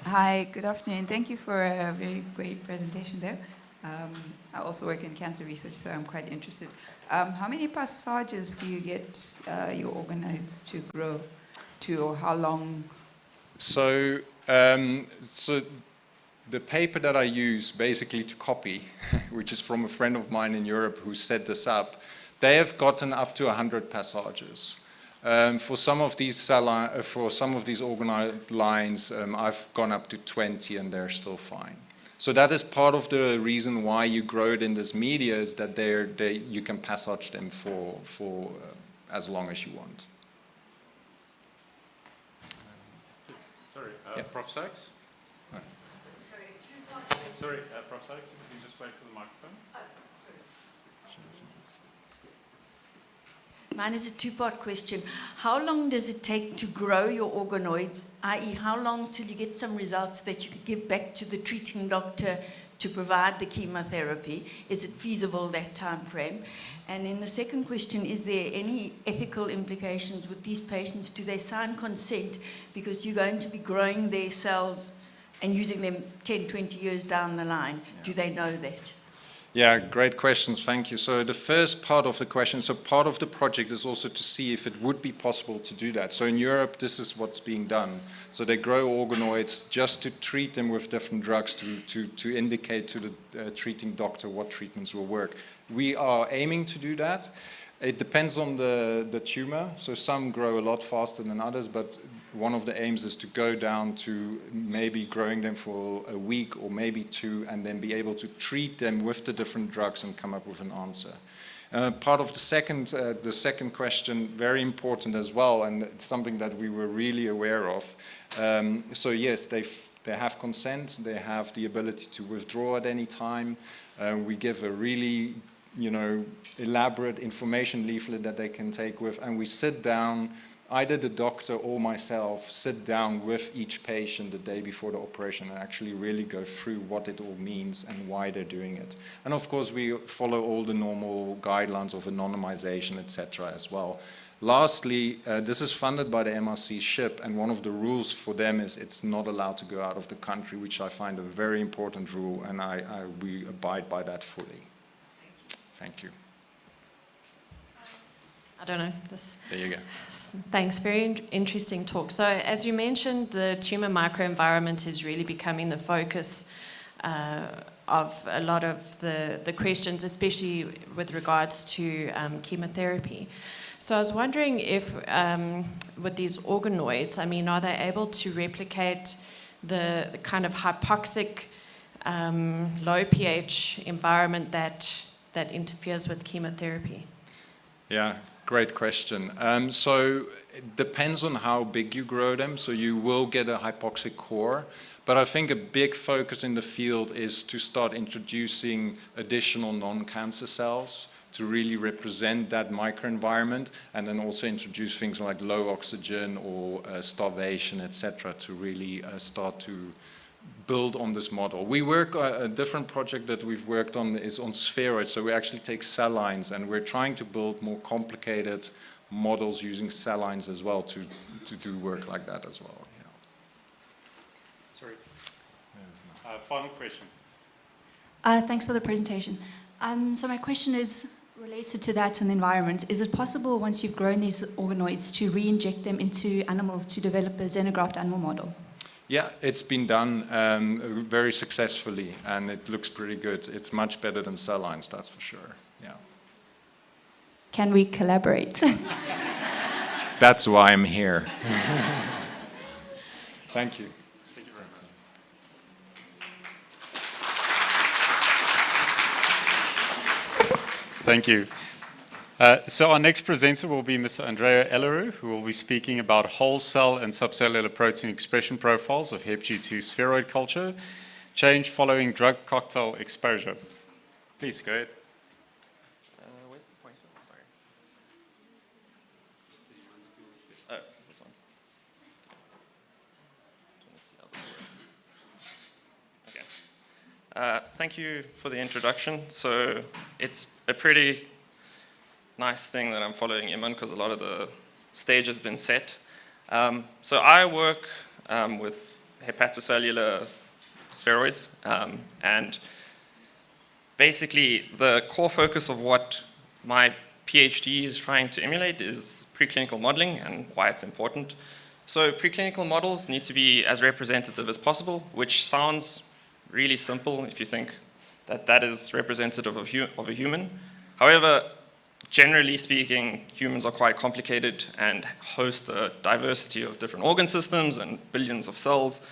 Hi, good afternoon. Thank you for a very great presentation there. I also work in cancer research, so I'm quite interested. How many passages do you get your organoids to grow to, or how long? So the paper that I use basically to copy, which is from a friend of mine in Europe who set this up, they have gotten up to 100 passages. For some of these organoid lines, I've gone up to 20 and they're still fine. So that is part of the reason why you grow it in this media, is that you can passage them for as long as you want. Sorry, Yeah. Prof. Sachs? Right. Sorry, Prof. Sachs, if you just wait for the microphone. Mine is a two-part question. How long does it take to grow your organoids, i.e. how long till you get some results that you could give back to the treating doctor to provide the chemotherapy? Is it feasible, that time frame? And then the second question, is there any ethical implications with these patients? Do they sign consent because you're going to be growing their cells and using them 10, 20 years down the line? Do they know that? Yeah, great questions, thank you. So the first part of the question, so part of the project is also to see if it would be possible to do that. So in Europe, this is what's being done. So they grow organoids just to treat them with different drugs to indicate to the treating doctor what treatments will work. We are aiming to do that. It depends on the tumor. So some grow a lot faster than others, but one of the aims is to go down to maybe growing them for a week or maybe two, and then be able to treat them with the different drugs and come up with an answer. Part of the second question, very important as well, and it's something that we were really aware of. So yes, they have consent, they have the ability to withdraw at any time. We give a really elaborate information leaflet that they can take with, and we sit down, either the doctor or myself sit down with each patient the day before the operation and actually really go through what it all means and why they're doing it. And of course, we follow all the normal guidelines of anonymization, etc. as well. Lastly, this is funded by the MRC SHIP, and one of the rules for them is it's not allowed to go out of the country, which I find a very important rule, and we abide by that fully. Thank you. I don't know. There you go. Thanks. Very interesting talk. So as you mentioned, the tumor microenvironment is really becoming the focus of a lot of the questions, especially with regards to chemotherapy. So I was wondering if with these organoids, I mean, are they able to replicate the kind of hypoxic, low pH environment that interferes with chemotherapy? Yeah, great question. So it depends on how big you grow them. So you will get a hypoxic core. But I think a big focus in the field is to start introducing additional non-cancer cells to really represent that microenvironment, and then also introduce things like low oxygen or starvation, etc., to really start to build on this model. We work, a different project that we've worked on is on spheroids, so we actually take cell lines and we're trying to build more complicated models using cell lines as well to do work like that as well. Yeah. Sorry. Final question. Thanks for the presentation. So my question is related to that and the environment. Is it possible, once you've grown these organoids, to re-inject them into animals to develop a xenograft animal model? Yeah, it's been done very successfully, and it looks pretty good. It's much better than cell lines, that's for sure. Yeah. Can we collaborate? That's why I'm here. Thank you. Thank you very much. Thank you. So our next presenter will be Mr. Andrea Elleroux, who will be speaking about whole cell and subcellular protein expression profiles of HepG2 spheroid culture, change following drug cocktail exposure. Please go ahead. Where's the pointer? Sorry. Oh, this one. Okay. Thank you for the introduction. So it's a pretty nice thing that I'm following Iman, because a lot of the stage has been set. So I work with hepatocellular spheroids, and basically the core focus of what my PhD is trying to emulate is preclinical modeling and why it's important. So preclinical models need to be as representative as possible, which sounds really simple if you think that that is representative of a human. However, generally speaking, humans are quite complicated and host a diversity of different organ systems and billions of cells,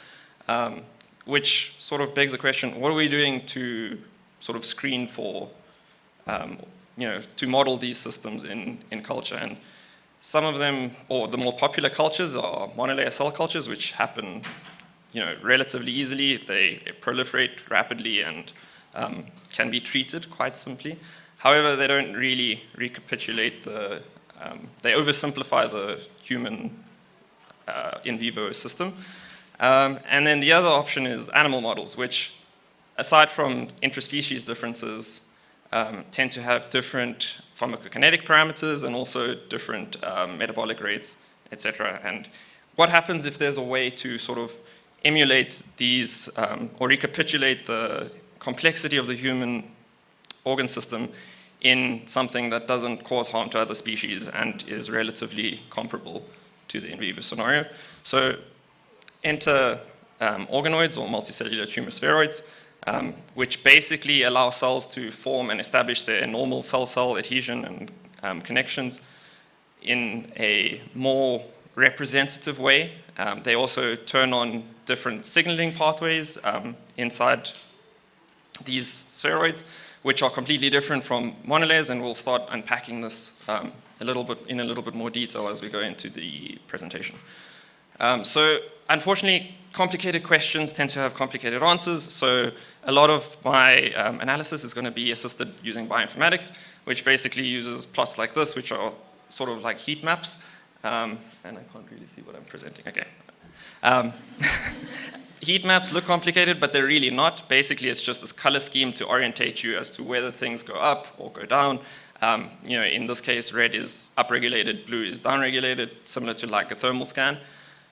which sort of begs the question, what are we doing to sort of screen for, to model these systems in culture? And some of them, or the more popular cultures, are monolayer cell cultures, which happen relatively easily. They proliferate rapidly and can be treated quite simply. However, they don't really recapitulate they oversimplify the human in vivo system. And then the other option is animal models, which, aside from interspecies differences, tend to have different pharmacokinetic parameters and also different metabolic rates, etc. And what happens if there's a way to sort of emulate these or recapitulate the complexity of the human organ system in something that doesn't cause harm to other species and is relatively comparable to the in vivo scenario? So enter organoids or multicellular tumor spheroids, which basically allow cells to form and establish their normal cell-cell adhesion and connections in a more representative way. They also turn on different signaling pathways inside these spheroids, which are completely different from monolayers, and we'll start unpacking this in a little bit more detail as we go into the presentation. So unfortunately, complicated questions tend to have complicated answers, so a lot of my analysis is going to be assisted using bioinformatics, which basically uses plots like this, which are sort of like heat maps, and I can't really see what I'm presenting. Okay. Heat maps look complicated, but they're really not. Basically, it's just this color scheme to orientate you as to whether things go up or go down. In this case, red is upregulated, blue is downregulated, similar to like a thermal scan.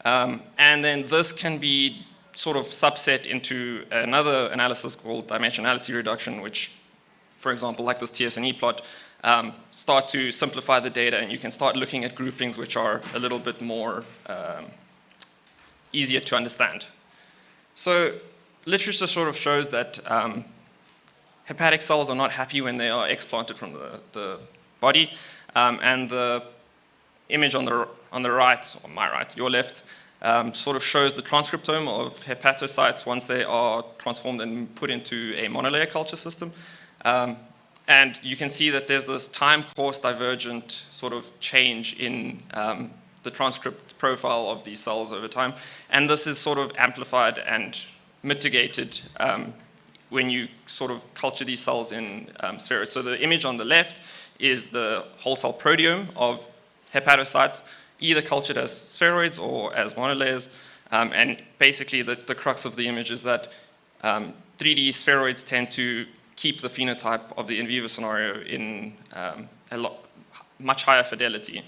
And then this can be sort of subset into another analysis called dimensionality reduction, which, for example, like this TSNE plot, start to simplify the data, and you can start looking at groupings which are a little bit more easier to understand. So literature sort of shows that hepatic cells are not happy when they are explanted from the body, and the image on the right, or my right, your left, sort of shows the transcriptome of hepatocytes once they are transformed and put into a monolayer culture system. And you can see that there's this time course divergent sort of change in the transcript profile of these cells over time. And this is sort of amplified and mitigated when you sort of culture these cells in spheroids. So the image on the left is the whole cell proteome of hepatocytes, either cultured as spheroids or as monolayers. And basically the crux of the image is that 3D spheroids tend to keep the phenotype of the in vivo scenario in much higher fidelity.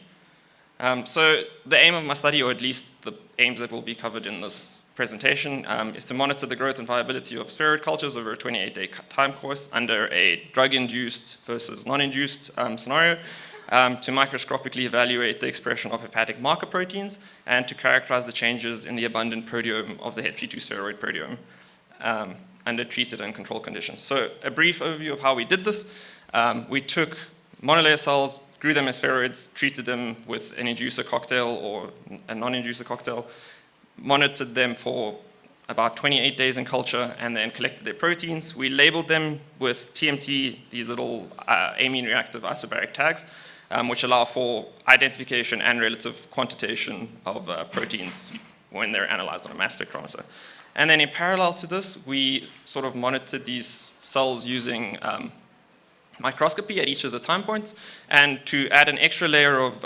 So the aim of my study, or at least the aims that will be covered in this presentation, is to monitor the growth and viability of spheroid cultures over a 28-day time course under a drug-induced versus non-induced scenario, to microscopically evaluate the expression of hepatic marker proteins and to characterize the changes in the abundant proteome of the HepG2 spheroid proteome under treated and controlled conditions. So a brief overview of how we did this. We took monolayer cells, grew them as spheroids, treated them with an inducer cocktail or a non-inducer cocktail, monitored them for about 28 days in culture, and then collected their proteins. We labeled them with TMT, these little amine reactive isobaric tags, which allow for identification and relative quantitation of proteins when they're analyzed on a mass spectrometer. And then in parallel to this, we sort of monitored these cells using microscopy at each of the time points. And to add an extra layer of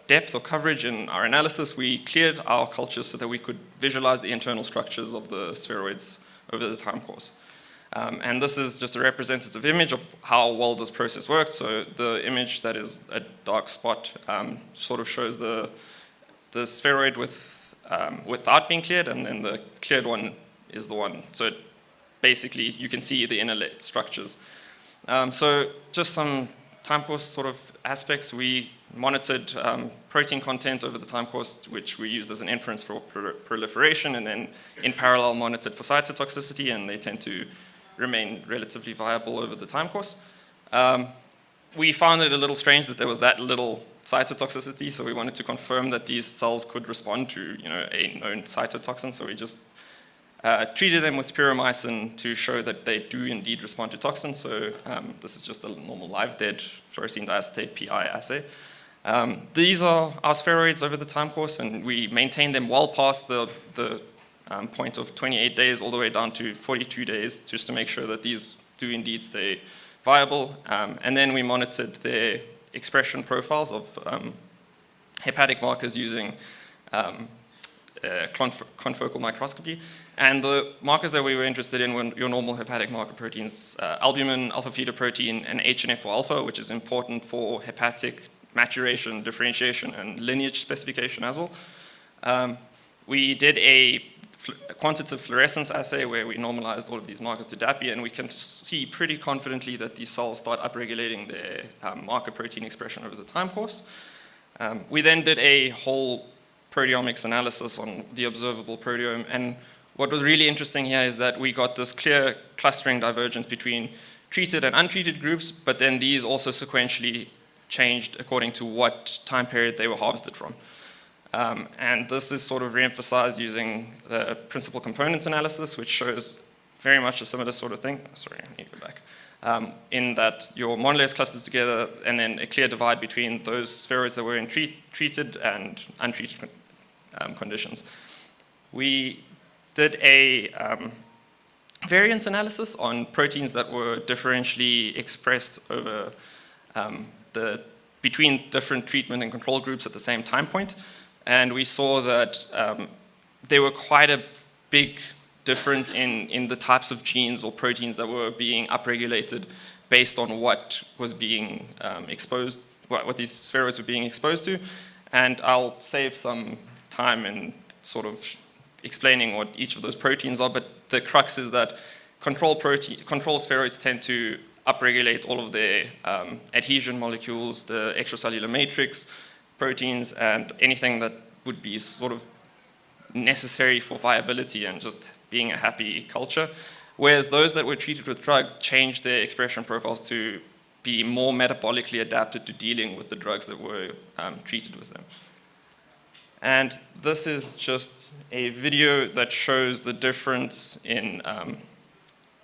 depth or coverage in our analysis, we cleared our cultures so that we could visualize the internal structures of the spheroids over the time course. And this is just a representative image of how well this process worked. So the image that is a dark spot sort of shows the spheroid without being cleared, and then the cleared one is the one. So basically, you can see the inner structures. So just some time course sort of aspects. We monitored protein content over the time course, which we used as an inference for proliferation, and then in parallel monitored for cytotoxicity, and they tend to remain relatively viable over the time course. We found it a little strange that there was that little cytotoxicity, so we wanted to confirm that these cells could respond to a known cytotoxin, so we just treated them with puromycin to show that they do indeed respond to toxins. So this is just a normal live dead fluorescein diacetate PI assay. These are our spheroids over the time course, and we maintained them well past the point of 28 days all the way down to 42 days just to make sure that these do indeed stay viable. And then we monitored their expression profiles of hepatic markers using confocal microscopy. And the markers that we were interested in were your normal hepatic marker proteins, albumin, alpha-fetoprotein, and HNF4-alpha, which is important for hepatic maturation, differentiation, and lineage specification as well. We did a quantitative fluorescence assay where we normalized all of these markers to DAPI, and we can see pretty confidently that these cells start upregulating their marker protein expression over the time course. We then did a whole proteomics analysis on the observable proteome, and what was really interesting here is that we got this clear clustering divergence between treated and untreated groups, but then these also sequentially changed according to what time period they were harvested from. And this is sort of re-emphasized using the principal component analysis, which shows very much a similar sort of thing. Sorry, I need to go back. In that your monolayers clusters together, and then a clear divide between those spheroids that were in treated and untreated conditions. We did a variance analysis on proteins that were differentially expressed over between different treatment and control groups at the same time point. And we saw that there were quite a big difference in the types of genes or proteins that were being upregulated based on what was being exposed, what these spheroids were being exposed to. And I'll save some time in sort of explaining what each of those proteins are, but the crux is that control spheroids tend to upregulate all of their adhesion molecules, the extracellular matrix, proteins, and anything that would be sort of necessary for viability and just being a happy culture, whereas those that were treated with drug changed their expression profiles to be more metabolically adapted to dealing with the drugs that were treated with them. And this is just a video that shows the difference in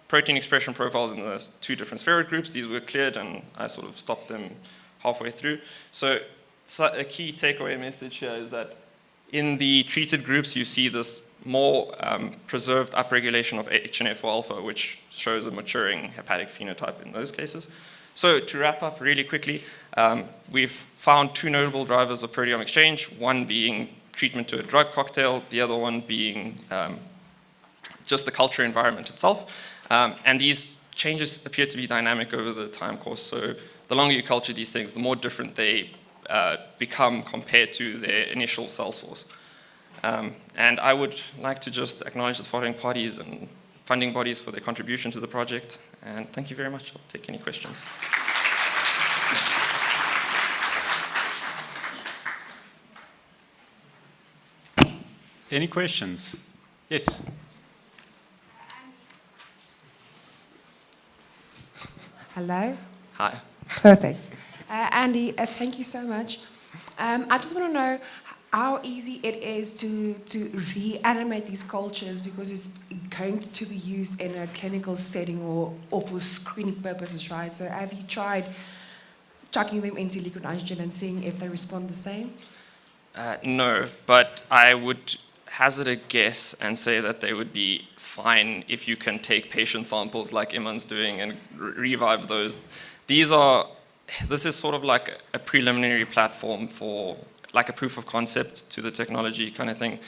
protein expression profiles in the two different spheroid groups. These were cleared, and I sort of stopped them halfway through. So a key takeaway message here is that in the treated groups, you see this more preserved upregulation of HNF4 alpha, which shows a maturing hepatic phenotype in those cases. So to wrap up really quickly, we've found two notable drivers of proteome exchange, one being treatment to a drug cocktail, the other one being just the culture environment itself. And these changes appear to be dynamic over the time course. So the longer you culture these things, the more different they become compared to their initial cell source. And I would like to just acknowledge the following parties and funding bodies for their contribution to the project. And thank you very much. I'll take any questions. Any questions? Yes. Hello. Hi. Perfect. Andy, thank you so much. I just want to know how easy it is to reanimate these cultures, because it's going to be used in a clinical setting or for screening purposes, right? So have you tried chucking them into liquid nitrogen and seeing if they respond the same? No, but I would hazard a guess and say that they would be fine if you can take patient samples like Iman's doing and revive those. This is sort of like a preliminary platform for like a proof of concept to the technology kind of thing.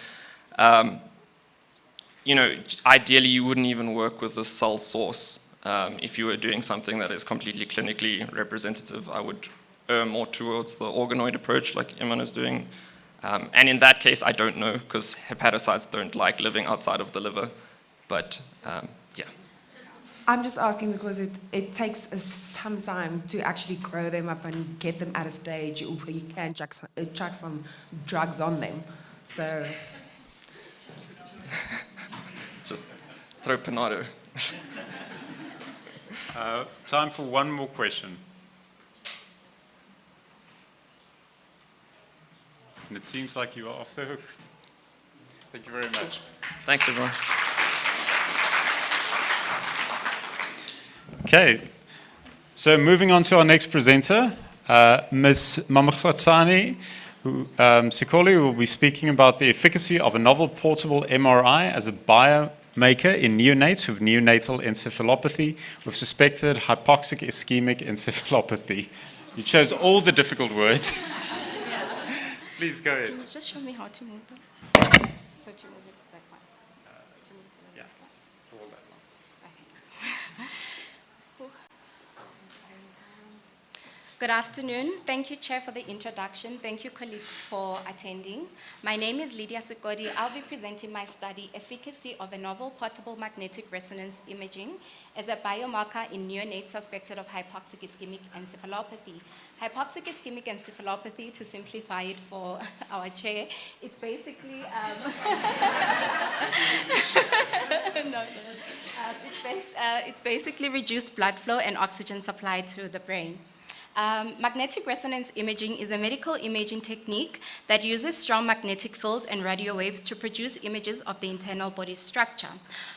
You know, ideally you wouldn't even work with the cell source. If you were doing something that is completely clinically representative, I would err more towards the organoid approach like Iman is doing. And in that case, I don't know, because hepatocytes don't like living outside of the liver. But yeah. I'm just asking because it takes some time to actually grow them up and get them at a stage where you can chuck some drugs on them. So just throw Panado. Time for one more question. And it seems like you are off the hook. Thank you very much. Thanks, everyone. Okay, so moving on to our next presenter, Ms. Mamkhatsani Sikoli will be speaking about the efficacy of a novel portable MRI as a biomarker in neonates with neonatal encephalopathy with suspected hypoxic ischemic encephalopathy. You chose all the difficult words. Please go ahead. Can you just show me how to move this? So to move it that one. To move it to the next one. Hold that one. Good afternoon. Thank you, Chair, for the introduction. Thank you, colleagues, for attending. My name is Lydia Sikodi. I'll be presenting my study, Efficacy of a Novel Portable Magnetic Resonance Imaging as a Biomarker in Neonates Suspected of Hypoxic Ischemic Encephalopathy. Hypoxic ischemic encephalopathy, to simplify it for our chair, it's basically it's basically reduced blood flow and oxygen supply to the brain. Magnetic resonance imaging is a medical imaging technique that uses strong magnetic fields and radio waves to produce images of the internal body structure.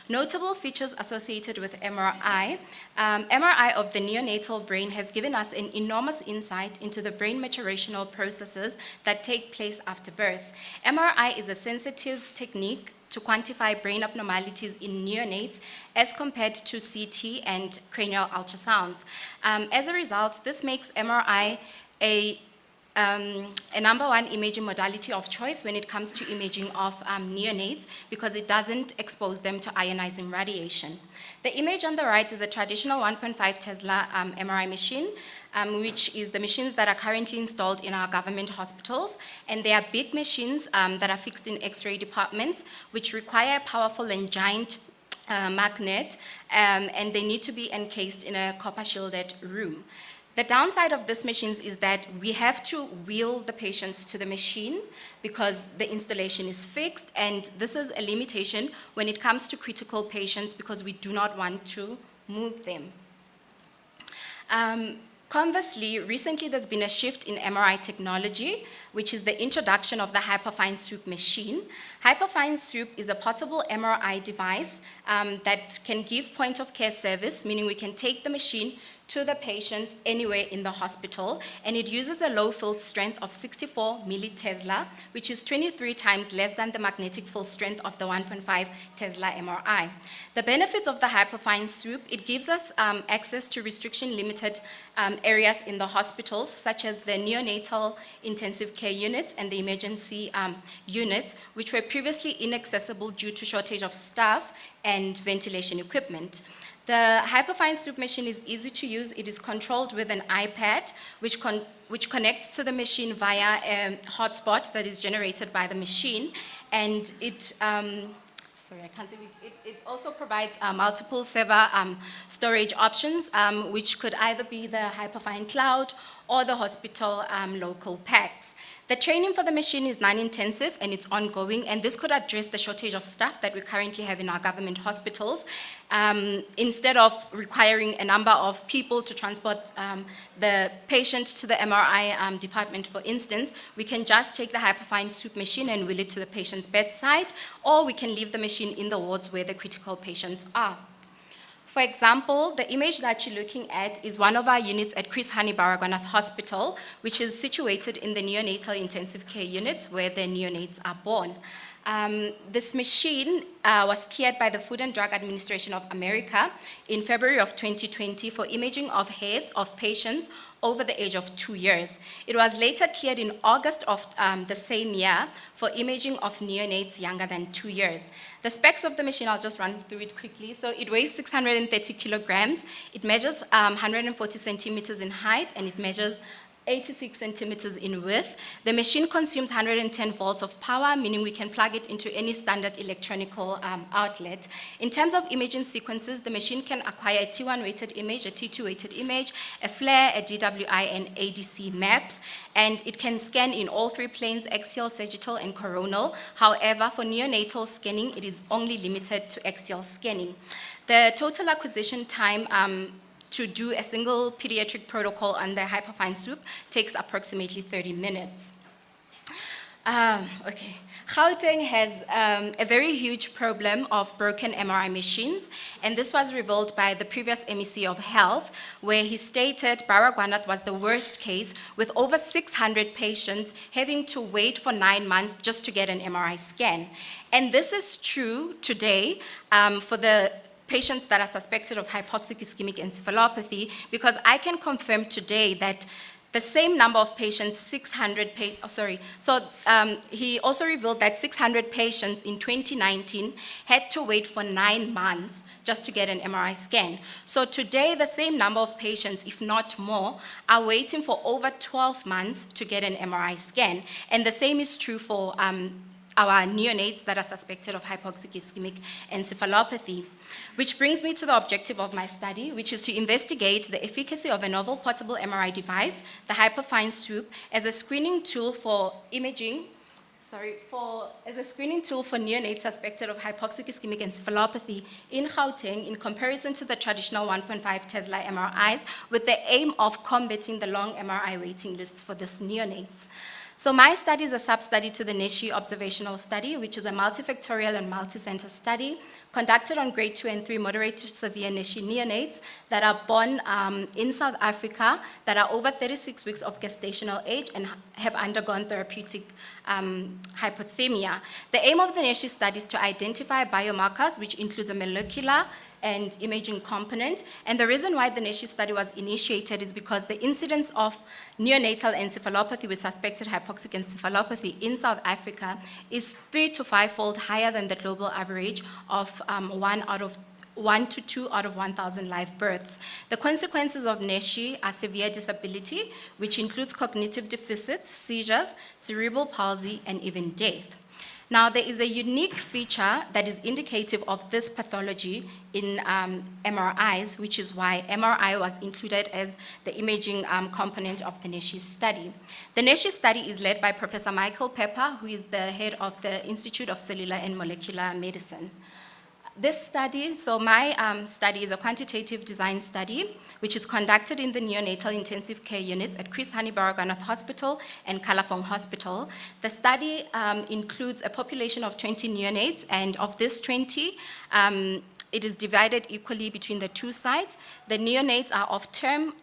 Notable features associated with MRI. MRI of the neonatal brain has given us an enormous insight into the brain maturational processes that take place after birth. MRI is a sensitive technique to quantify brain abnormalities in neonates as compared to CT and cranial ultrasounds. As a result, this makes MRI a number one imaging modality of choice when it comes to imaging of neonates because it doesn't expose them to ionizing radiation. The image on the right is a traditional 1.5 Tesla MRI machine, which is the machines that are currently installed in our government hospitals. And they are big machines that are fixed in X-ray departments, which require a powerful and giant magnet, and they need to be encased in a copper-shielded room. The downside of these machines is that we have to wheel the patients to the machine because the installation is fixed, and this is a limitation when it comes to critical patients because we do not want to move them. Conversely, recently there's been a shift in MRI technology, which is the introduction of the Hyperfine Swoop machine. Hyperfine Swoop is a portable MRI device that can give point-of-care service, meaning we can take the machine to the patient anywhere in the hospital, and it uses a low field strength of 64 millitesla, which is 23 times less than the magnetic field strength of the 1.5 Tesla MRI. The benefits of the Hyperfine Swoop, it gives us access to restriction-limited areas in the hospitals, such as the neonatal intensive care units and the emergency units, which were previously inaccessible due to shortage of staff and ventilation equipment. The Hyperfine Swoop machine is easy to use. It is controlled with an iPad, which connects to the machine via a hotspot that is generated by the machine. And it, it also provides multiple server storage options, which could either be the Hyperfine Cloud or the hospital local packs. The training for the machine is non-intensive and it's ongoing, and this could address the shortage of staff that we currently have in our government hospitals. Instead of requiring a number of people to transport the patient to the MRI department, for instance, we can just take the Hyperfine Swoop machine and wheel it to the patient's bedside, or we can leave the machine in the wards where the critical patients are. For example, the image that you're looking at is one of our units at Chris Hani Baragwanath Hospital, which is situated in the neonatal intensive care units where the neonates are born. This machine was cleared by the Food and Drug Administration of America in February of 2020 for imaging of heads of patients over the age of 2 years. It was later cleared in August of the same year for imaging of neonates younger than 2 years. The specs of the machine, I'll just run through it quickly. So it weighs 630 kilograms, it measures 140 centimeters in height, and it measures 86 centimeters in width. The machine consumes 110 volts of power, meaning we can plug it into any standard electronical outlet. In terms of imaging sequences, the machine can acquire a T1 weighted image, a T2 weighted image, a FLAIR, a DWI, and ADC maps, and it can scan in all three planes, axial, sagittal, and coronal. However, for neonatal scanning, it is only limited to axial scanning. The total acquisition time to do a single pediatric protocol on the Hyperfine Swoop takes approximately 30 minutes. Gauteng has a very huge problem of broken MRI machines, and this was revealed by the previous MEC of Health, where he stated Baragwanath was the worst case, with over 600 patients having to wait for 9 months just to get an MRI scan. And this is true today for the patients that are suspected of hypoxic ischemic encephalopathy, because I can confirm today that the same number of patients, he also revealed that 600 patients in 2019 had to wait for 9 months just to get an MRI scan. So today, the same number of patients, if not more, are waiting for over 12 months to get an MRI scan. And the same is true for our neonates that are suspected of hypoxic ischemic encephalopathy. Which brings me to the objective of my study, which is to investigate the efficacy of a novel portable MRI device, the Hyperfine Swoop, as a screening tool for neonates suspected of hypoxic ischemic encephalopathy in Gauteng in comparison to the traditional 1.5 Tesla MRIs, with the aim of combating the long MRI waiting lists for these neonates. So my study is a sub-study to the NESHI observational study, which is a multifactorial and multi-center study conducted on grade 2 and 3 moderate to severe NESHI neonates that are born in South Africa, that are over 36 weeks of gestational age and have undergone therapeutic hypothermia. The aim of the NESHI study is to identify biomarkers, which includes a molecular and imaging component. And the reason why the NESHI study was initiated is because the incidence of neonatal encephalopathy with suspected hypoxic encephalopathy in South Africa is 3 to 5-fold higher than the global average of 1 to 2 out of 1,000 live births. The consequences of NESHI are severe disability, which includes cognitive deficits, seizures, cerebral palsy, and even death. Now, there is a unique feature that is indicative of this pathology in MRIs, which is why MRI was included as the imaging component of the NESHI study. The NESHI study is led by Professor Michael Pepper, who is the head of the Institute of Cellular and Molecular Medicine. This study, so my study is a quantitative design study, which is conducted in the neonatal intensive care units at Chris Hani Baragwanath Hospital and Kalafong Hospital. The study includes a population of 20 neonates, and of this 20, it is divided equally between the two sites. The neonates are of term,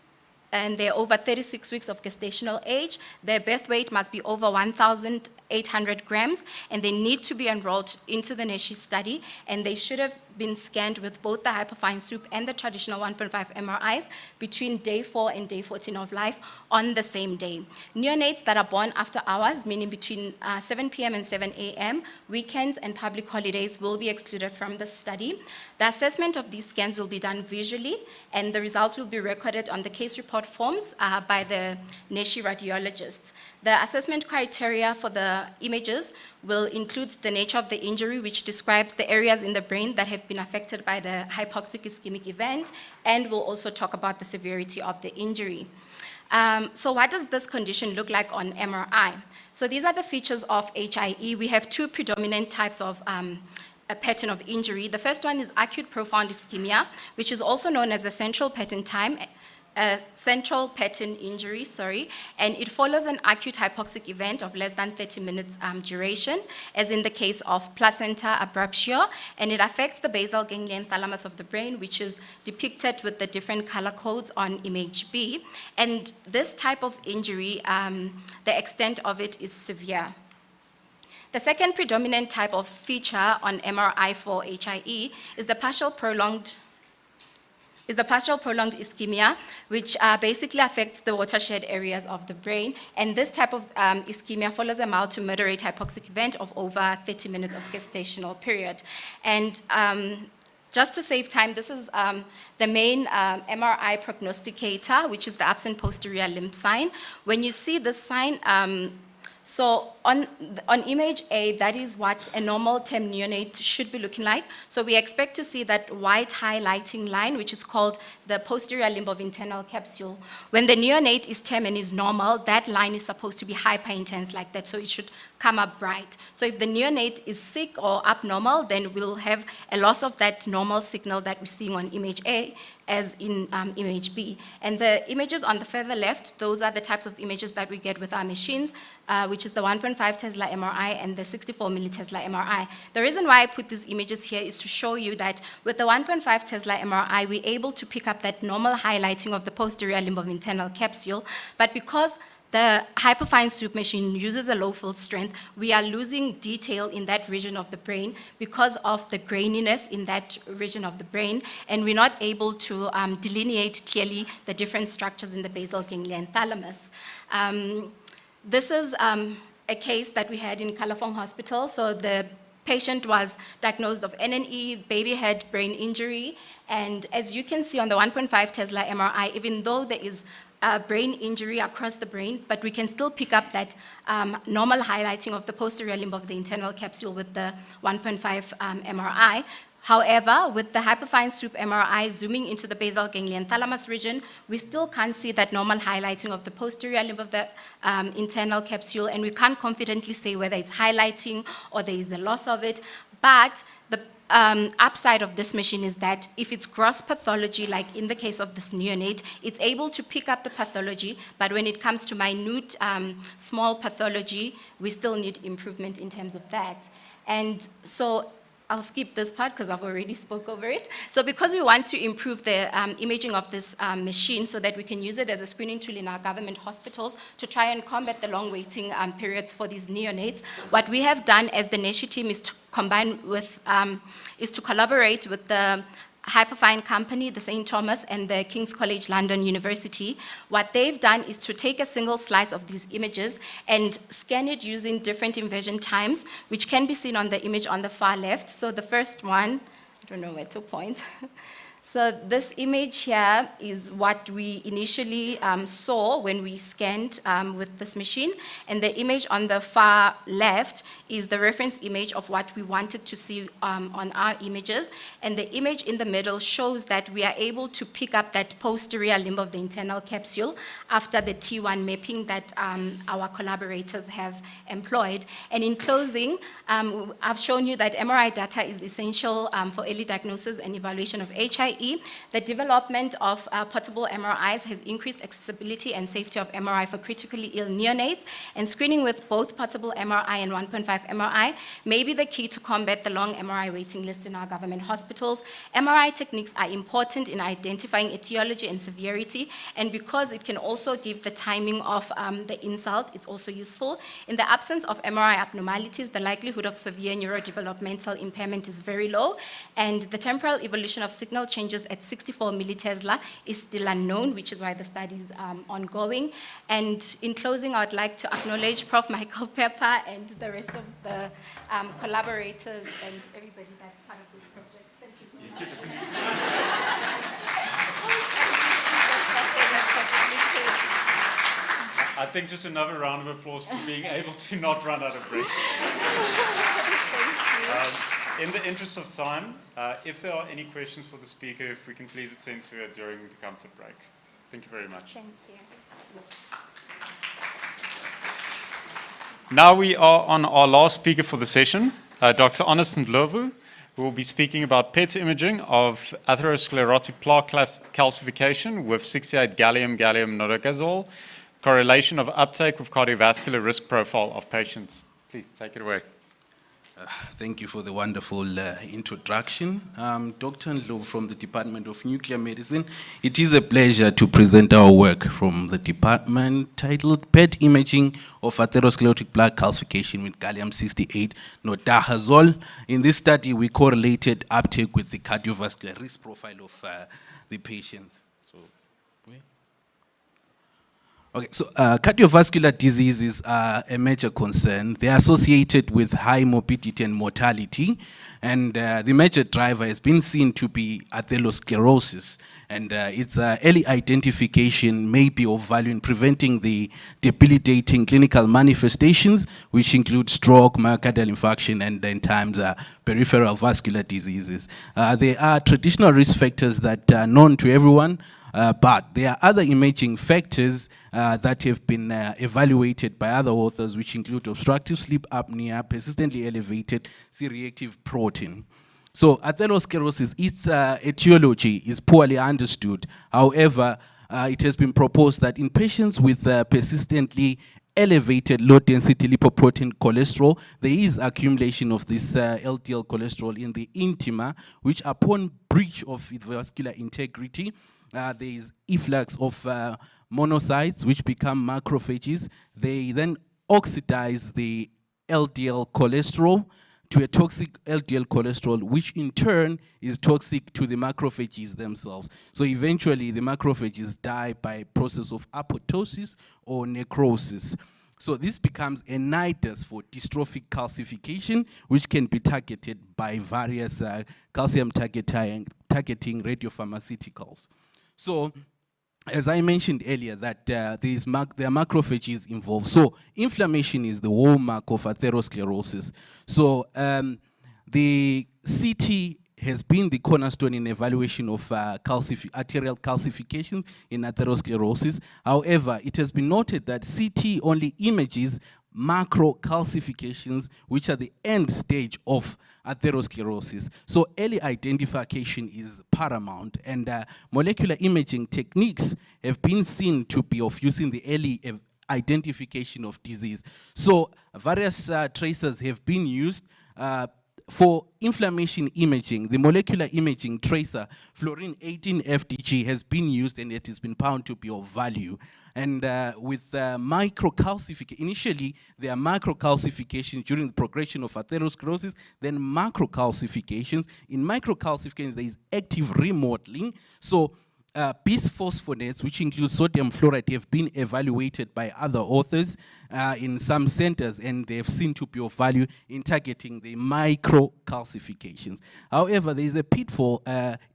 and they're over 36 weeks of gestational age. Their birth weight must be over 1,800 grams, and they need to be enrolled into the NESHI study, and they should have been scanned with both the hyperfine soup and the traditional 1.5 MRIs between day 4 and day 14 of life on the same day. Neonates that are born after hours, meaning between 7 p.m. and 7 a.m., weekends and public holidays will be excluded from the study. The assessment of these scans will be done visually, and the results will be recorded on the case report forms by the NESHI radiologists. The assessment criteria for the images will include the nature of the injury, which describes the areas in the brain that have been affected by the hypoxic ischemic event, and will also talk about the severity of the injury. So what does this condition look like on MRI? So these are the features of HIE. We have two predominant types of a pattern of injury. The first one is acute profound ischemia, which is also known as the central pattern injury, and it follows an acute hypoxic event of less than 30 minutes duration, as in the case of placenta abruptio, and it affects the basal ganglion thalamus of the brain, which is depicted with the different color codes on image B. And this type of injury, the extent of it is severe. The second predominant type of feature on MRI for HIE is the partial prolonged ischemia, which basically affects the watershed areas of the brain. And this type of ischemia follows a mild to moderate hypoxic event of over 30 minutes of gestational period. And just to save time, this is the main MRI prognosticator, which is the absent posterior limb sign. When you see this sign, so on image A, that is what a normal term neonate should be looking like. So we expect to see that white highlighting line, which is called the posterior limb of internal capsule. When the neonate is term and is normal, that line is supposed to be hyperintense like that, so it should come up bright. So if the neonate is sick or abnormal, then we'll have a loss of that normal signal that we're seeing on image A as in image B. And the images on the further left, those are the types of images that we get with our machines, which is the 1.5 Tesla MRI and the 64 millitesla MRI. The reason why I put these images here is to show you that with the 1.5 Tesla MRI, we're able to pick up that normal highlighting of the posterior limb of internal capsule, but because the hyperfine soup machine uses a low field strength, we are losing detail in that region of the brain because of the graininess in that region of the brain, and we're not able to delineate clearly the different structures in the basal ganglion thalamus. This is a case that we had in Kalafong Hospital. So the patient was diagnosed of NNE, baby head brain injury, and as you can see on the 1.5 Tesla MRI, even though there is brain injury across the brain, but we can still pick up that normal highlighting of the posterior limb of the internal capsule with the 1.5 MRI. However, with the hyperfine soup MRI zooming into the basal ganglion thalamus region, we still can't see that normal highlighting of the posterior limb of the internal capsule, and we can't confidently say whether it's highlighting or there is a loss of it. But the upside of this machine is that if it's gross pathology, like in the case of this neonate, it's able to pick up the pathology, but when it comes to minute, small pathology, we still need improvement in terms of that. And so I'll skip this part because I've already spoke over it. So because we want to improve the imaging of this machine so that we can use it as a screening tool in our government hospitals to try and combat the long waiting periods for these neonates, what we have done as the NESHI team is to collaborate with the Hyperfine company, the St. Thomas, and the King's College London University. What they've done is to take a single slice of these images and scan it using different inversion times, which can be seen on the image on the far left. So the first one, I don't know where to point. So this image here is what we initially saw when we scanned with this machine. And the image on the far left is the reference image of what we wanted to see on our images. And the image in the middle shows that we are able to pick up that posterior limb of the internal capsule after the T1 mapping that our collaborators have employed. And in closing, I've shown you that MRI data is essential for early diagnosis and evaluation of HIE. The development of portable MRIs has increased accessibility and safety of MRI for critically ill neonates, and screening with both portable MRI and 1.5 MRI may be the key to combat the long MRI waiting list in our government hospitals. MRI techniques are important in identifying etiology and severity, and because it can also give the timing of the insult, it's also useful. In the absence of MRI abnormalities, the likelihood of severe neurodevelopmental impairment is very low, and the temporal evolution of signal changes at 64 millitesla is still unknown, which is why the study is ongoing. And in closing, I would like to acknowledge Prof. Michael Pepper and the rest of the collaborators and everybody that's part of this project. Thank you so much. I think just another round of applause for being able to not run out of breath. In the interest of time, if there are any questions for the speaker, if we can please attend to it during the comfort break. Thank you very much. Thank you. Now we are on our last speaker for the session, Dr. Honest Ndlovu, who will be speaking about PET imaging of atherosclerotic plaque calcification with 68 gallium nodazole, correlation of uptake with cardiovascular risk profile of patients. Please take it away. Thank you for the wonderful introduction. Dr. Ndlovu from the Department of Nuclear Medicine. It is a pleasure to present our work from the department titled PET Imaging of Atherosclerotic Plaque Calcification with Gallium-68 Nodazole. In this study, we correlated uptake with the cardiovascular risk profile of the patients. Okay, so cardiovascular diseases are a major concern. They are associated with high morbidity and mortality, and the major driver has been seen to be atherosclerosis, and its early identification may be of value in preventing the debilitating clinical manifestations, which include stroke, myocardial infarction, and in times peripheral vascular diseases. There are traditional risk factors that are known to everyone, but there are other imaging factors that have been evaluated by other authors, which include obstructive sleep apnea, persistently elevated C-reactive protein. So atherosclerosis, its etiology is poorly understood. However, it has been proposed that in patients with persistently elevated low-density lipoprotein cholesterol, there is accumulation of this LDL cholesterol in the intima, which upon breach of vascular integrity, there is efflux of monocytes, which become macrophages. They then oxidize the LDL cholesterol to a toxic LDL cholesterol, which in turn is toxic to the macrophages themselves. So eventually, the macrophages die by process of apoptosis or necrosis. So this becomes a nidus for dystrophic calcification, which can be targeted by various calcium targeting radiopharmaceuticals. So, as I mentioned earlier, that there are macrophages involved. So, inflammation is the hallmark of atherosclerosis. So, the CT has been the cornerstone in evaluation of arterial calcifications in atherosclerosis. However, it has been noted that CT only images macrocalcifications, which are the end stage of atherosclerosis. So early identification is paramount, and molecular imaging techniques have been seen to be of use in the early identification of disease. So various tracers have been used. For inflammation imaging, the molecular imaging tracer fluorine 18-FDG has been used, and it has been found to be of value. And with microcalcification, initially there are macrocalcifications during the progression of atherosclerosis, then macrocalcifications. In microcalcifications, there is active remodeling. So bisphosphonates, which include sodium fluoride, have been evaluated by other authors in some centers, and they've seen to be of value in targeting the microcalcifications. However, there is a pitfall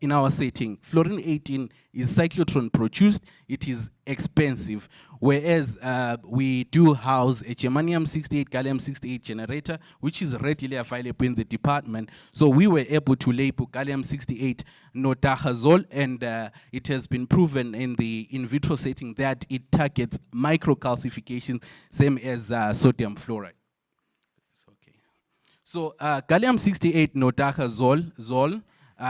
in our setting. Fluorine 18 is cyclotron produced. It is expensive, whereas we do house a germanium-68, gallium-68 generator, which is readily available in the department. So we were able to label gallium-68 nodahazole, and it has been proven in the in vitro setting that it targets microcalcification, same as sodium fluoride. Okay. So gallium-68 nodahazole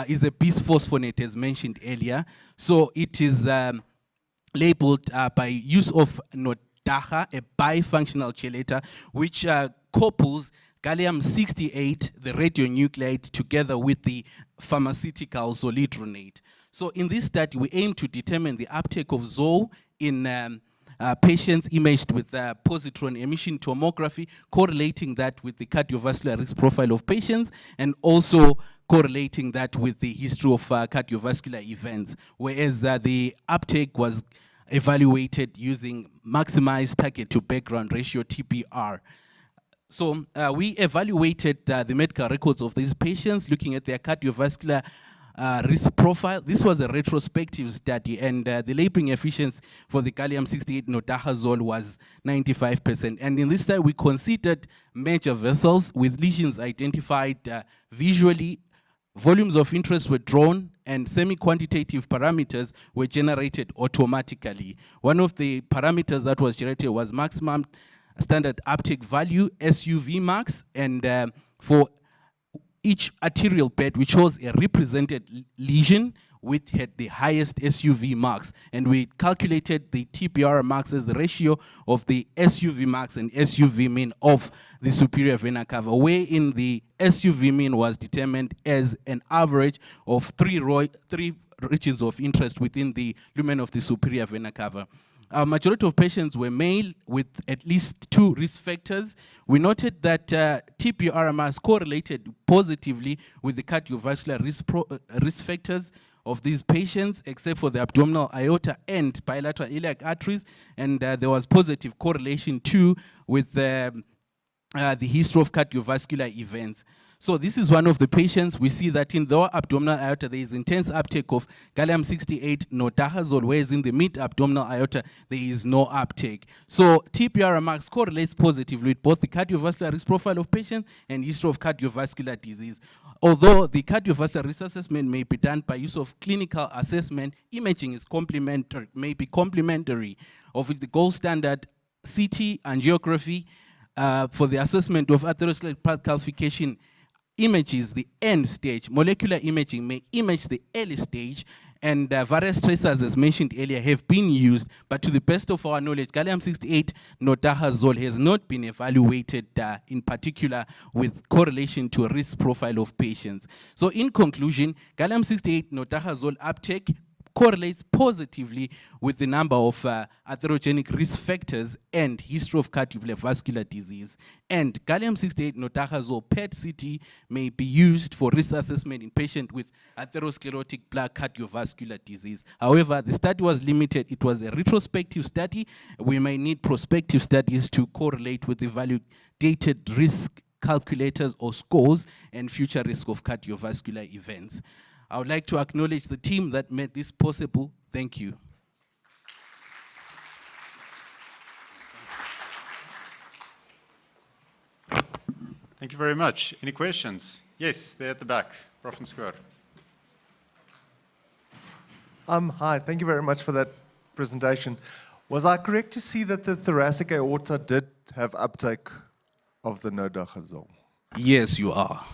is a bisphosphonate, as mentioned earlier. So it is labeled by use of nodaha, a bifunctional chelator, which couples gallium-68, the radionuclide, together with the pharmaceutical zoledronate. So in this study, we aim to determine the uptake of ZOL in patients imaged with positron emission tomography, correlating that with the cardiovascular risk profile of patients, and also correlating that with the history of cardiovascular events, whereas the uptake was evaluated using maximized target to background ratio, TPR. So we evaluated the medical records of these patients, looking at their cardiovascular risk profile. This was a retrospective study, and the labeling efficiency for the gallium-68 nodahazole was 95%. And in this study, we considered major vessels with lesions identified visually. Volumes of interest were drawn, and semi-quantitative parameters were generated automatically. One of the parameters that was generated was maximum standard uptake value, SUV max, and for each arterial bed, we chose a represented lesion which had the highest SUV max, and we calculated the TPR max as the ratio of the SUV max and SUV mean of the superior vena cava, wherein the SUV mean was determined as an average of three regions of interest within the lumen of the superior vena cava. A majority of patients were male with at least 2 risk factors. We noted that TPR mass correlated positively with the cardiovascular risk factors of these patients, except for the abdominal aorta and bilateral iliac arteries, and there was positive correlation too with the history of cardiovascular events. So this is one of the patients. We see that in the abdominal aorta, there is intense uptake of gallium-68 nodahazole, whereas in the mid-abdominal aorta, there is no uptake. So TPR max correlates positively with both the cardiovascular risk profile of patients and history of cardiovascular disease. Although the cardiovascular risk assessment may be done by use of clinical assessment, imaging is complementary, may be complementary, of which the gold standard CT angiography for the assessment of atherosclerotic calcification images the end stage. Molecular imaging may image the early stage, and various tracers, as mentioned earlier, have been used, but to the best of our knowledge, gallium-68 nodahazole has not been evaluated in particular with correlation to a risk profile of patients. So in conclusion, gallium-68 nodahazole uptake correlates positively with the number of atherogenic risk factors and history of cardiovascular disease. And gallium-68 nodahazole PET-CT may be used for risk assessment in patients with atherosclerotic plaque cardiovascular disease. However, the study was limited. It was a retrospective study. We may need prospective studies to correlate with the validated risk calculators or scores and future risk of cardiovascular events. I would like to acknowledge the team that made this possible. Thank you. Thank you very much. Any questions? Yes, there at the back. Prof. Square. Hi, thank you very much for that presentation. Was I correct to see that the thoracic aorta did have uptake of the nodahazole? Yes, you are.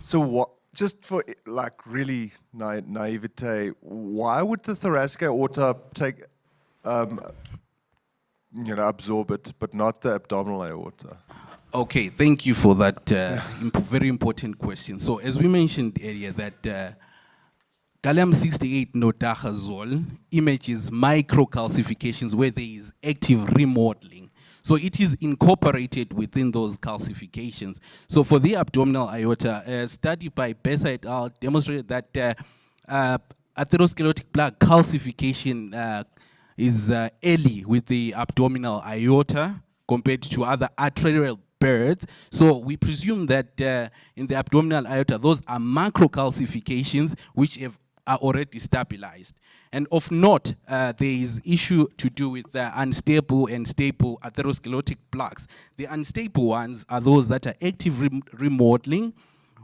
So what? Just for like really naivete, why would the thoracic aorta take, absorb it, but not the abdominal aorta? Okay, thank you for that very important question. So as we mentioned earlier, that gallium-68 nodahazole images microcalcifications where there is active remodeling. So it is incorporated within those calcifications. So for the abdominal aorta, a study by Bessa et al. Demonstrated that atherosclerotic plaque calcification is early with the abdominal aorta compared to other arterial birds. So we presume that in the abdominal aorta, those are macrocalcifications which are already stabilized. And of note, there is issue to do with the unstable and stable atherosclerotic plaques. The unstable ones are those that are active remodeling,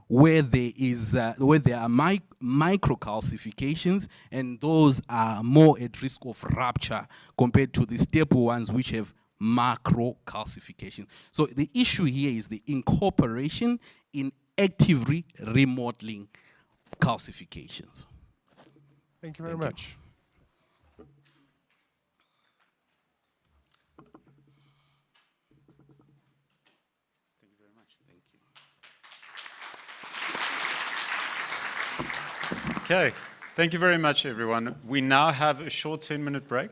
where there are microcalcifications, and those are more at risk of rupture compared to the stable ones which have macrocalcification. So the issue here is the incorporation in active remodeling calcifications. Thank you very much. Okay, thank you very much, everyone. We now have a short 10-minute break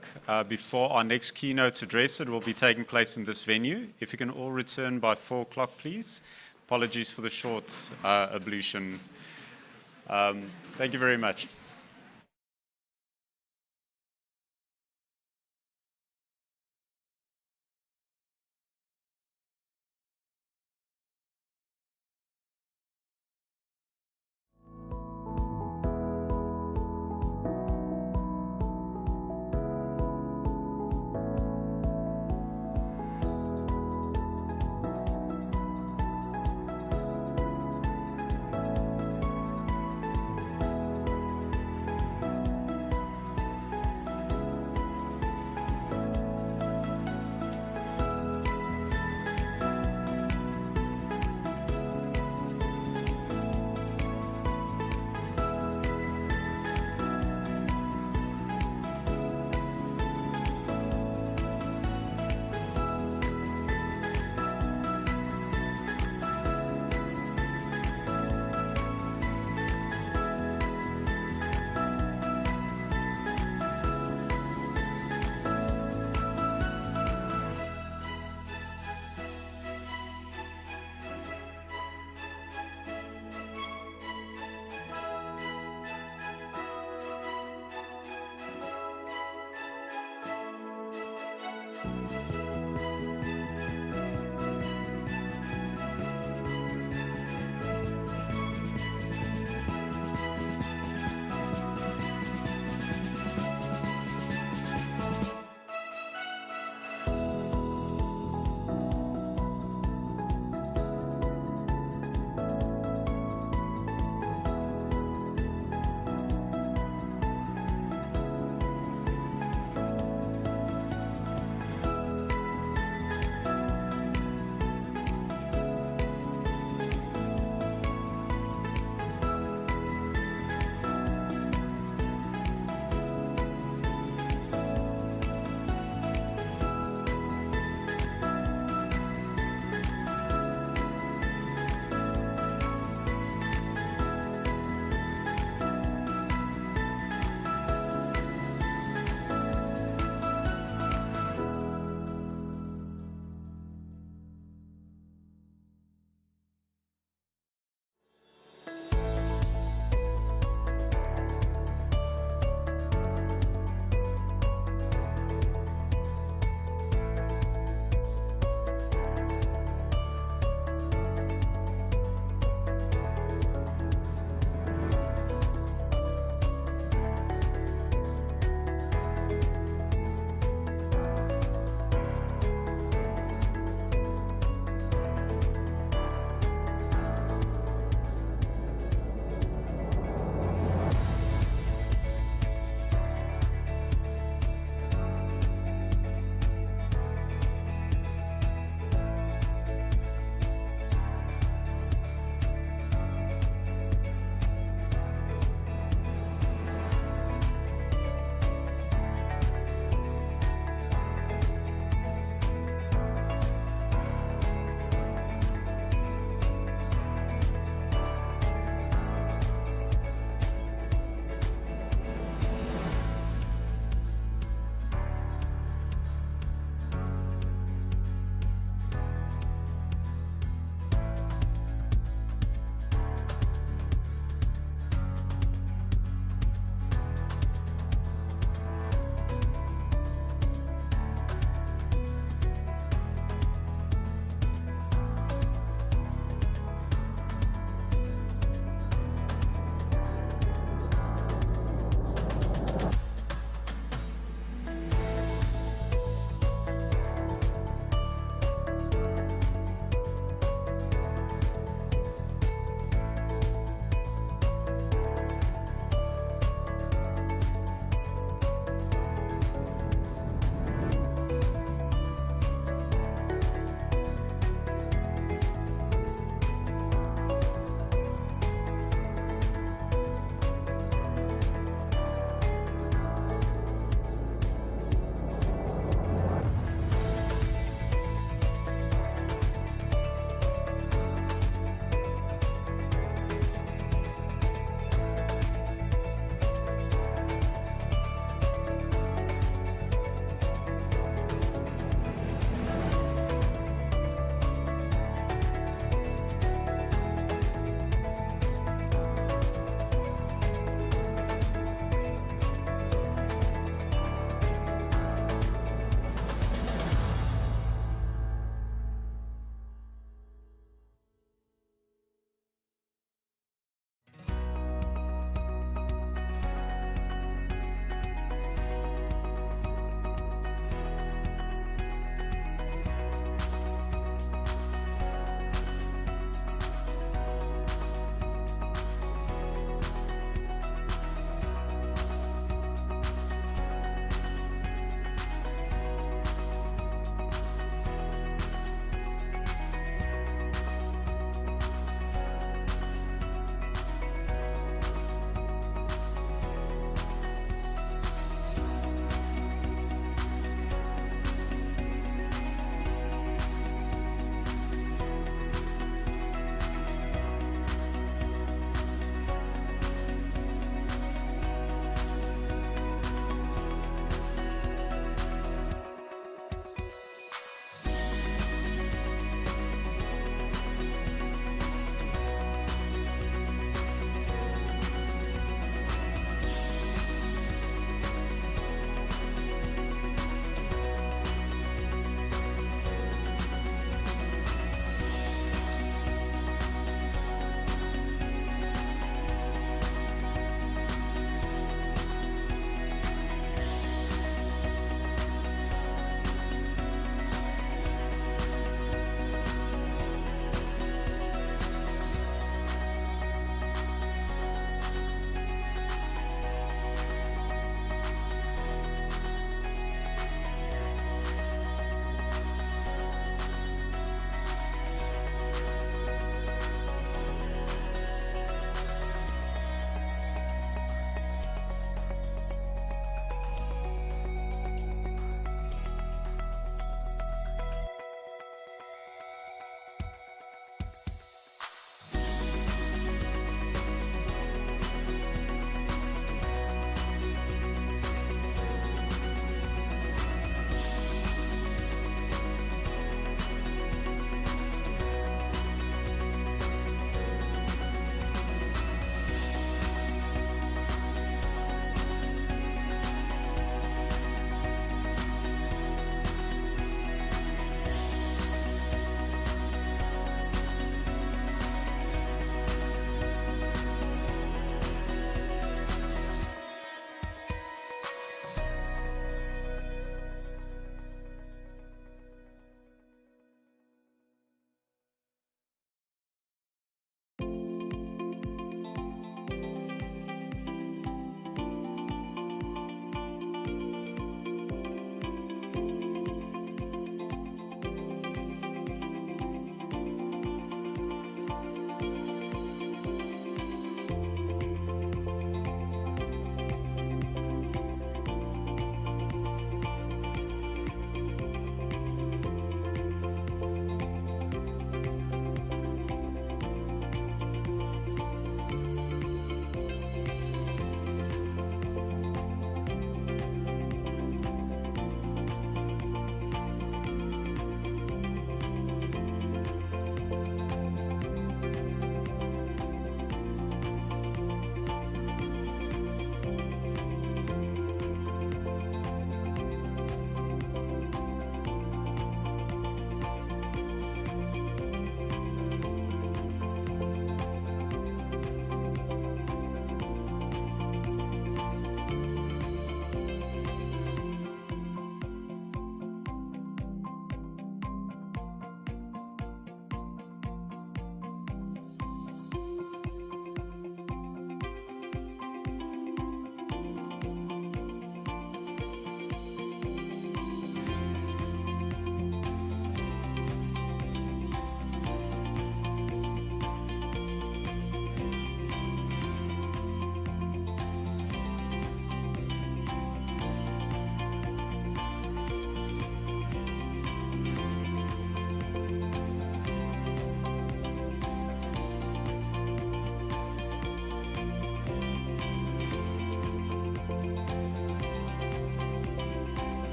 before our next keynote address. It will be taking place in this venue. If you can all return by 4 o'clock, please. Apologies for the short ablution. Thank you very much.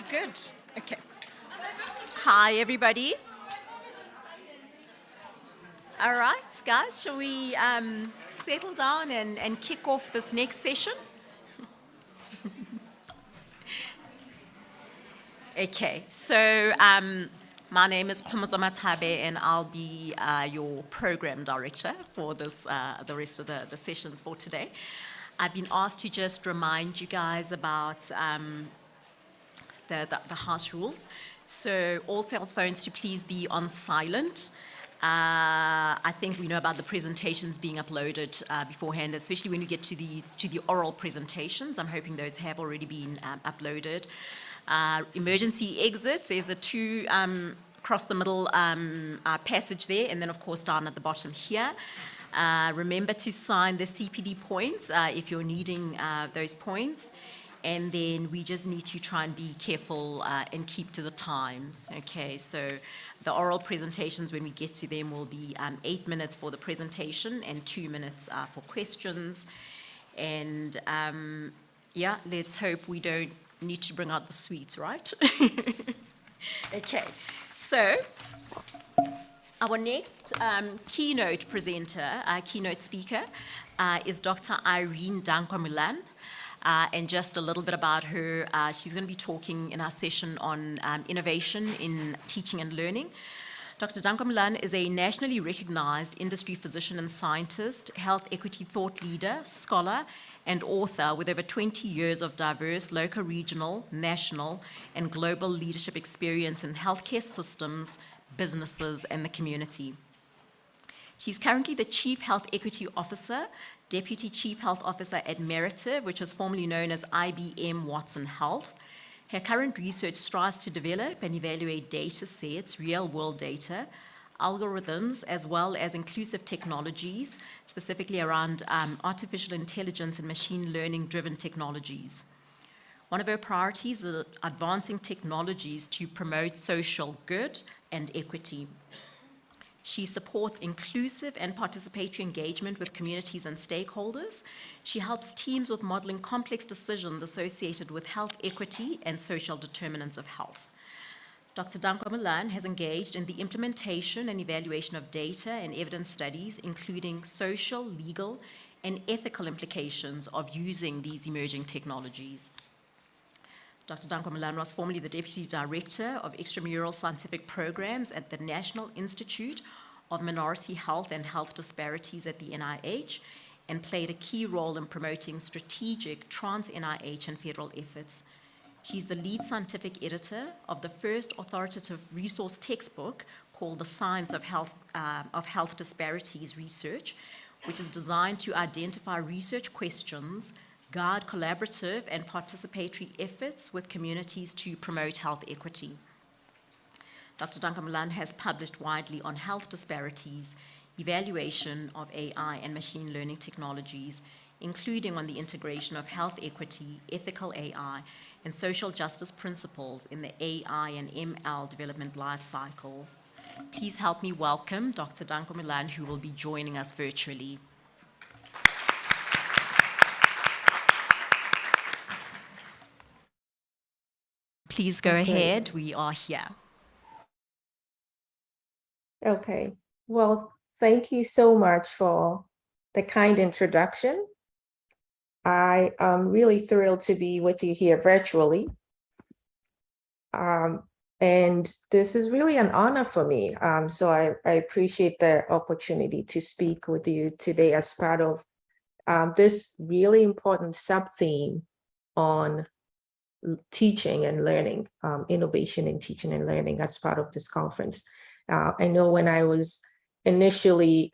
Good. Okay. Hi, everybody. All right, guys, shall we settle down and kick off this next session? Okay, so my name is Khomotso Matabe, and I'll be your program director for this, the rest of the sessions for today. I've been asked to just remind you guys about the house rules. So all cell phones to please be on silent. I think we know about the presentations being uploaded beforehand, especially when you get to the oral presentations. I'm hoping those have already been uploaded. Emergency exits, there's the two across the middle passage there, and then of course down at the bottom here. Remember to sign the CPD points if you're needing those points. And then we just need to try and be careful and keep to the times. Okay, so the oral presentations, when we get to them, will be 8 minutes for the presentation and 2 minutes for questions. And yeah, let's hope we don't need to bring out the sweets, right? Okay, so our next keynote presenter, keynote speaker, is Dr. Irene Dankwa-Mulan. And just a little bit about her, she's going to be talking in our session on innovation in teaching and learning. Dr. Dankwa-Mulan is a nationally recognized industry physician and scientist, health equity thought leader, scholar, and author with over 20 years of diverse local, regional, national, and global leadership experience in healthcare systems, businesses, and the community. She's currently the Chief Health Equity Officer, Deputy Chief Health Officer at Meritive, which was formerly known as IBM Watson Health. Her current research strives to develop and evaluate data sets, real-world data, algorithms, as well as inclusive technologies, specifically around artificial intelligence and machine learning-driven technologies. One of her priorities is advancing technologies to promote social good and equity. She supports inclusive and participatory engagement with communities and stakeholders. She helps teams with modeling complex decisions associated with health equity and social determinants of health. Dr. Dankwa-Mulan has engaged in the implementation and evaluation of data and evidence studies, including social, legal, and ethical implications of using these emerging technologies. Dr. Dankwa-Mulan was formerly the Deputy Director of Extramural Scientific Programs at the National Institute of Minority Health and Health Disparities at the NIH, and played a key role in promoting strategic trans-NIH and federal efforts. She's the lead scientific editor of the first authoritative resource textbook called The Science of Health Disparities Research, which is designed to identify research questions, guide collaborative and participatory efforts with communities to promote health equity. Dr. Dankwa-Mulan has published widely on health disparities, evaluation of AI and machine learning technologies, including on the integration of health equity, ethical AI, and social justice principles in the AI and ML development life cycle. Please help me welcome Dr. Dankwa-Mulan, who will be joining us virtually. Please go ahead. We are here. Okay. Well, thank you so much for the kind introduction. I am really thrilled to be with you here virtually. And this is really an honor for me. So I appreciate the opportunity to speak with you today as part of this really important sub-theme on teaching and learning, innovation in teaching and learning as part of this conference. I know when I was initially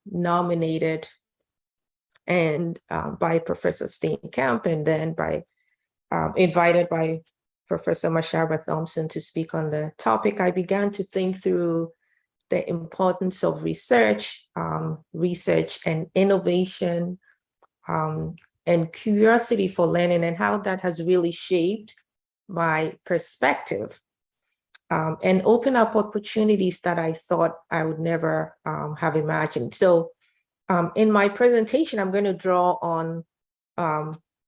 nominated and by Professor Steenkamp, and then by invited by Professor Mashaba Thompson to speak on the topic, I began to think through the importance of research, research and innovation, and curiosity for learning, and how that has really shaped my perspective and opened up opportunities that I thought I would never have imagined. So in my presentation, I'm going to draw on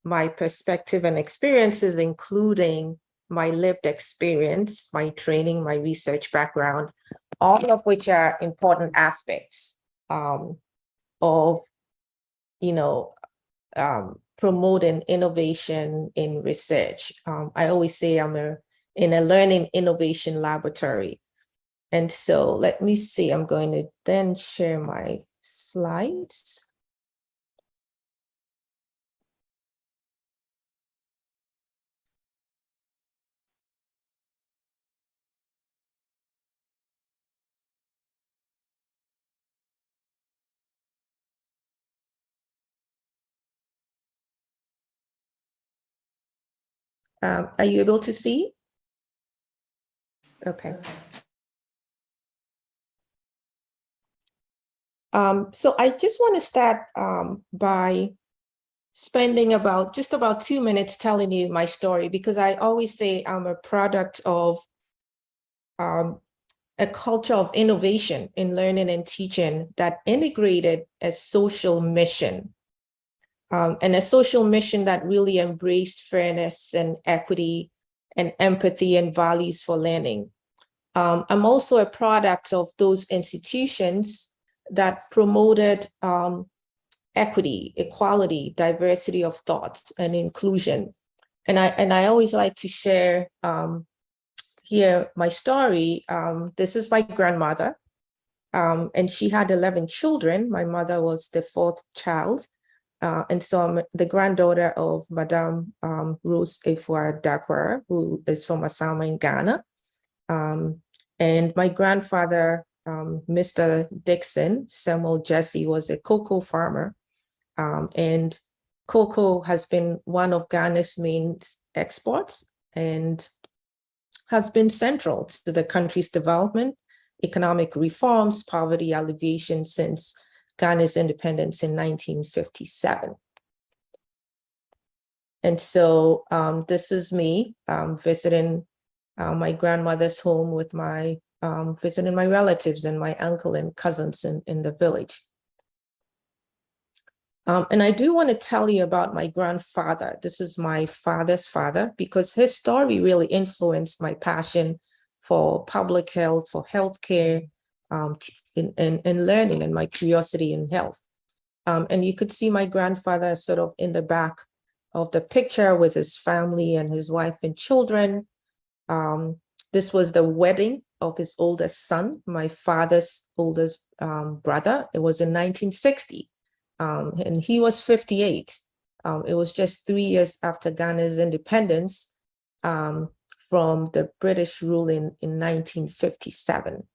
my perspective and experiences, including my lived experience, my training, my research background, all of which are important aspects of, promoting innovation in research. I always say I'm in a learning innovation laboratory. And so let me see, I'm going to then share my slides. Are you able to see? Okay. So I just want to start by spending just about 2 minutes telling you my story, because I always say I'm a product of a culture of innovation in learning and teaching that integrated a social mission, and a social mission that really embraced fairness and equity and empathy and values for learning. I'm also a product of those institutions that promoted equity, equality, diversity of thoughts, and inclusion. And I always like to share here my story. This is my grandmother, and she had 11 children. My mother was the 4th child. And so I'm the granddaughter of Madame Rose Efua Dakwara, who is from Asama in Ghana. And my grandfather, Mr. Dixon Samuel Jesse, was a cocoa farmer. And cocoa has been one of Ghana's main exports and has been central to the country's development, economic reforms, poverty alleviation since Ghana's independence in 1957. And so this is me visiting my grandmother's home with visiting my relatives and my uncle and cousins in the village. And I do want to tell you about my grandfather. This is my father's father, because his story really influenced my passion for public health, for healthcare, and learning, and my curiosity in health. And you could see my grandfather sort of in the back of the picture with his family and his wife and children. This was the wedding of his oldest son, my father's oldest brother. It was in 1960. And he was 58. It was just 3 years after Ghana's independence from the British rule in 1957.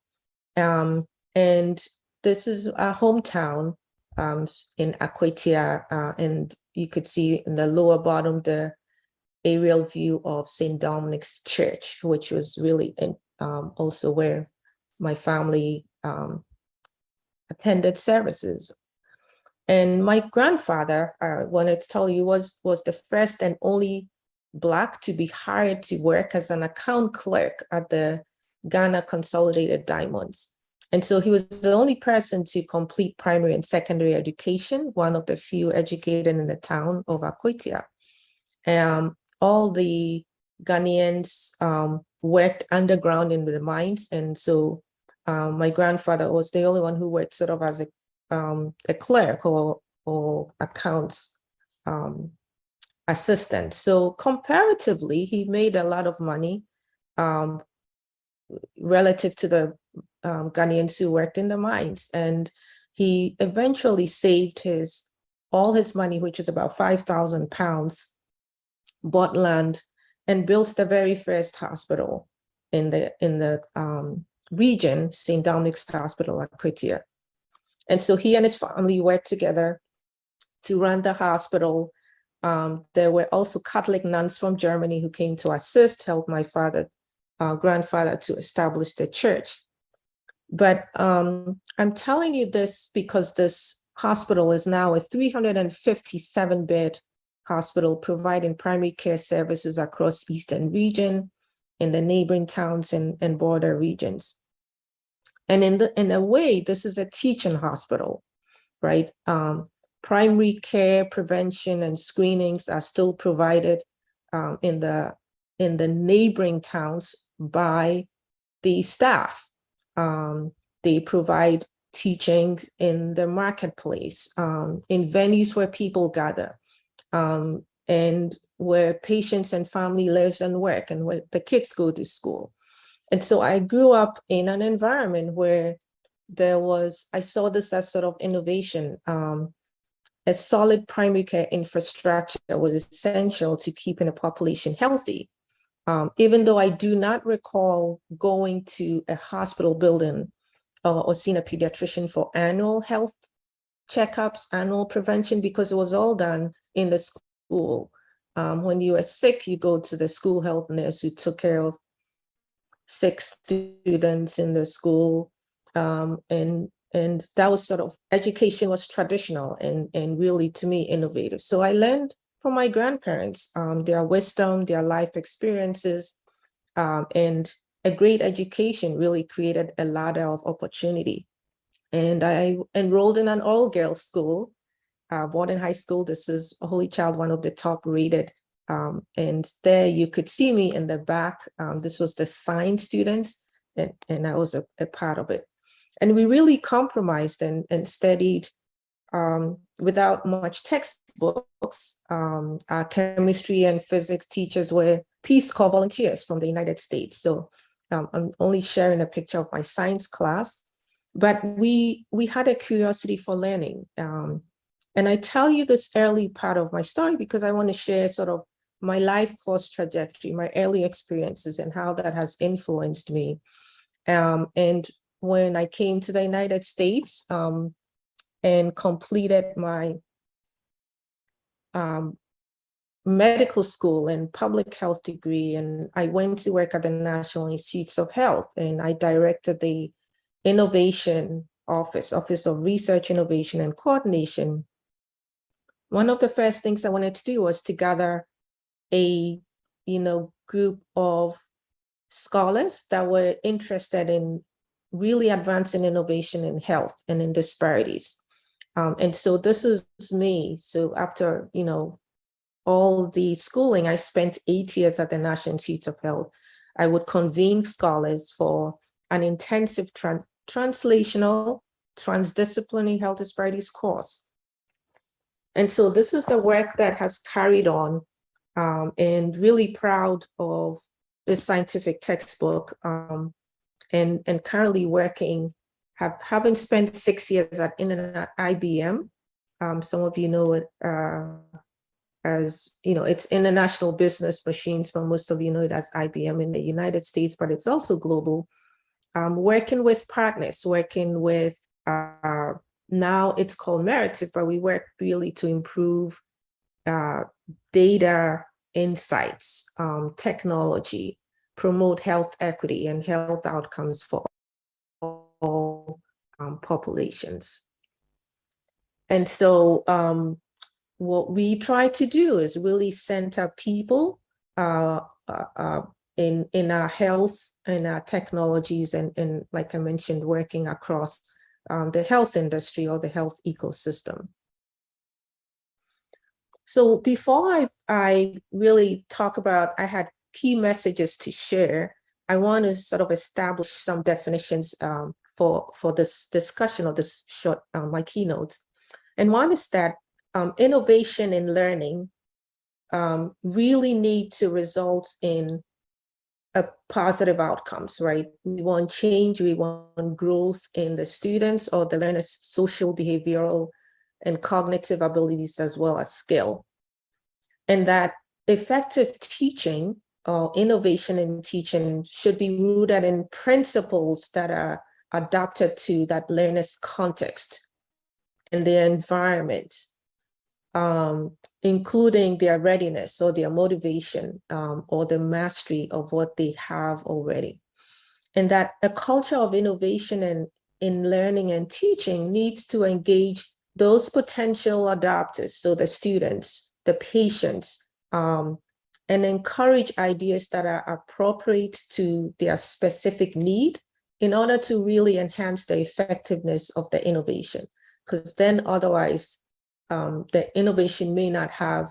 And this is our hometown in Akwatia, and you could see in the lower bottom the aerial view of St. Dominic's Church, which was really also where my family attended services. And my grandfather, I wanted to tell you, was the first and only Black to be hired to work as an account clerk at the Ghana Consolidated Diamonds. And so he was the only person to complete primary and secondary education, one of the few educated in the town of Akwatia. All the Ghanaians worked underground in the mines. And so my grandfather was the only one who worked sort of as a clerk or accounts assistant. So comparatively, he made a lot of money relative to the Ghanaians who worked in the mines. And he eventually saved all his money, which is about 5,000 pounds, bought land, and built the very first hospital in the region, St. Dominic's Hospital, Akwatia. And so he and his family worked together to run the hospital. There were also Catholic nuns from Germany who came to assist, help my grandfather to establish the church. But I'm telling you this because this hospital is now a 357-bed hospital providing primary care services across Eastern region, in the neighboring towns and border regions. And in a way, this is a teaching hospital, right? Primary care, prevention, and screenings are still provided in the in the neighboring towns by the staff. They provide teaching in the marketplace, in venues where people gather, and where patients and family lives and work, and where the kids go to school. And so I grew up in an environment where I saw this as sort of innovation. A solid primary care infrastructure was essential to keeping a population healthy. Even though I do not recall going to a hospital building or seeing a pediatrician for annual health checkups, annual prevention, because it was all done in the school. When you were sick, you go to the school health nurse who took care of sick students in the school. And that was sort of, education was traditional and really, to me, innovative. So I learned from my grandparents, their wisdom, their life experiences, and a great education really created a ladder of opportunity. And I enrolled in an all-girls school, boarding high school. This is Holy Child, one of the top rated. And there you could see me in the back. This was the science students, and I was a part of it. And we really compromised and studied without much textbooks. Our chemistry and physics teachers were Peace Corps volunteers from the United States. So I'm only sharing a picture of my science class, but we had a curiosity for learning. And I tell you this early part of my story because I want to share sort of my life course trajectory, my early experiences, and how that has influenced me. And when I came to the United States and completed my medical school and public health degree, and I went to work at the National Institutes of Health, and I directed the Innovation Office of Research, Innovation, and Coordination. One of the first things I wanted to do was to gather a group of scholars that were interested in really advancing innovation in health and in disparities. And so this is me. So after, all the schooling, I spent 8 years at the National Institutes of Health. I would convene scholars for an intensive translational, transdisciplinary health disparities course. And so this is the work that has carried on, and really proud of this scientific textbook, and currently working, having spent 6 years at IBM. Some of you know it as, it's International Business Machines, but most of you know it as IBM in the United States, but it's also global. Working with partners, working with, now it's called Merative, but we work really to improve data insights, technology, promote health equity and health outcomes for all populations. And so what we try to do is really center people in our health and our technologies, and like I mentioned, working across the health industry or the health ecosystem. So before I really talk about, I had key messages to share, I want to sort of establish some definitions for this discussion of this short, my keynotes. And one is that innovation in learning really need to result in a positive outcomes, right? We want change, we want growth in the students or the learners' social, behavioral, and cognitive abilities, as well as skill. And that effective teaching or innovation in teaching should be rooted in principles that are adapted to that learner's context and their environment, including their readiness or their motivation or the mastery of what they have already. And that a culture of innovation and in learning and teaching needs to engage those potential adopters, so the students, the patients, and encourage ideas that are appropriate to their specific need in order to really enhance the effectiveness of the innovation. Because then otherwise, the innovation may not have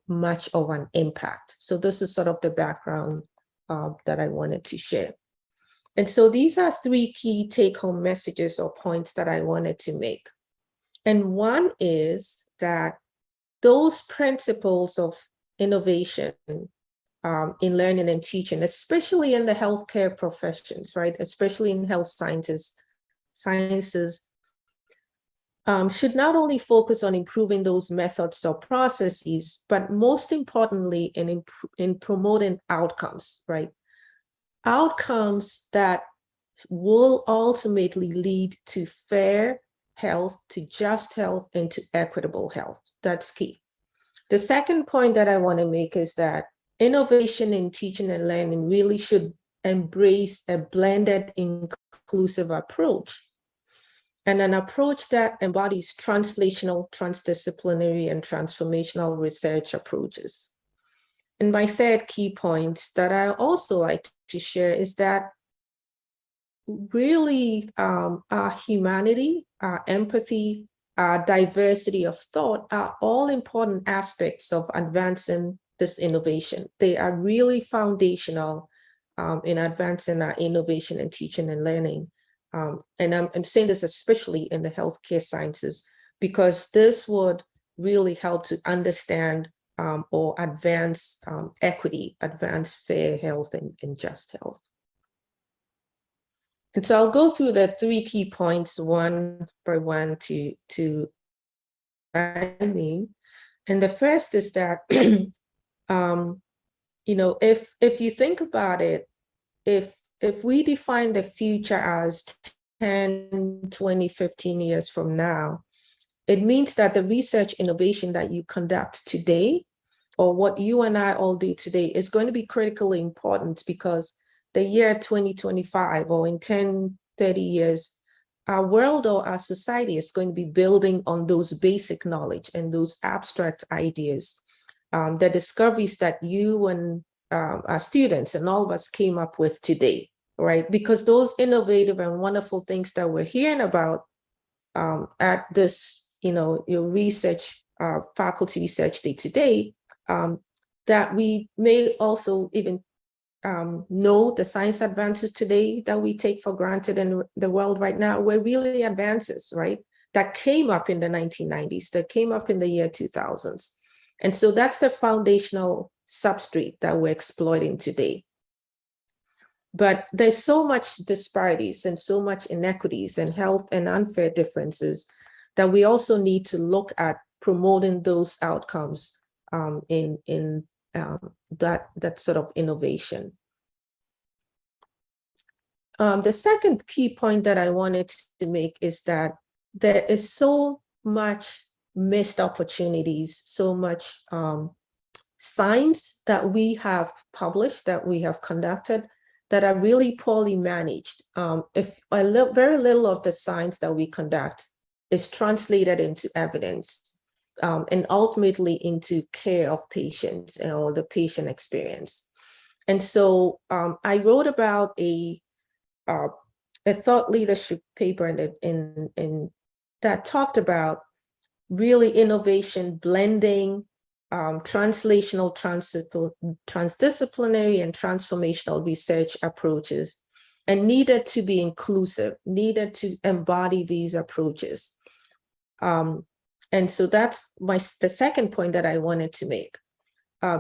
much of an impact. So this is sort of the background that I wanted to share. And so these are 3 key take-home messages or points that I wanted to make. And one is that those principles of innovation in learning and teaching, especially in the healthcare professions, right? Especially in health sciences, should not only focus on improving those methods or processes, but most importantly, in promoting outcomes, right? Outcomes that will ultimately lead to fair health, to just health, and to equitable health. That's key. The second point that I want to make is that innovation in teaching and learning really should embrace a blended, inclusive approach, and an approach that embodies translational, transdisciplinary, and transformational research approaches. And my third key point that I also like to share is that really our humanity, our empathy, our diversity of thought are all important aspects of advancing this innovation. They are really foundational in advancing our innovation in teaching and learning. And I'm saying this especially in the healthcare sciences, because this would really help to understand or advance equity, advance fair health and just health. And so I'll go through the 3 key points one by one to I mean. And the first is that, you know, if you think about it, if we define the future as 10, 20, 15 years from now, it means that the research innovation that you conduct today, or what you and I all do today, is going to be critically important, because the year 2025, or in 10, 30 years, our world or our society is going to be building on those basic knowledge and those abstract ideas, the discoveries that you and our students and all of us came up with today, right? Because those innovative and wonderful things that we're hearing about at this, you know, your research, faculty research day today, that we may also even know the science advances today that we take for granted in the world right now were really advances, right? That came up in the 1990s, that came up in the year 2000s. And so that's the foundational substrate that we're exploiting today. But there's so much disparities and so much inequities and health and unfair differences that we also need to look at promoting those outcomes in that sort of innovation. The second key point that I wanted to make is that there is so much missed opportunities, so much science that we have published, that we have conducted, that are really poorly managed. If very little of the science that we conduct is translated into evidence, and ultimately into care of patients or the patient experience. And so I wrote about a thought leadership paper in that talked about really innovation blending translational, transdisciplinary, and transformational research approaches, and needed to be inclusive, needed to embody these approaches. And so that's the second point that I wanted to make,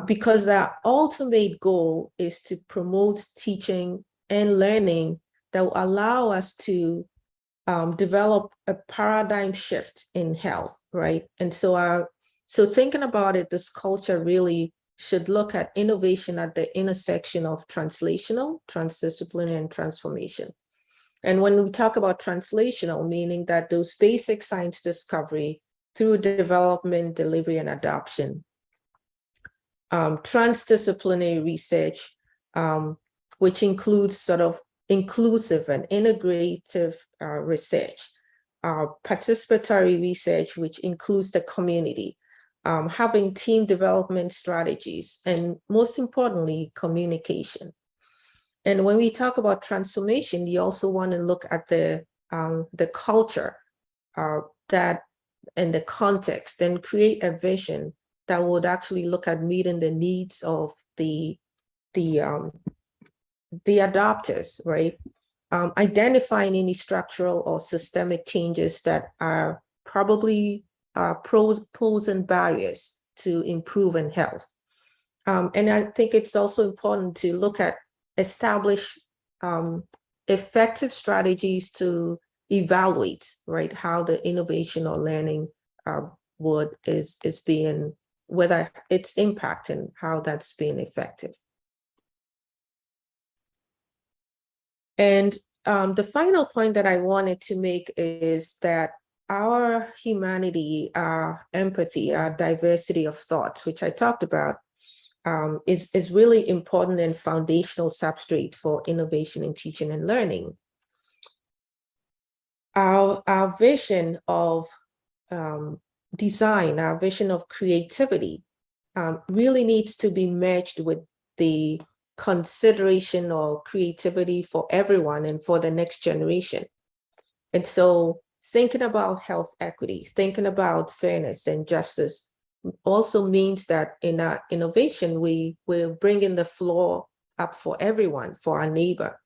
because the ultimate goal is to promote teaching and learning that will allow us to develop a paradigm shift in health, right? And so thinking about it, this culture really should look at innovation at the intersection of translational, transdisciplinary, and transformation. And when we talk about translational, meaning that those basic science discovery through development, delivery, and adoption. Transdisciplinary research, which includes sort of inclusive and integrative research. Participatory research, which includes the community, having team development strategies, and most importantly, communication. And when we talk about transformation, you also want to look at the culture that and the context, and create a vision that would actually look at meeting the needs of the adopters, right? Identifying any structural or systemic changes that are probably pros and barriers to improving health. And I think it's also important to look at establish effective strategies to evaluate, right, how the innovation or learning is being, whether it's impacting how that's being effective. And the final point that I wanted to make is that our humanity, our empathy, our diversity of thoughts, which I talked about, is really important and foundational substrate for innovation in teaching and learning. Our vision of design, our vision of creativity really needs to be merged with the consideration or creativity for everyone and for the next generation. And so thinking about health equity, thinking about fairness and justice also means that in our innovation, we're bringing the floor up for everyone, for our neighbor,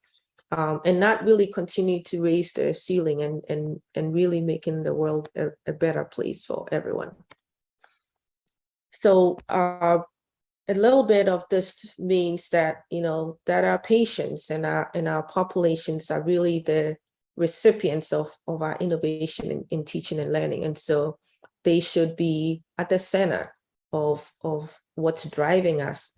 and not really continue to raise the ceiling and really making the world a better place for everyone. So a little bit of this means that, that our patients and our populations are really the recipients of our innovation in teaching and learning. And so they should be at the center of what's driving us,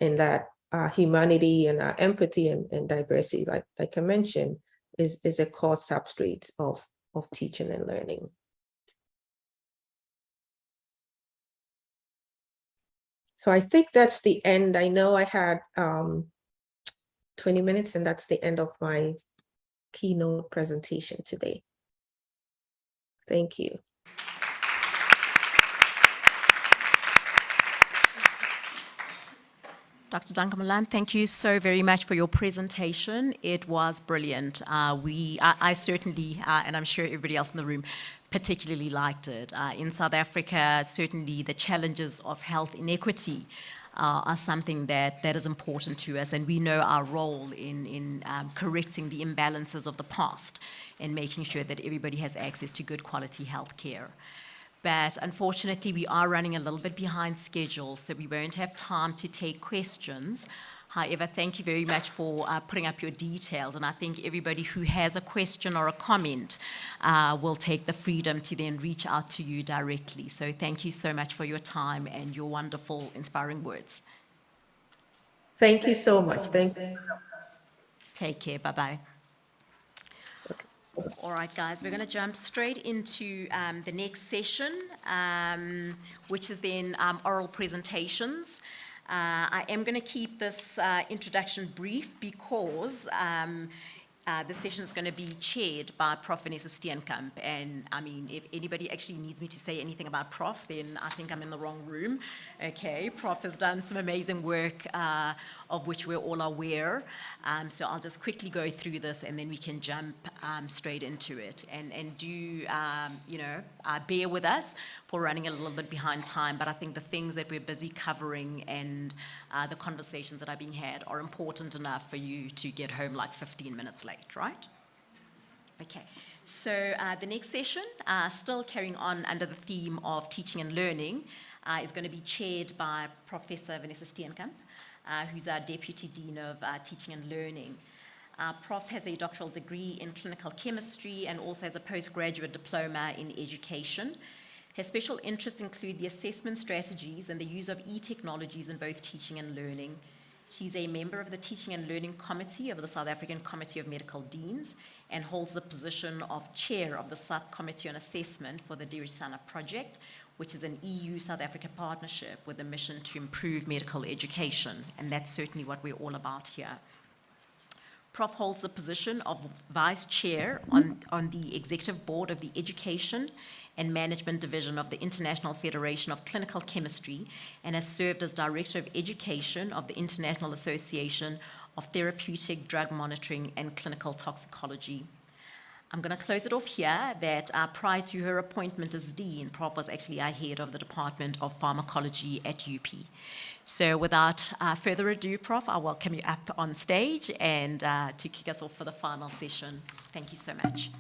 and that our humanity and our empathy and diversity, like I mentioned, is a core substrate of teaching and learning. So I think that's the end. I know I had 20 minutes, and that's the end of my keynote presentation today. Thank you. Dr. Duncan Malan, thank you so very much for your presentation. It was brilliant. I certainly, and I'm sure everybody else in the room, particularly liked it. In South Africa, certainly the challenges of health inequity are something that is important to us, and we know our role in correcting the imbalances of the past and making sure that everybody has access to good quality health care. But unfortunately, we are running a little bit behind schedule, so we won't have time to take questions. However, thank you very much for putting up your details, and I think everybody who has a question or a comment will take the freedom to then reach out to you directly. So thank you so much for your time and your wonderful, inspiring words. Thank you so much. Thank you. Take care. Bye-bye. All right, guys, we're going to jump straight into the next session, which is then oral presentations. I am going to keep this introduction brief because the session is going to be chaired by Prof. Vanessa Steenkamp. And I mean, if anybody actually needs me to say anything about Prof, then I think I'm in the wrong room. Okay, Prof has done some amazing work of which we're all aware. So I'll just quickly go through this and then we can jump straight into it. And do, bear with us for running a little bit behind time, but I think the things that we're busy covering and the conversations that are being had are important enough for you to get home like 15 minutes late, right? Okay, so the next session, still carrying on under the theme of teaching and learning, is going to be chaired by Professor Vanessa Steenkamp, who's our Deputy Dean of Teaching and Learning. Prof has a doctoral degree in clinical chemistry and also has a postgraduate diploma in education. Her special interests include the assessment strategies and the use of e-technologies in both teaching and learning. She's a member of the Teaching and Learning Committee of the South African Committee of Medical Deans and holds the position of Chair of the Subcommittee on Assessment for the Dirisana Project, which is an EU-South Africa partnership with a mission to improve medical education, and that's certainly what we're all about here. Prof holds the position of Vice Chair on the Executive Board of the Education and Management Division of the International Federation of Clinical Chemistry and has served as Director of Education of the International Association of Therapeutic Drug Monitoring and Clinical Toxicology. I'm going to close it off here that prior to her appointment as Dean, Prof was actually our head of the Department of Pharmacology at UP. So without further ado, Prof, I welcome you up on stage and to kick us off for the final session. Thank you so much.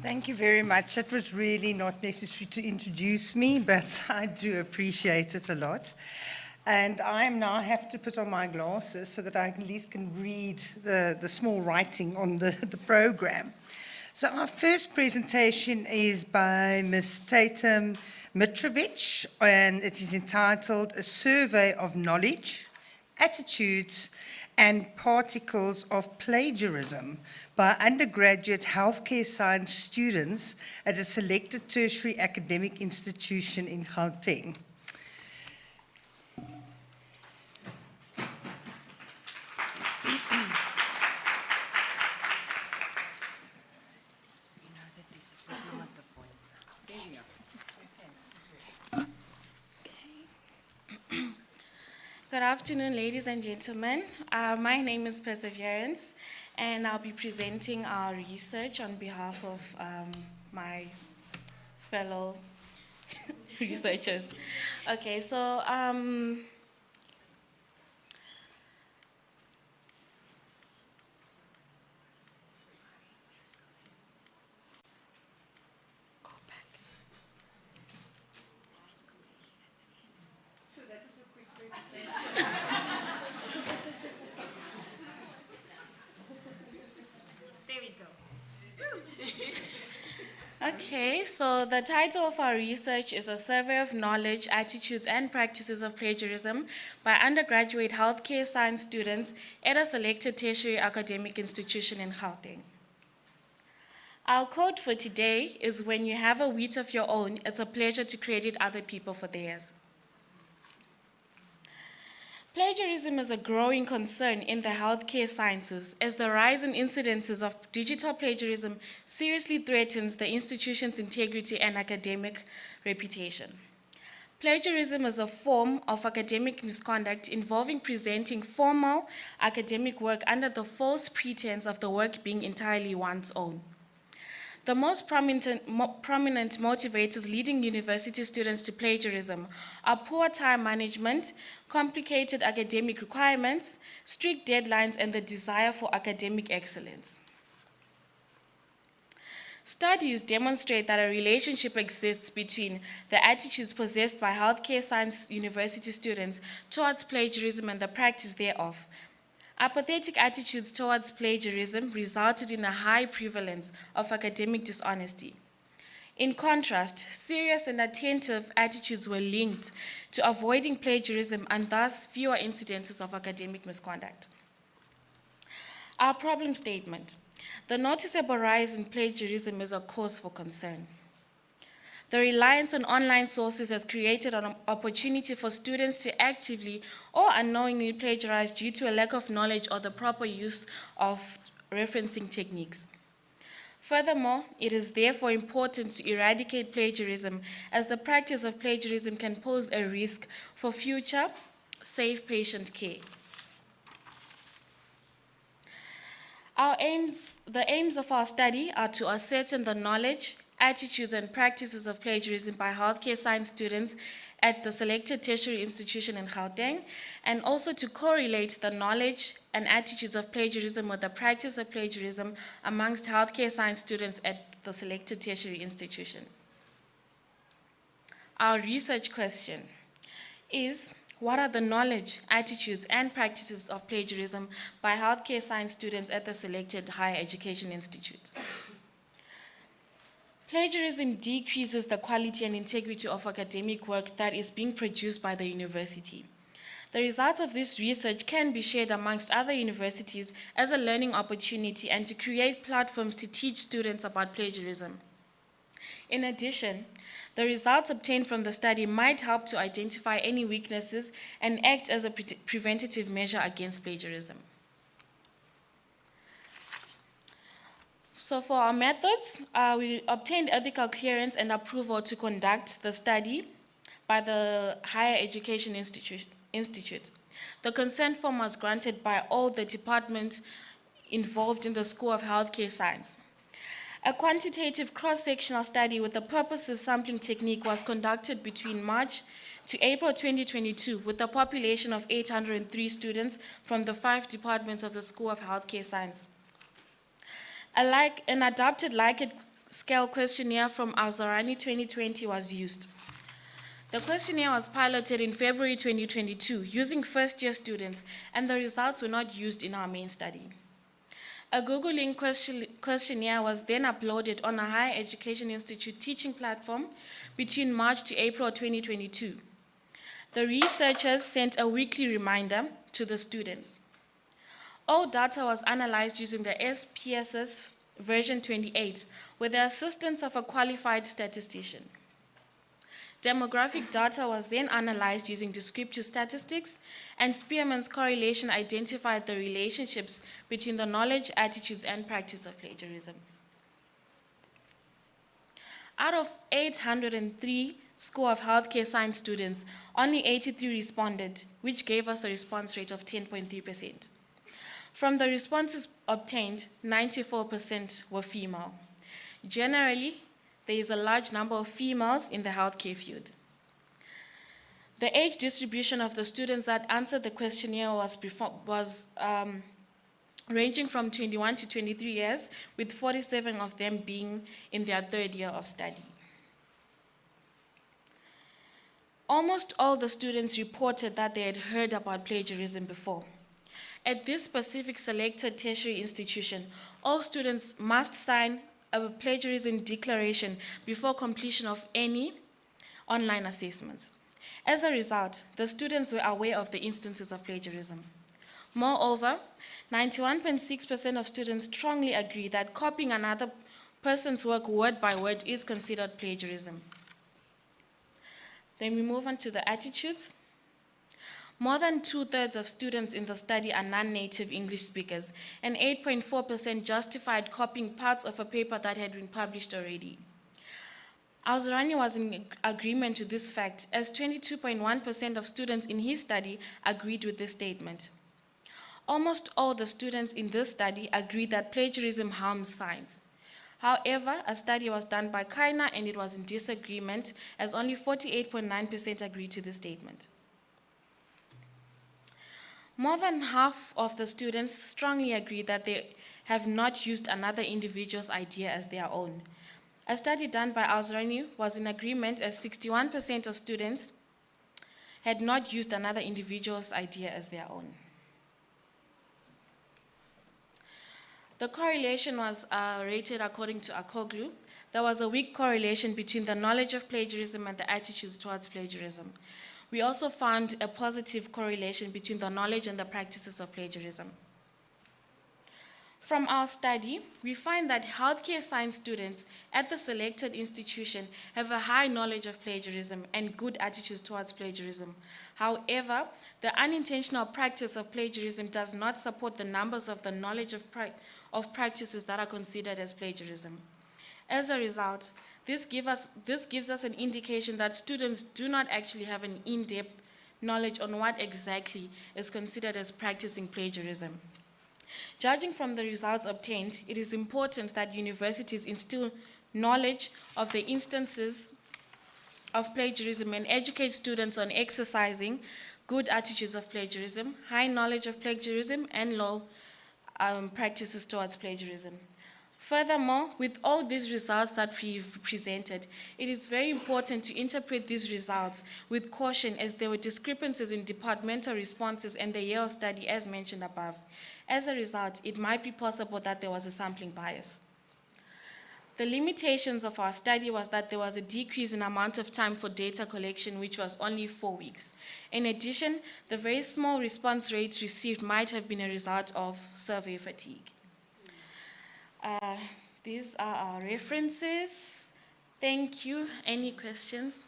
Thank you very much. That was really not necessary to introduce me, but I do appreciate it a lot. And I now have to put on my glasses so that I at least can read the small writing on the program. So our first presentation is by Ms. Tatum Mitrovic, and it is entitled A Survey of Knowledge, Attitudes, and Particles of Plagiarism by undergraduate healthcare science students at a selected tertiary academic institution in Gauteng. Good afternoon, ladies and gentlemen. My name is Perseverance, and I'll be presenting our research on behalf of my fellow researchers. Okay, so okay, so the title of our research is A Survey of Knowledge, Attitudes, and Practices of Plagiarism by undergraduate healthcare science students at a selected tertiary academic institution in Gauteng. Our quote for today is, "When you have a wheat of your own, it's a pleasure to credit other people for theirs." Plagiarism is a growing concern in the healthcare sciences as the rise in incidences of digital plagiarism seriously threatens the institution's integrity and academic reputation. Plagiarism is a form of academic misconduct involving presenting formal academic work under the false pretense of the work being entirely one's own. The most prominent motivators leading university students to plagiarism are poor time management, complicated academic requirements, strict deadlines, and the desire for academic excellence. Studies demonstrate that a relationship exists between the attitudes possessed by healthcare science university students towards plagiarism and the practice thereof. Apathetic attitudes towards plagiarism resulted in a high prevalence of academic dishonesty. In contrast, serious and attentive attitudes were linked to avoiding plagiarism and thus fewer incidences of academic misconduct. Our problem statement: the noticeable rise in plagiarism is a cause for concern. The reliance on online sources has created an opportunity for students to actively or unknowingly plagiarize due to a lack of knowledge or the proper use of referencing techniques. Furthermore, it is therefore important to eradicate plagiarism, as the practice of plagiarism can pose a risk for future safe patient care. The aims of our study are to ascertain the knowledge, attitudes, and practices of plagiarism by healthcare science students at the selected tertiary institution in Gauteng, and also to correlate the knowledge and attitudes of plagiarism with the practice of plagiarism amongst healthcare science students at the selected tertiary institution. Our research question is: what are the knowledge, attitudes, and practices of plagiarism by healthcare science students at the selected higher education institute? Plagiarism decreases the quality and integrity of academic work that is being produced by the university. The results of this research can be shared amongst other universities as a learning opportunity and to create platforms to teach students about plagiarism. In addition, the results obtained from the study might help to identify any weaknesses and act as a preventative measure against plagiarism. So for our methods, we obtained ethical clearance and approval to conduct the study by the higher education Institute. The consent form was granted by all the departments involved in the School of Healthcare Science. A quantitative cross-sectional study with the purposive sampling technique was conducted between March to April 2022 with a population of 803 students from the 5 departments of the School of Healthcare Science. An adapted Likert scale questionnaire from Al-Zarani 2020 was used. The questionnaire was piloted in February 2022 using first-year students, and the results were not used in our main study. A Google Link questionnaire was then uploaded on a higher education institute teaching platform between March to April 2022. The researchers sent a weekly reminder to the students. All data was analyzed using the SPSS version 28 with the assistance of a qualified statistician. Demographic data was then analyzed using descriptive statistics, and Spearman's correlation identified the relationships between the knowledge, attitudes, and practice of plagiarism. Out of 803 School of Healthcare Science students, only 83 responded, which gave us a response rate of 10.3%. From the responses obtained, 94% were female. Generally, there is a large number of females in the healthcare field. The age distribution of the students that answered the questionnaire was ranging from 21 to 23 years, with 47 of them being in their 3rd year of study. Almost all the students reported that they had heard about plagiarism before. At this specific selected tertiary institution, all students must sign a plagiarism declaration before completion of any online assessments. As a result, the students were aware of the instances of plagiarism. Moreover, 91.6% of students strongly agree that copying another person's work word by word is considered plagiarism. Then we move on to the attitudes. More than 2/3 of students in the study are non-native English speakers, and 8.4% justified copying parts of a paper that had been published already. Al-Zarani was in agreement with this fact, as 22.1% of students in his study agreed with this statement. Almost all the students in this study agreed that plagiarism harms science. However, a study was done by Kaina and it was in disagreement, as only 48.9% agreed to this statement. More than half of the students strongly agree that they have not used another individual's idea as their own. A study done by Al-Zarani was in agreement, as 61% of students had not used another individual's idea as their own. The correlation was rated according to Akoglu. There was a weak correlation between the knowledge of plagiarism and the attitudes towards plagiarism. We also found a positive correlation between the knowledge and the practices of plagiarism. From our study, we find that healthcare science students at the selected institution have a high knowledge of plagiarism and good attitudes towards plagiarism. However, the unintentional practice of plagiarism does not support the numbers of the knowledge of practices that are considered as plagiarism. As a result, this gives us an indication that students do not actually have an in-depth knowledge on what exactly is considered as practicing plagiarism. Judging from the results obtained, it is important that universities instill knowledge of the instances of plagiarism and educate students on exercising good attitudes of plagiarism, high knowledge of plagiarism, and low practices towards plagiarism. Furthermore, with all these results that we've presented, it is very important to interpret these results with caution, as there were discrepancies in departmental responses and the year of study as mentioned above. As a result, it might be possible that there was a sampling bias. The limitations of our study was that there was a decrease in amount of time for data collection, which was only 4 weeks. In addition, the very small response rates received might have been a result of survey fatigue. These are our references. Thank you. Any questions?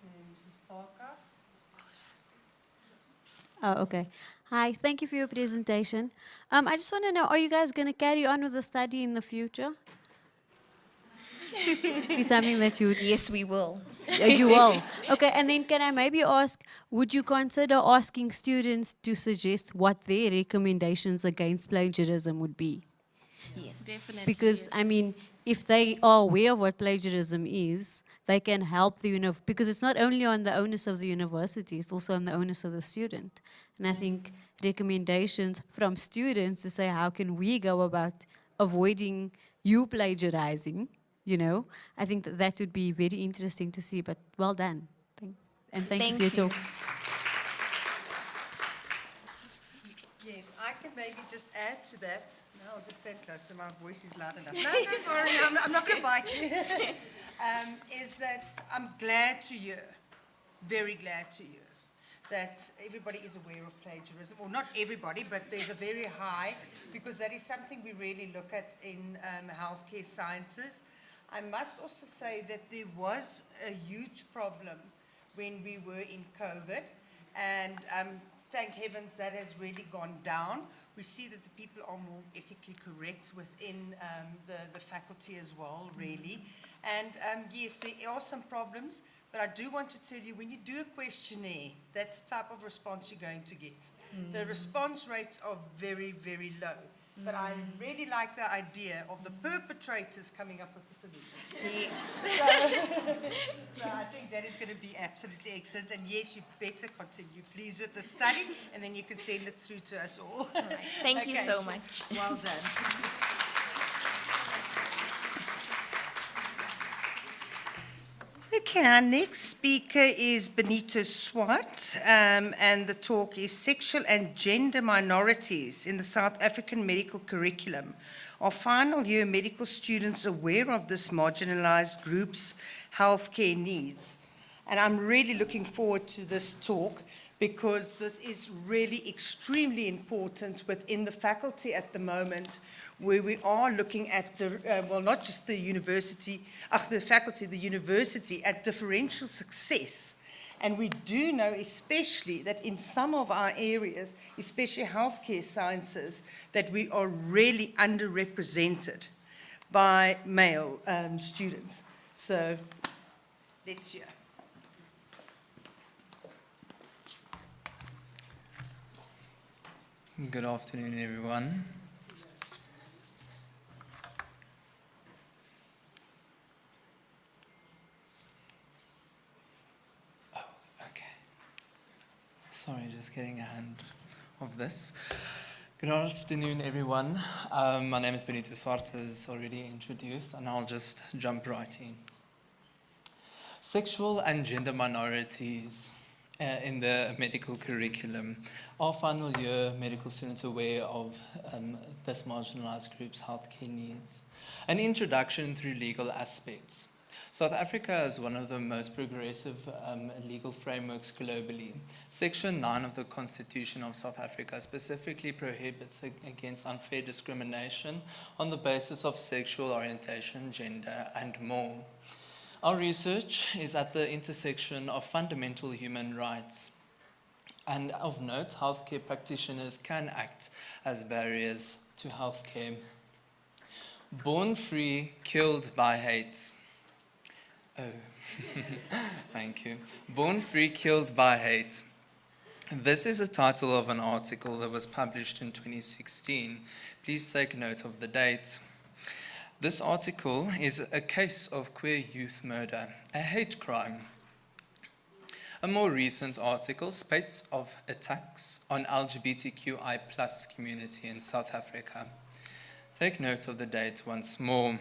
Mrs. Parker. Oh, okay. Hi, thank you for your presentation. I just want to know, are you guys going to carry on with the study in the future? Be something that you would... Yes, we will. You will. Okay, and then can I maybe ask, would you consider asking students to suggest what their recommendations against plagiarism would be? Yes. Definitely. Because, I mean, if they are aware of what plagiarism is, they can help the because it's not only on the onus of the university, it's also on the onus of the student. And I think recommendations from students to say, how can we go about avoiding you plagiarizing, you know, I think that would be very interesting to see, but well done. Thank you for your talk. Yes, I can maybe just add to that. No, I'll just stand close so my voice is loud enough. No, don't worry, I'm not going to bite you. Is that I'm glad to hear, very glad to hear, that everybody is aware of plagiarism. Or not everybody, but there's a very high, because that is something we really look at in healthcare sciences. I must also say that there was a huge problem when we were in COVID, and thank heavens that has really gone down. We see that the people are more ethically correct within the faculty as well, really. And yes, there are some problems, but I do want to tell you, when you do a questionnaire, that's the type of response you're going to get. The response rates are very, very low. But I really like the idea of the perpetrators coming up with the solution. Yes. So I think that is going to be absolutely excellent. And yes, you better continue, please, with the study, and then you can send it through to us all. All right. Thank you so much. Well done. Okay, our next speaker is Benito Swart, and the talk is Sexual and Gender Minorities in the South African Medical Curriculum. Are final year medical students aware of this marginalized group's healthcare needs? And I'm really looking forward to this talk, because this is really extremely important within the faculty at the moment, where we are looking at, well, not just the university, the faculty, the university, at differential success. And we do know especially that in some of our areas, especially healthcare sciences, that we are really underrepresented by male students. So let's hear. Good afternoon, everyone. Oh, okay. Sorry, just getting a hand of this. Good afternoon, everyone. My name is Benito Swart, as already introduced, and I'll just jump right in. Sexual and gender minorities in the medical curriculum. Are final year medical students aware of this marginalized group's healthcare needs? An introduction through legal aspects. South Africa is one of the most progressive legal frameworks globally. Section 9 of the Constitution of South Africa specifically prohibits against unfair discrimination on the basis of sexual orientation, gender, and more. Our research is at the intersection of fundamental human rights. And of note, healthcare practitioners can act as barriers to healthcare. Born free, killed by hate. Oh, thank you. Born free, killed by hate. This is the title of an article that was published in 2016. Please take note of the date. This article is a case of queer youth murder, a hate crime. A more recent article, Spate of Attacks on LGBTQI+ community in South Africa. Take note of the date once more.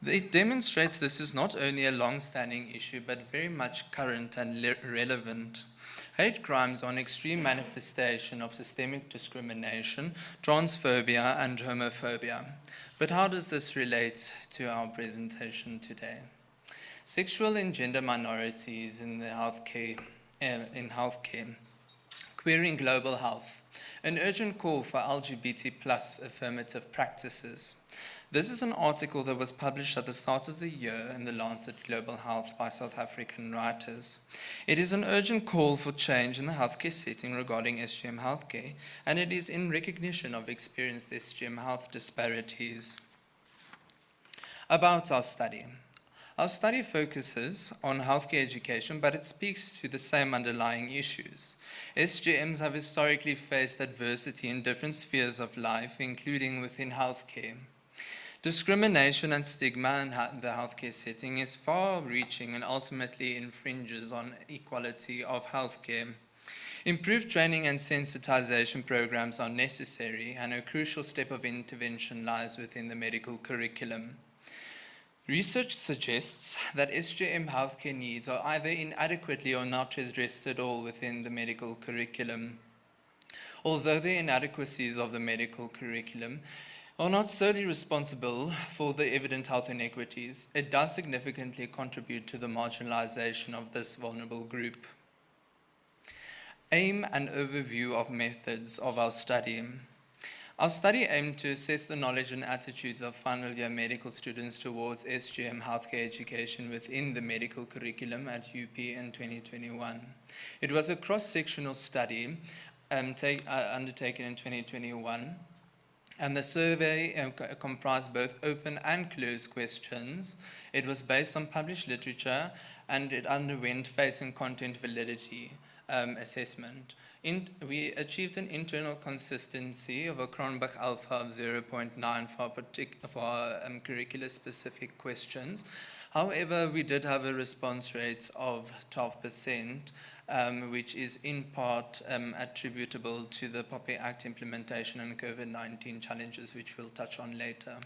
It demonstrates this is not only a long-standing issue, but very much current and relevant. Hate crimes are an extreme manifestation of systemic discrimination, transphobia, and homophobia. But how does this relate to our presentation today? Sexual and gender minorities in the healthcare, queering global health, an urgent call for LGBT+ affirmative practices. This is an article that was published at the start of the year in the Lancet Global Health by South African writers. It is an urgent call for change in the healthcare setting regarding SGM healthcare, and it is in recognition of experienced SGM health disparities. About our study. Our study focuses on healthcare education, but it speaks to the same underlying issues. SGMs have historically faced adversity in different spheres of life, including within healthcare. Discrimination and stigma in the healthcare setting is far-reaching and ultimately infringes on equality of healthcare. Improved training and sensitization programs are necessary, and a crucial step of intervention lies within the medical curriculum. Research suggests that SGM healthcare needs are either inadequately or not addressed at all within the medical curriculum. Although the inadequacies of the medical curriculum are not solely responsible for the evident health inequities, it does significantly contribute to the marginalization of this vulnerable group. Aim and overview of methods of our study. Our study aimed to assess the knowledge and attitudes of final year medical students towards SGM healthcare education within the medical curriculum at UP in 2021. It was a cross-sectional study undertaken in 2021. And the survey comprised both open and closed questions. It was based on published literature, and it underwent face and content validity assessment. We achieved an internal consistency of a Cronbach alpha of 0.9 for our curricular-specific questions. However, we did have a response rate of 12%, which is in part attributable to the POPI Act implementation and COVID-19 challenges, which we'll touch on later.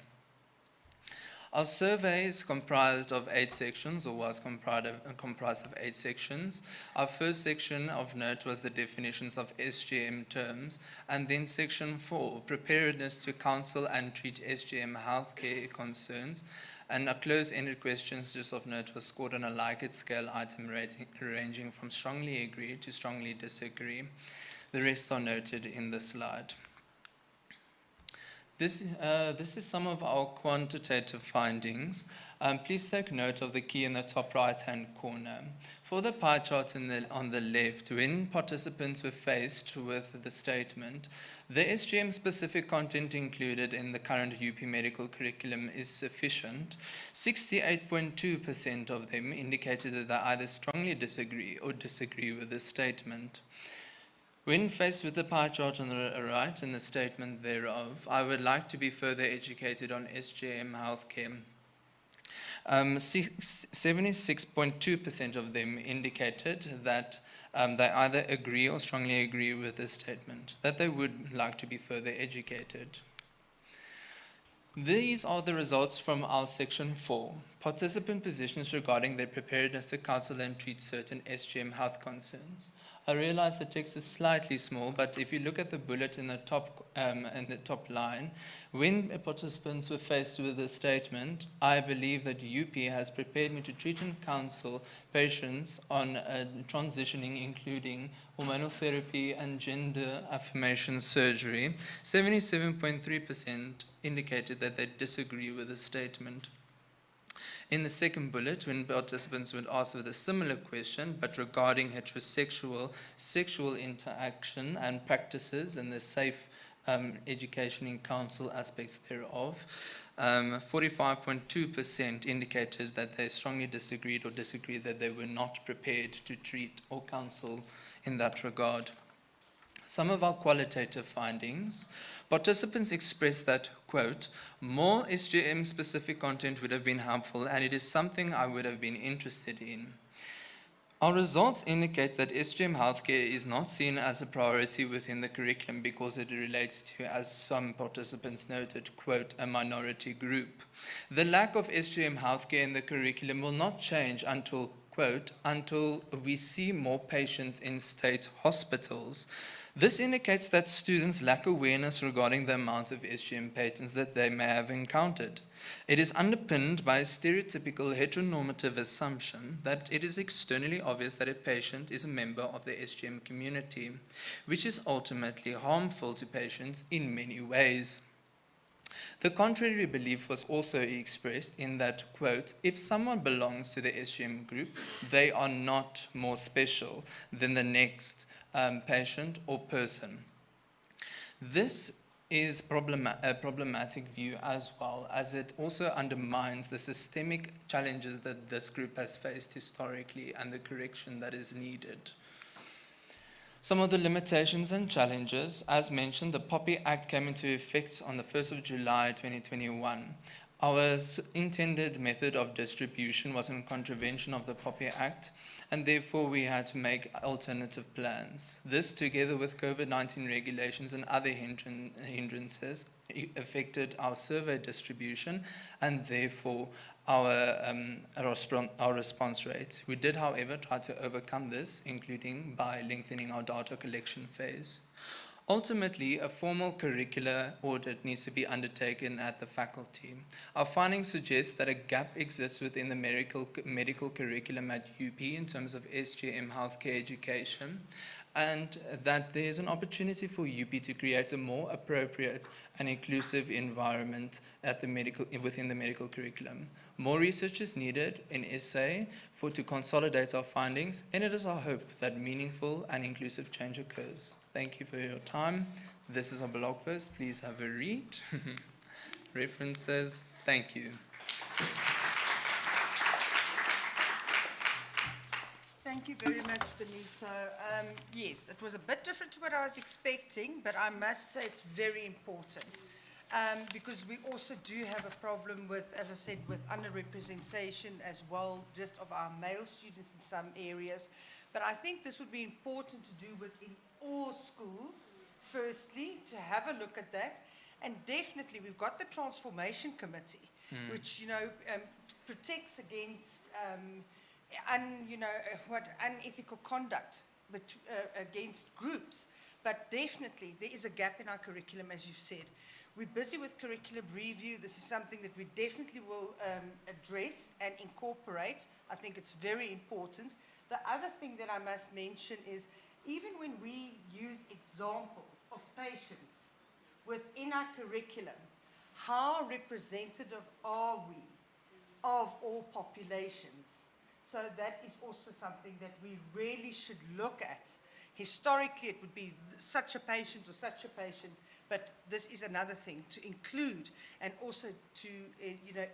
Our survey is comprised of 8 sections, or was comprised of 8 sections. Our first section of note was the definitions of SGM terms, and then section 4, preparedness to counsel and treat SGM healthcare concerns. And our close-ended questions, just of note, was scored on a Likert scale item rating, ranging from strongly agree to strongly disagree. The rest are noted in the slide. This is some of our quantitative findings. Please take note of the key in the top right-hand corner. For the pie chart on the left, when participants were faced with the statement, the SGM-specific content included in the current UP medical curriculum is sufficient, 68.2% of them indicated that they either strongly disagree or disagree with the statement. When faced with the pie chart on the right and the statement thereof, I would like to be further educated on SGM healthcare. 76.2% of them indicated that they either agree or strongly agree with this statement, that they would like to be further educated. These are the results from our section 4, participant positions regarding their preparedness to counsel and treat certain SGM health concerns. I realize the text is slightly small, but if you look at the bullet in the top line, when participants were faced with the statement, I believe that UP has prepared me to treat and counsel patients on transitioning, including hormonal therapy and gender affirmation surgery, 77.3% indicated that they disagree with the statement. In the second bullet, when participants would ask with a similar question, but regarding heterosexual sexual interaction and practices and the safe education and counsel aspects thereof, 45.2% indicated that they strongly disagreed or disagreed that they were not prepared to treat or counsel in that regard. Some of our qualitative findings. Participants expressed that, quote, more SGM-specific content would have been helpful, and it is something I would have been interested in. Our results indicate that SGM healthcare is not seen as a priority within the curriculum because it relates to, as some participants noted, quote, a minority group. The lack of SGM healthcare in the curriculum will not change until, quote, until we see more patients in state hospitals. This indicates that students lack awareness regarding the amount of SGM patients that they may have encountered. It is underpinned by a stereotypical heteronormative assumption that it is externally obvious that a patient is a member of the SGM community, which is ultimately harmful to patients in many ways. The contrary belief was also expressed in that, quote, if someone belongs to the SGM group, they are not more special than the next patient or person. This is a problematic view as well, as it also undermines the systemic challenges that this group has faced historically and the correction that is needed. Some of the limitations and challenges, as mentioned, the POPI Act came into effect on the 1st of July 2021. Our intended method of distribution was in contravention of the POPI Act, and therefore we had to make alternative plans. This, together with COVID-19 regulations and other hindrances, affected our survey distribution and therefore our response rate. We did, however, try to overcome this, including by lengthening our data collection phase. Ultimately, a formal curricular audit needs to be undertaken at the faculty. Our findings suggest that a gap exists within the medical curriculum at UP in terms of SGM healthcare education, and that there is an opportunity for UP to create a more appropriate and inclusive environment at within the medical curriculum. More research is needed in SA to consolidate our findings, and it is our hope that meaningful and inclusive change occurs. Thank you for your time. This is a blog post. Please have a read. References. Thank you. Thank you very much, Benito. Yes, it was a bit different to what I was expecting, but I must say it's very important because we also do have a problem with, as I said, with underrepresentation as well, just of our male students in some areas. But I think this would be important to do within all schools, firstly, to have a look at that. And definitely, we've got the Transformation Committee, which, you know, protects against unethical conduct against groups. But definitely, there is a gap in our curriculum, as you've said. We're busy with curriculum review. This is something that we definitely will address and incorporate. I think it's very important. The other thing that I must mention is, even when we use examples of patients within our curriculum, how representative are we of all populations? So that is also something that we really should look at. Historically, it would be such a patient or such a patient, but this is another thing to include and also to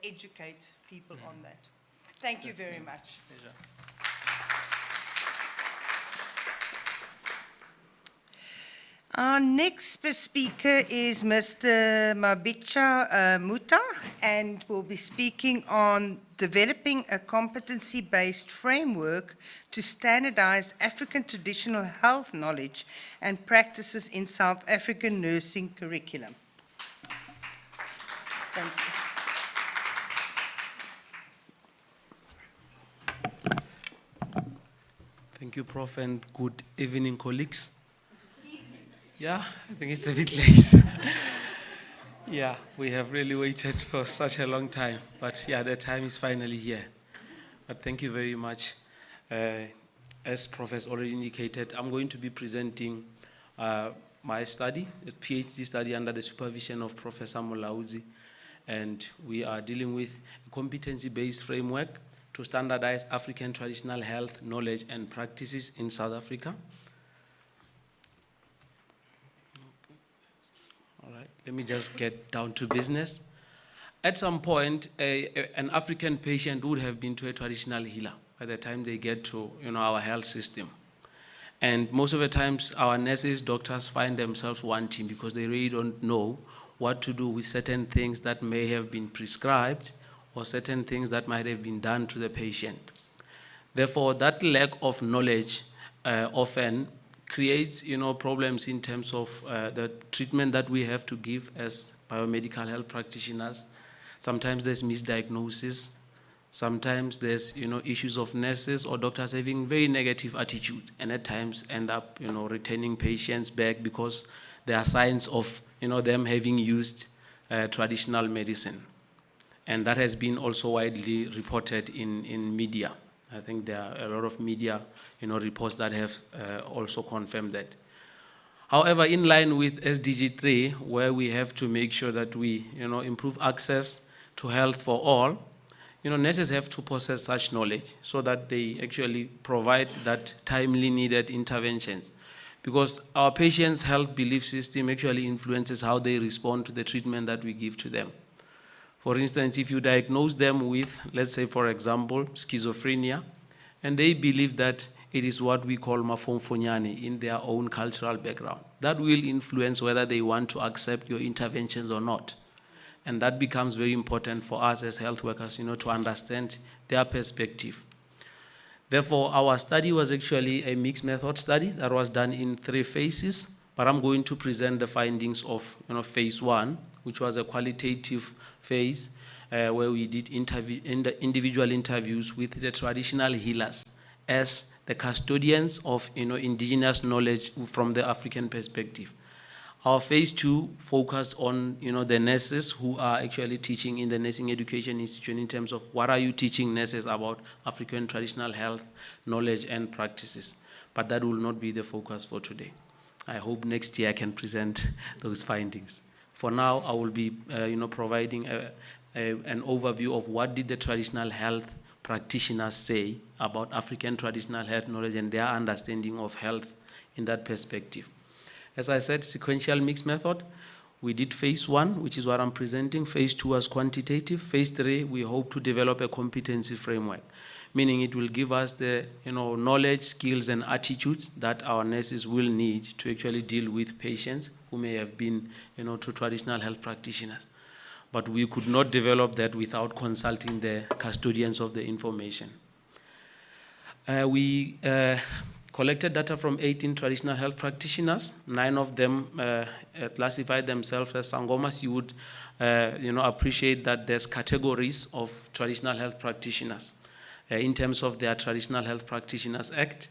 educate people on that. Thank you very much. Pleasure. Our next speaker is Mr. Mabicha Muta, and will be speaking on developing a competency-based framework to standardize African traditional health knowledge and practices in South African nursing curriculum. Thank you. Thank you, Prof, and good evening, colleagues. Yeah, I think it's a bit late. Yeah, we have really waited for such a long time, but yeah, the time is finally here. But thank you very much. As Prof has already indicated, I'm going to be presenting my study, a PhD study under the supervision of Professor Mulaudzi, and we are dealing with a competency-based framework to standardize African traditional health knowledge and practices in South Africa. All right, let me just get down to business. At some point, an African patient would have been to a traditional healer by the time they get to our health system. And most of the times, our nurses, doctors find themselves wanting because they really don't know what to do with certain things that may have been prescribed or certain things that might have been done to the patient. Therefore, that lack of knowledge often creates problems in terms of the treatment that we have to give as biomedical health practitioners. Sometimes there's misdiagnosis. Sometimes there's issues of nurses or doctors having very negative attitude, and at times end up returning patients back because there are signs of them having used traditional medicine. And that has been also widely reported in media. I think there are a lot of media reports that have also confirmed that. However, in line with SDG 3, where we have to make sure that we improve access to health for all, nurses have to possess such knowledge so that they actually provide that timely needed interventions. Because our patients' health belief system actually influences how they respond to the treatment that we give to them. For instance, if you diagnose them with, let's say, for example, schizophrenia, and they believe that it is what we call mafomfonyane in their own cultural background, that will influence whether they want to accept your interventions or not. And that becomes very important for us as health workers, to understand their perspective. Therefore, our study was actually a mixed method study that was done in 3 phases, but I'm going to present the findings of phase 1, which was a qualitative phase where we did individual interviews with the traditional healers as the custodians of indigenous knowledge from the African perspective. Our phase 2 focused on the nurses who are actually teaching in the Nursing Education Institute in terms of what are you teaching nurses about African traditional health knowledge and practices. But that will not be the focus for today. I hope next year I can present those findings. For now, I will be providing an overview of what did the traditional health practitioners say about African traditional health knowledge and their understanding of health in that perspective. As I said, sequential mixed method. We did phase 1, which is what I'm presenting. Phase 2 was quantitative. Phase 3, we hope to develop a competency framework, meaning it will give us the knowledge, skills, and attitudes that our nurses will need to actually deal with patients who may have been to traditional health practitioners. But we could not develop that without consulting the custodians of the information. We collected data from 18 traditional health practitioners. 9 of them classified themselves as Sangomas. You would appreciate that there's categories of traditional health practitioners. In terms of their Traditional Health Practitioners Act,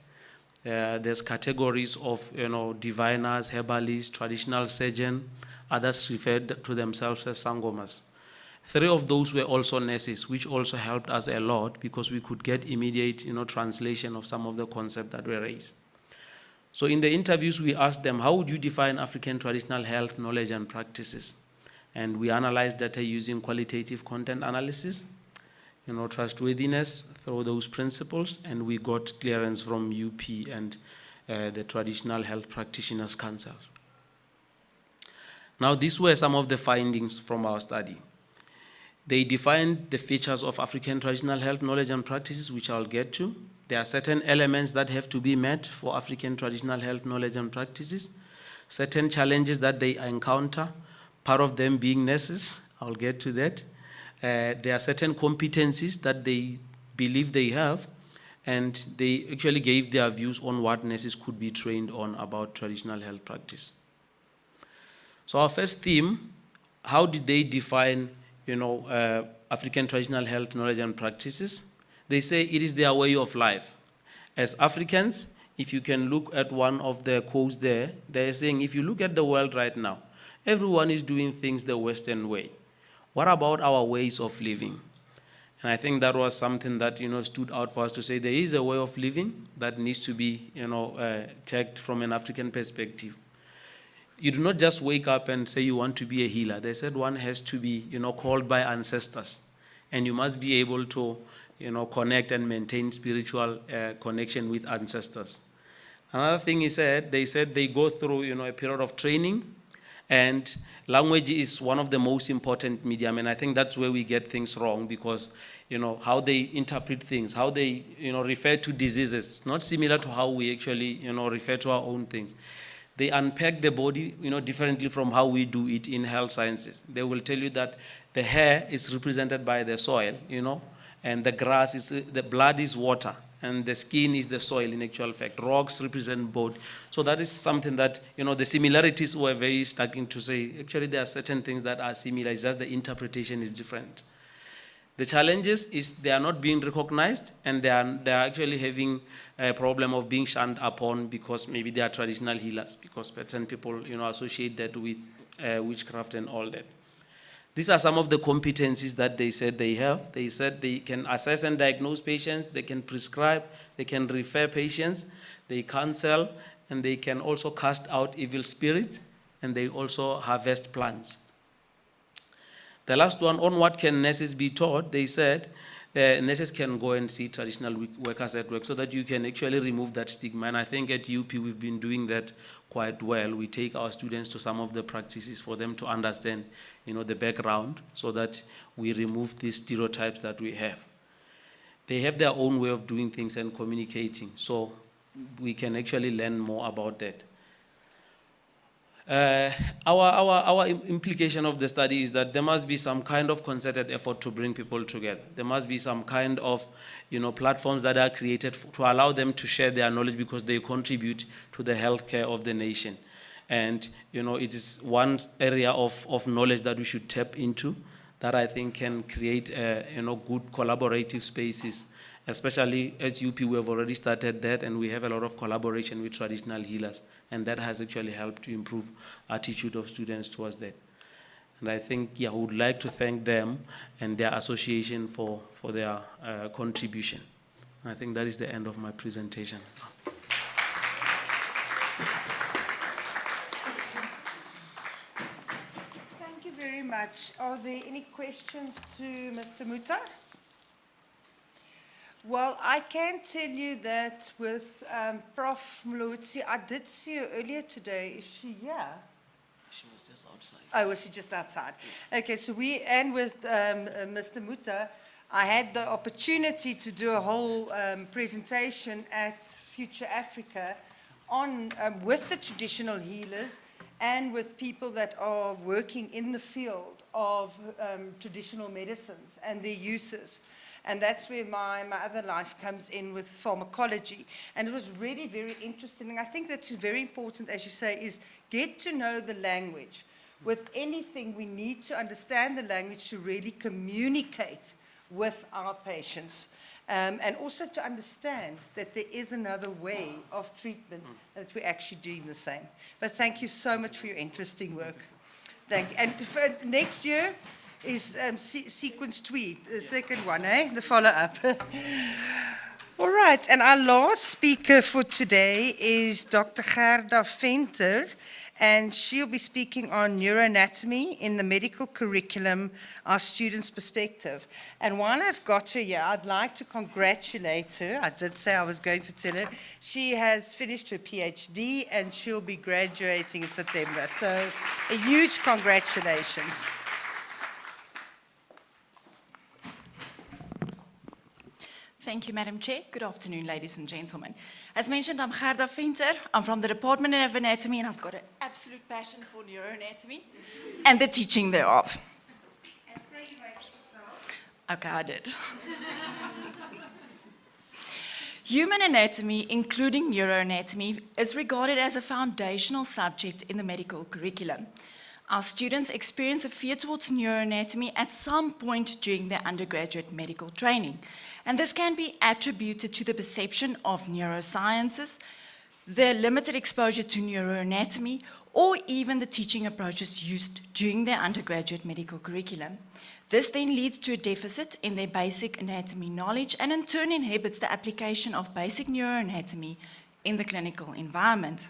there's categories of diviners, herbalists, traditional surgeon, others referred to themselves as Sangomas. 3 of those were also nurses, which also helped us a lot because we could get immediate translation of some of the concepts that were raised. So in the interviews, we asked them, how would you define African traditional health knowledge and practices? And we analyzed data using qualitative content analysis, trustworthiness through those principles, and we got clearance from UP and the Traditional Health Practitioners Council. Now, these were some of the findings from our study. They defined the features of African traditional health knowledge and practices, which I'll get to. There are certain elements that have to be met for African traditional health knowledge and practices, certain challenges that they encounter, part of them being nurses. I'll get to that. There are certain competencies that they believe they have, and they actually gave their views on what nurses could be trained on about traditional health practice. So our first theme, how did they define African traditional health knowledge and practices? They say it is their way of life. As Africans, if you can look at one of the quotes there, they're saying, if you look at the world right now, everyone is doing things the Western way. What about our ways of living? And I think that was something that stood out for us to say there is a way of living that needs to be checked from an African perspective. You do not just wake up and say you want to be a healer. They said one has to be called by ancestors, and you must be able to connect and maintain spiritual connection with ancestors. Another thing they said they go through a period of training, and language is one of the most important medium, and I think that's where we get things wrong, because how they interpret things, how they refer to diseases, not similar to how we actually refer to our own things. They unpack the body differently from how we do it in health sciences. They will tell you that the hair is represented by the soil, and the grass is, the blood is water, and the skin is the soil in actual fact. Rocks represent both. So that is something that, the similarities were very starting to say, actually there are certain things that are similar, it's just the interpretation is different. The challenges is they are not being recognized, and they are actually having a problem of being shunned upon because maybe they are traditional healers, because certain people associate that with witchcraft and all that. These are some of the competencies that they said they have. They said they can assess and diagnose patients, they can prescribe, they can refer patients, they counsel, and they can also cast out evil spirits, and they also harvest plants. The last one, on what can nurses be taught, they said nurses can go and see traditional workers at work so that you can actually remove that stigma. And I think at UP we've been doing that quite well. We take our students to some of the practices for them to understand, the background, so that we remove these stereotypes that we have. They have their own way of doing things and communicating, so we can actually learn more about that. Our implication of the study is that there must be some kind of concerted effort to bring people together. There must be some kind of, platforms that are created to allow them to share their knowledge, because they contribute to the healthcare of the nation. And, it is one area of knowledge that we should tap into, that I think can create, good collaborative spaces. Especially at UP, we have already started that, and we have a lot of collaboration with traditional healers, and that has actually helped to improve attitude of students towards that. And I think, I would like to thank them and their association for their contribution. I think that is the end of my presentation. Thank you very much. Are there any questions to Mr. Muta? Well, I can tell you that with Prof. Mlotsi, I did see her earlier today. Is she here? She was just outside. Oh, was she just outside? Okay, so with Mr. Muta, I had the opportunity to do a whole presentation at Future Africa on with the traditional healers and with people that are working in the field of traditional medicines and their uses. And that's where my other life comes in with pharmacology. And it was really very interesting. And I think that's very important, as you say, is get to know the language. With anything, we need to understand the language to really communicate with our patients. And also to understand that there is another way of treatment, that we're actually doing the same. But thank you so much for your interesting work. Thank you. And for next year is sequence tweet, the second one, the follow-up. All right, and our last speaker for today is Dr. Gerda Venter, and she'll be speaking on neuroanatomy in the medical curriculum, our students' perspective. And while I've got her here, I'd like to congratulate her. I did say I was going to tell her. She has finished her PhD, and she'll be graduating in September. So a huge congratulations. Thank you, Madam Chair. Good afternoon, ladies and gentlemen. As mentioned, I'm Gerda Venter. I'm from the Department of Anatomy, and I've got an absolute passion for neuroanatomy and the teaching thereof. And say you made it yourself. Okay, I did. Human anatomy, including neuroanatomy, is regarded as a foundational subject in the medical curriculum. Our students experience a fear towards neuroanatomy at some point during their undergraduate medical training, and this can be attributed to the perception of neurosciences, their limited exposure to neuroanatomy, or even the teaching approaches used during their undergraduate medical curriculum. This then leads to a deficit in their basic anatomy knowledge and in turn inhibits the application of basic neuroanatomy in the clinical environment.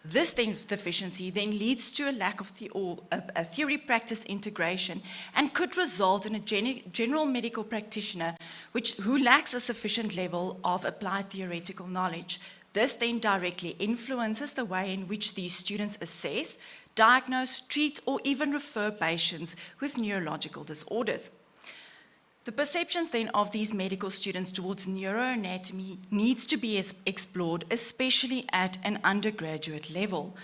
This deficiency then leads to a lack of a theory-practice integration and could result in a general medical practitioner who lacks a sufficient level of applied theoretical knowledge. This then directly influences the way in which these students assess, diagnose, treat, or even refer patients with neurological disorders. The perceptions then of these medical students towards neuroanatomy needs to be explored, especially at an undergraduate level.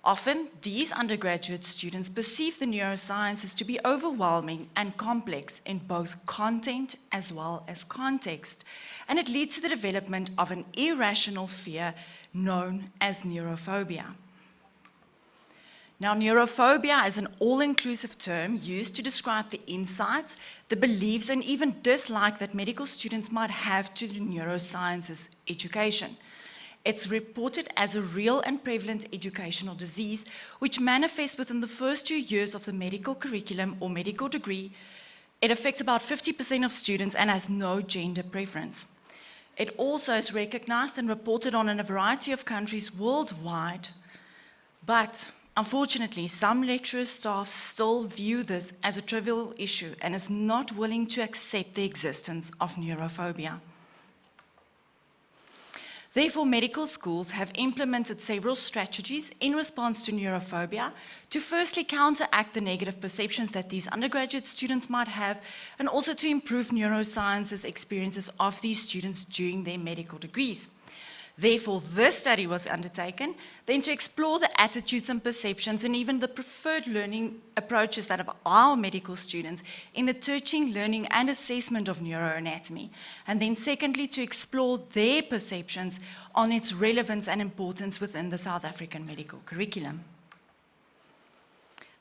Often, these undergraduate students perceive the neurosciences to be overwhelming and complex in both content as well as context, and it leads to the development of an irrational fear known as neurophobia. Now, neurophobia is an all-inclusive term used to describe the insights, the beliefs, and even dislike that medical students might have to the neurosciences education. It's reported as a real and prevalent educational disease which manifests within the first 2 years of the medical curriculum or medical degree. It affects about 50% of students and has no gender preference. It also is recognized and reported on in a variety of countries worldwide. But unfortunately, some lecturer staff still view this as a trivial issue and is not willing to accept the existence of neurophobia. Therefore, medical schools have implemented several strategies in response to neurophobia to firstly counteract the negative perceptions that these undergraduate students might have, and also to improve neurosciences experiences of these students during their medical degrees. Therefore, this study was undertaken then to explore the attitudes and perceptions and even the preferred learning approaches that of our medical students in the teaching, learning and assessment of neuroanatomy. And then secondly, to explore their perceptions on its relevance and importance within the South African medical curriculum.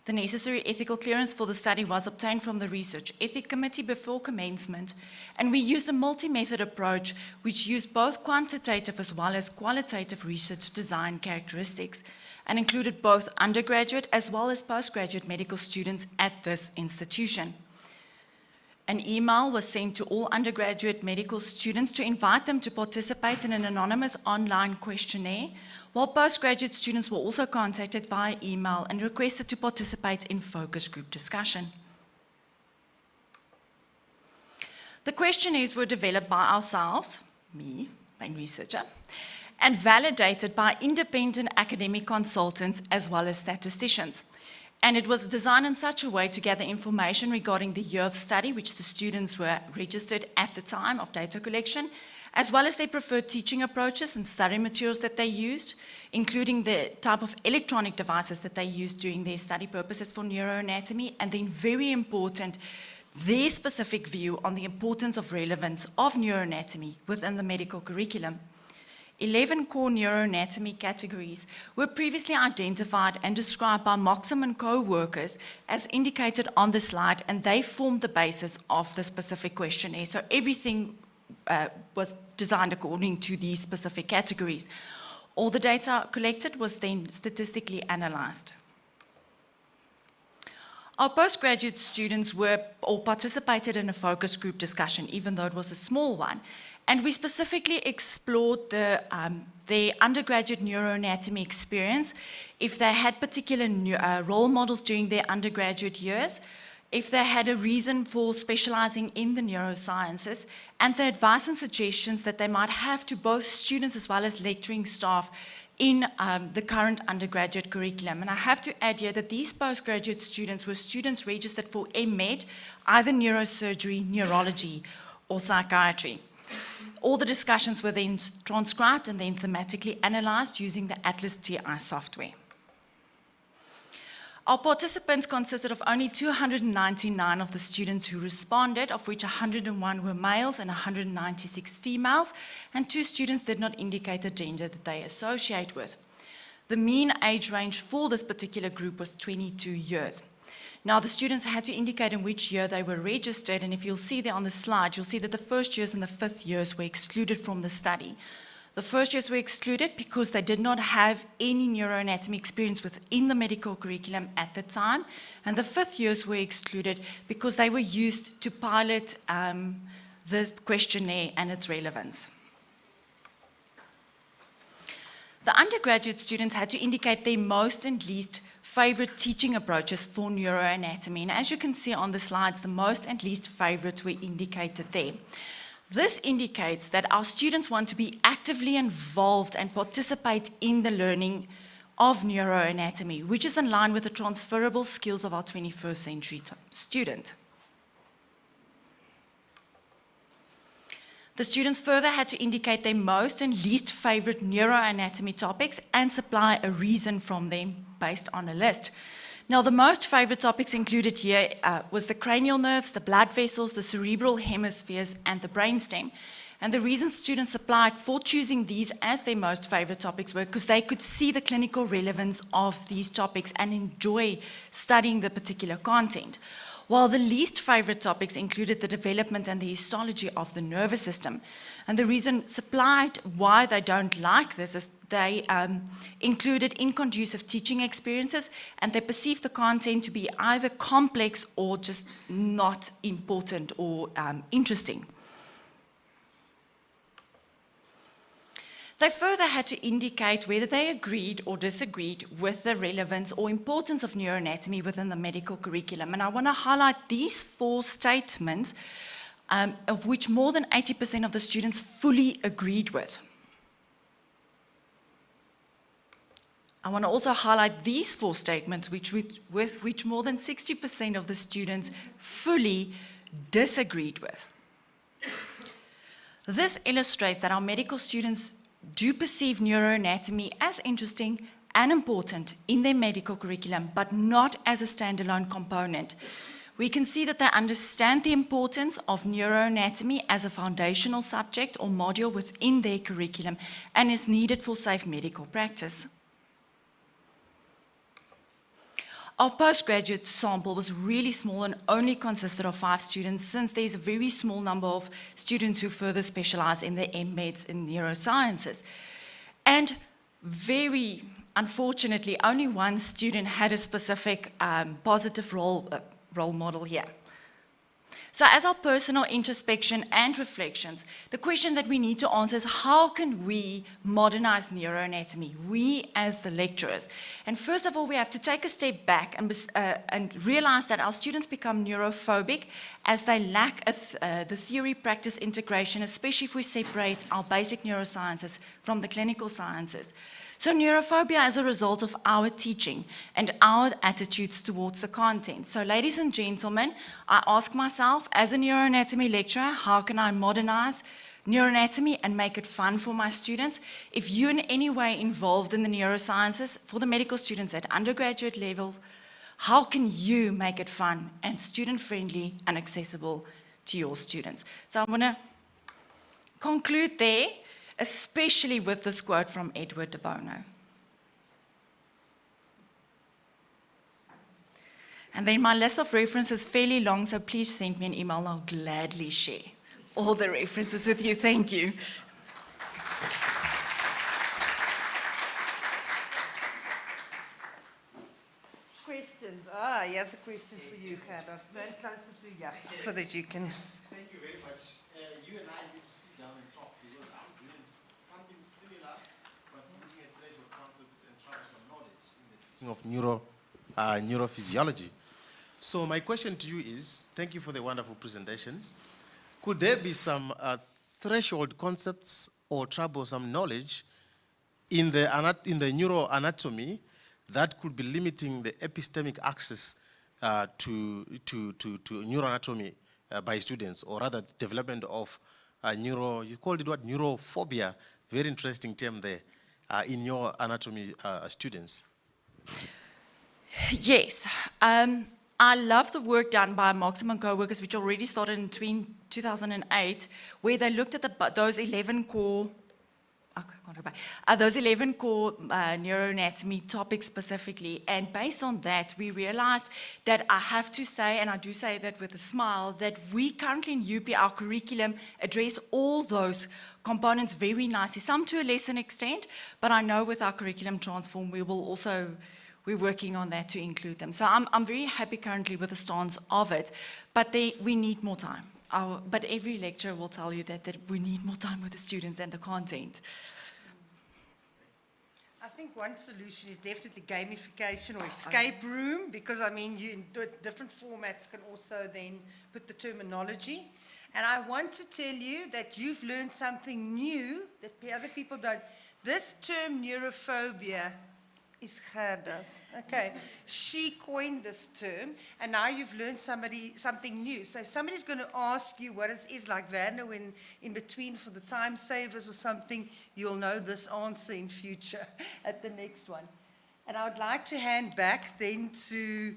The necessary ethical clearance for the study was obtained from the Research Ethics Committee before commencement, and we used a multi-method approach which used both quantitative as well as qualitative research design characteristics and included both undergraduate as well as postgraduate medical students at this institution. An email was sent to all undergraduate medical students to invite them to participate in an anonymous online questionnaire, while postgraduate students were also contacted via email and requested to participate in focus group discussion. The questionnaires were developed by ourselves, me, main researcher, and validated by independent academic consultants as well as statisticians. And it was designed in such a way to gather information regarding the year of study which the students were registered at the time of data collection, as well as their preferred teaching approaches and study materials that they used, including the type of electronic devices that they used during their study purposes for neuroanatomy, and then very important, their specific view on the importance of relevance of neuroanatomy within the medical curriculum. 11 core neuroanatomy categories were previously identified and described by Moxham and co-workers as indicated on the slide, and they formed the basis of the specific questionnaire. So everything was designed according to these specific categories. All the data collected was then statistically analyzed. Our postgraduate students participated in a focus group discussion, even though it was a small one, and we specifically explored their undergraduate neuroanatomy experience, if they had particular role models during their undergraduate years, if they had a reason for specializing in the neurosciences, and the advice and suggestions that they might have to both students as well as lecturing staff in the current undergraduate curriculum. And I have to add here that these postgraduate students were students registered for MED, either neurosurgery, neurology, or psychiatry. All the discussions were then transcribed and then thematically analyzed using the Atlas TI software. Our participants consisted of only 299 of the students who responded, of which 101 were males and 196 females, and 2 students did not indicate the gender that they associate with. The mean age range for this particular group was 22 years. Now, the students had to indicate in which year they were registered, and if you'll see there on the slide, you'll see that the first years and the 5th years were excluded from the study. The first years were excluded because they did not have any neuroanatomy experience within the medical curriculum at the time, and the 5th years were excluded because they were used to pilot this questionnaire and its relevance. The undergraduate students had to indicate their most and least favorite teaching approaches for neuroanatomy, and as you can see on the slides, the most and least favorites were indicated there. This indicates that our students want to be actively involved and participate in the learning of neuroanatomy, which is in line with the transferable skills of our 21st century student. The students further had to indicate their most and least favorite neuroanatomy topics and supply a reason from them based on a list. Now, the most favorite topics included here was the cranial nerves, the blood vessels, the cerebral hemispheres, and the brainstem. And the reasons students supplied for choosing these as their most favorite topics were because they could see the clinical relevance of these topics and enjoy studying the particular content. While the least favorite topics included the development and the histology of the nervous system. And the reason supplied why they don't like this is they included inconducive teaching experiences, and they perceive the content to be either complex or just not important or interesting. They further had to indicate whether they agreed or disagreed with the relevance or importance of neuroanatomy within the medical curriculum. And I want to highlight these 4 statements, of which more than 80% of the students fully agreed with. I want to also highlight these 4 statements, with which more than 60% of the students fully disagreed with. This illustrates that our medical students do perceive neuroanatomy as interesting and important in their medical curriculum, but not as a standalone component. We can see that they understand the importance of neuroanatomy as a foundational subject or module within their curriculum and is needed for safe medical practice. Our postgraduate sample was really small and only consisted of 5 students, since there's a very small number of students who further specialize in the M-Meds in neurosciences. And very unfortunately, only 1 student had a specific positive role model here. So as our personal introspection and reflections, the question that we need to answer is, how can we modernize neuroanatomy, we as the lecturers? And first of all, we have to take a step back and realize that our students become neurophobic as they lack the theory-practice integration, especially if we separate our basic neurosciences from the clinical sciences. So neurophobia is a result of our teaching and our attitudes towards the content. So ladies and gentlemen, I ask myself, as a neuroanatomy lecturer, how can I modernize neuroanatomy and make it fun for my students? If you're in any way involved in the neurosciences, for the medical students at undergraduate levels, how can you make it fun and student-friendly and accessible to your students? So I want to conclude there, especially with this quote from Edward de Bono. And then my list of references is fairly long, so please send me an email and I'll gladly share all the references with you. Thank you. Questions? Here's a question for you, Gerda. Stand closer to you so that you can... Thank you very much. You and I need to sit down and talk, because I'm doing something similar, but looking at threshold concepts and transfer knowledge in the teaching of neurophysiology. So my question to you is, thank you for the wonderful presentation. Could there be some threshold concepts or troublesome knowledge in the neuroanatomy that could be limiting the epistemic access to neuroanatomy by students, or rather the development of you called it what, neurophobia, very interesting term there, in your anatomy students? Yes. I love the work done by Maxim and co-workers, which already started in 2008, where they looked at those 11 core neuroanatomy topics specifically, and based on that, we realized that I have to say, and I do say that with a smile, that we currently in UP, our curriculum address all those components very nicely, some to a lesser extent, but I know with our curriculum transform, we're working on that to include them. So I'm very happy currently with the stance of it, but we need more time. But every lecturer will tell you that we need more time with the students and the content. I think one solution is definitely gamification or escape room, because I mean, you in different formats can also then put the terminology. And I want to tell you that you've learned something new that other people don't. This term neurophobia is Gerda's. Okay, she coined this term, and now you've learned something new. So if somebody's going to ask you what it is, like Werner, when in between for the time savers or something, you'll know this answer in future at the next one. And I would like to hand back then to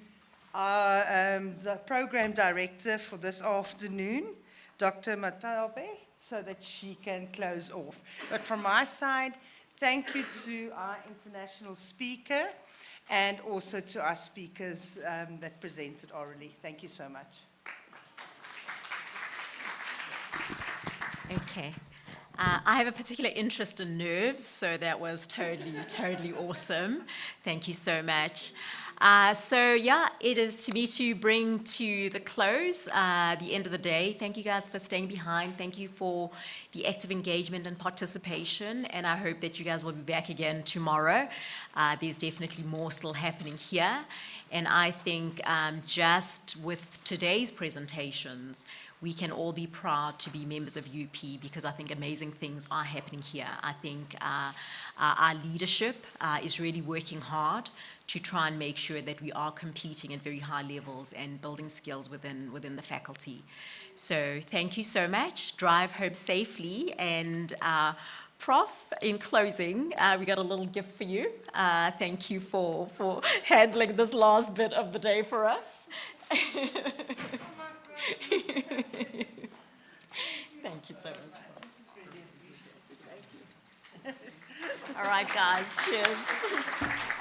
our the program director for this afternoon, Dr. Matabe, so that she can close off. But from my side, thank you to our international speaker and also to our speakers that presented orally. Thank you so much. Okay. I have a particular interest in nerves, so that was totally awesome. Thank you so much. So yeah, it is to me to bring to the close the end of the day. Thank you guys for staying behind. Thank you for the active engagement and participation. And I hope that you guys will be back again tomorrow. There's definitely more still happening here. And I think just with today's presentations, we can all be proud to be members of UP because I think amazing things are happening here. I think our leadership is really working hard to try and make sure that we are competing at very high levels and building skills within the faculty. So thank you so much. Drive home safely. And Prof, in closing, we got a little gift for you. Thank you for handling this last bit of the day for us. Thank you so much. All right, guys, cheers.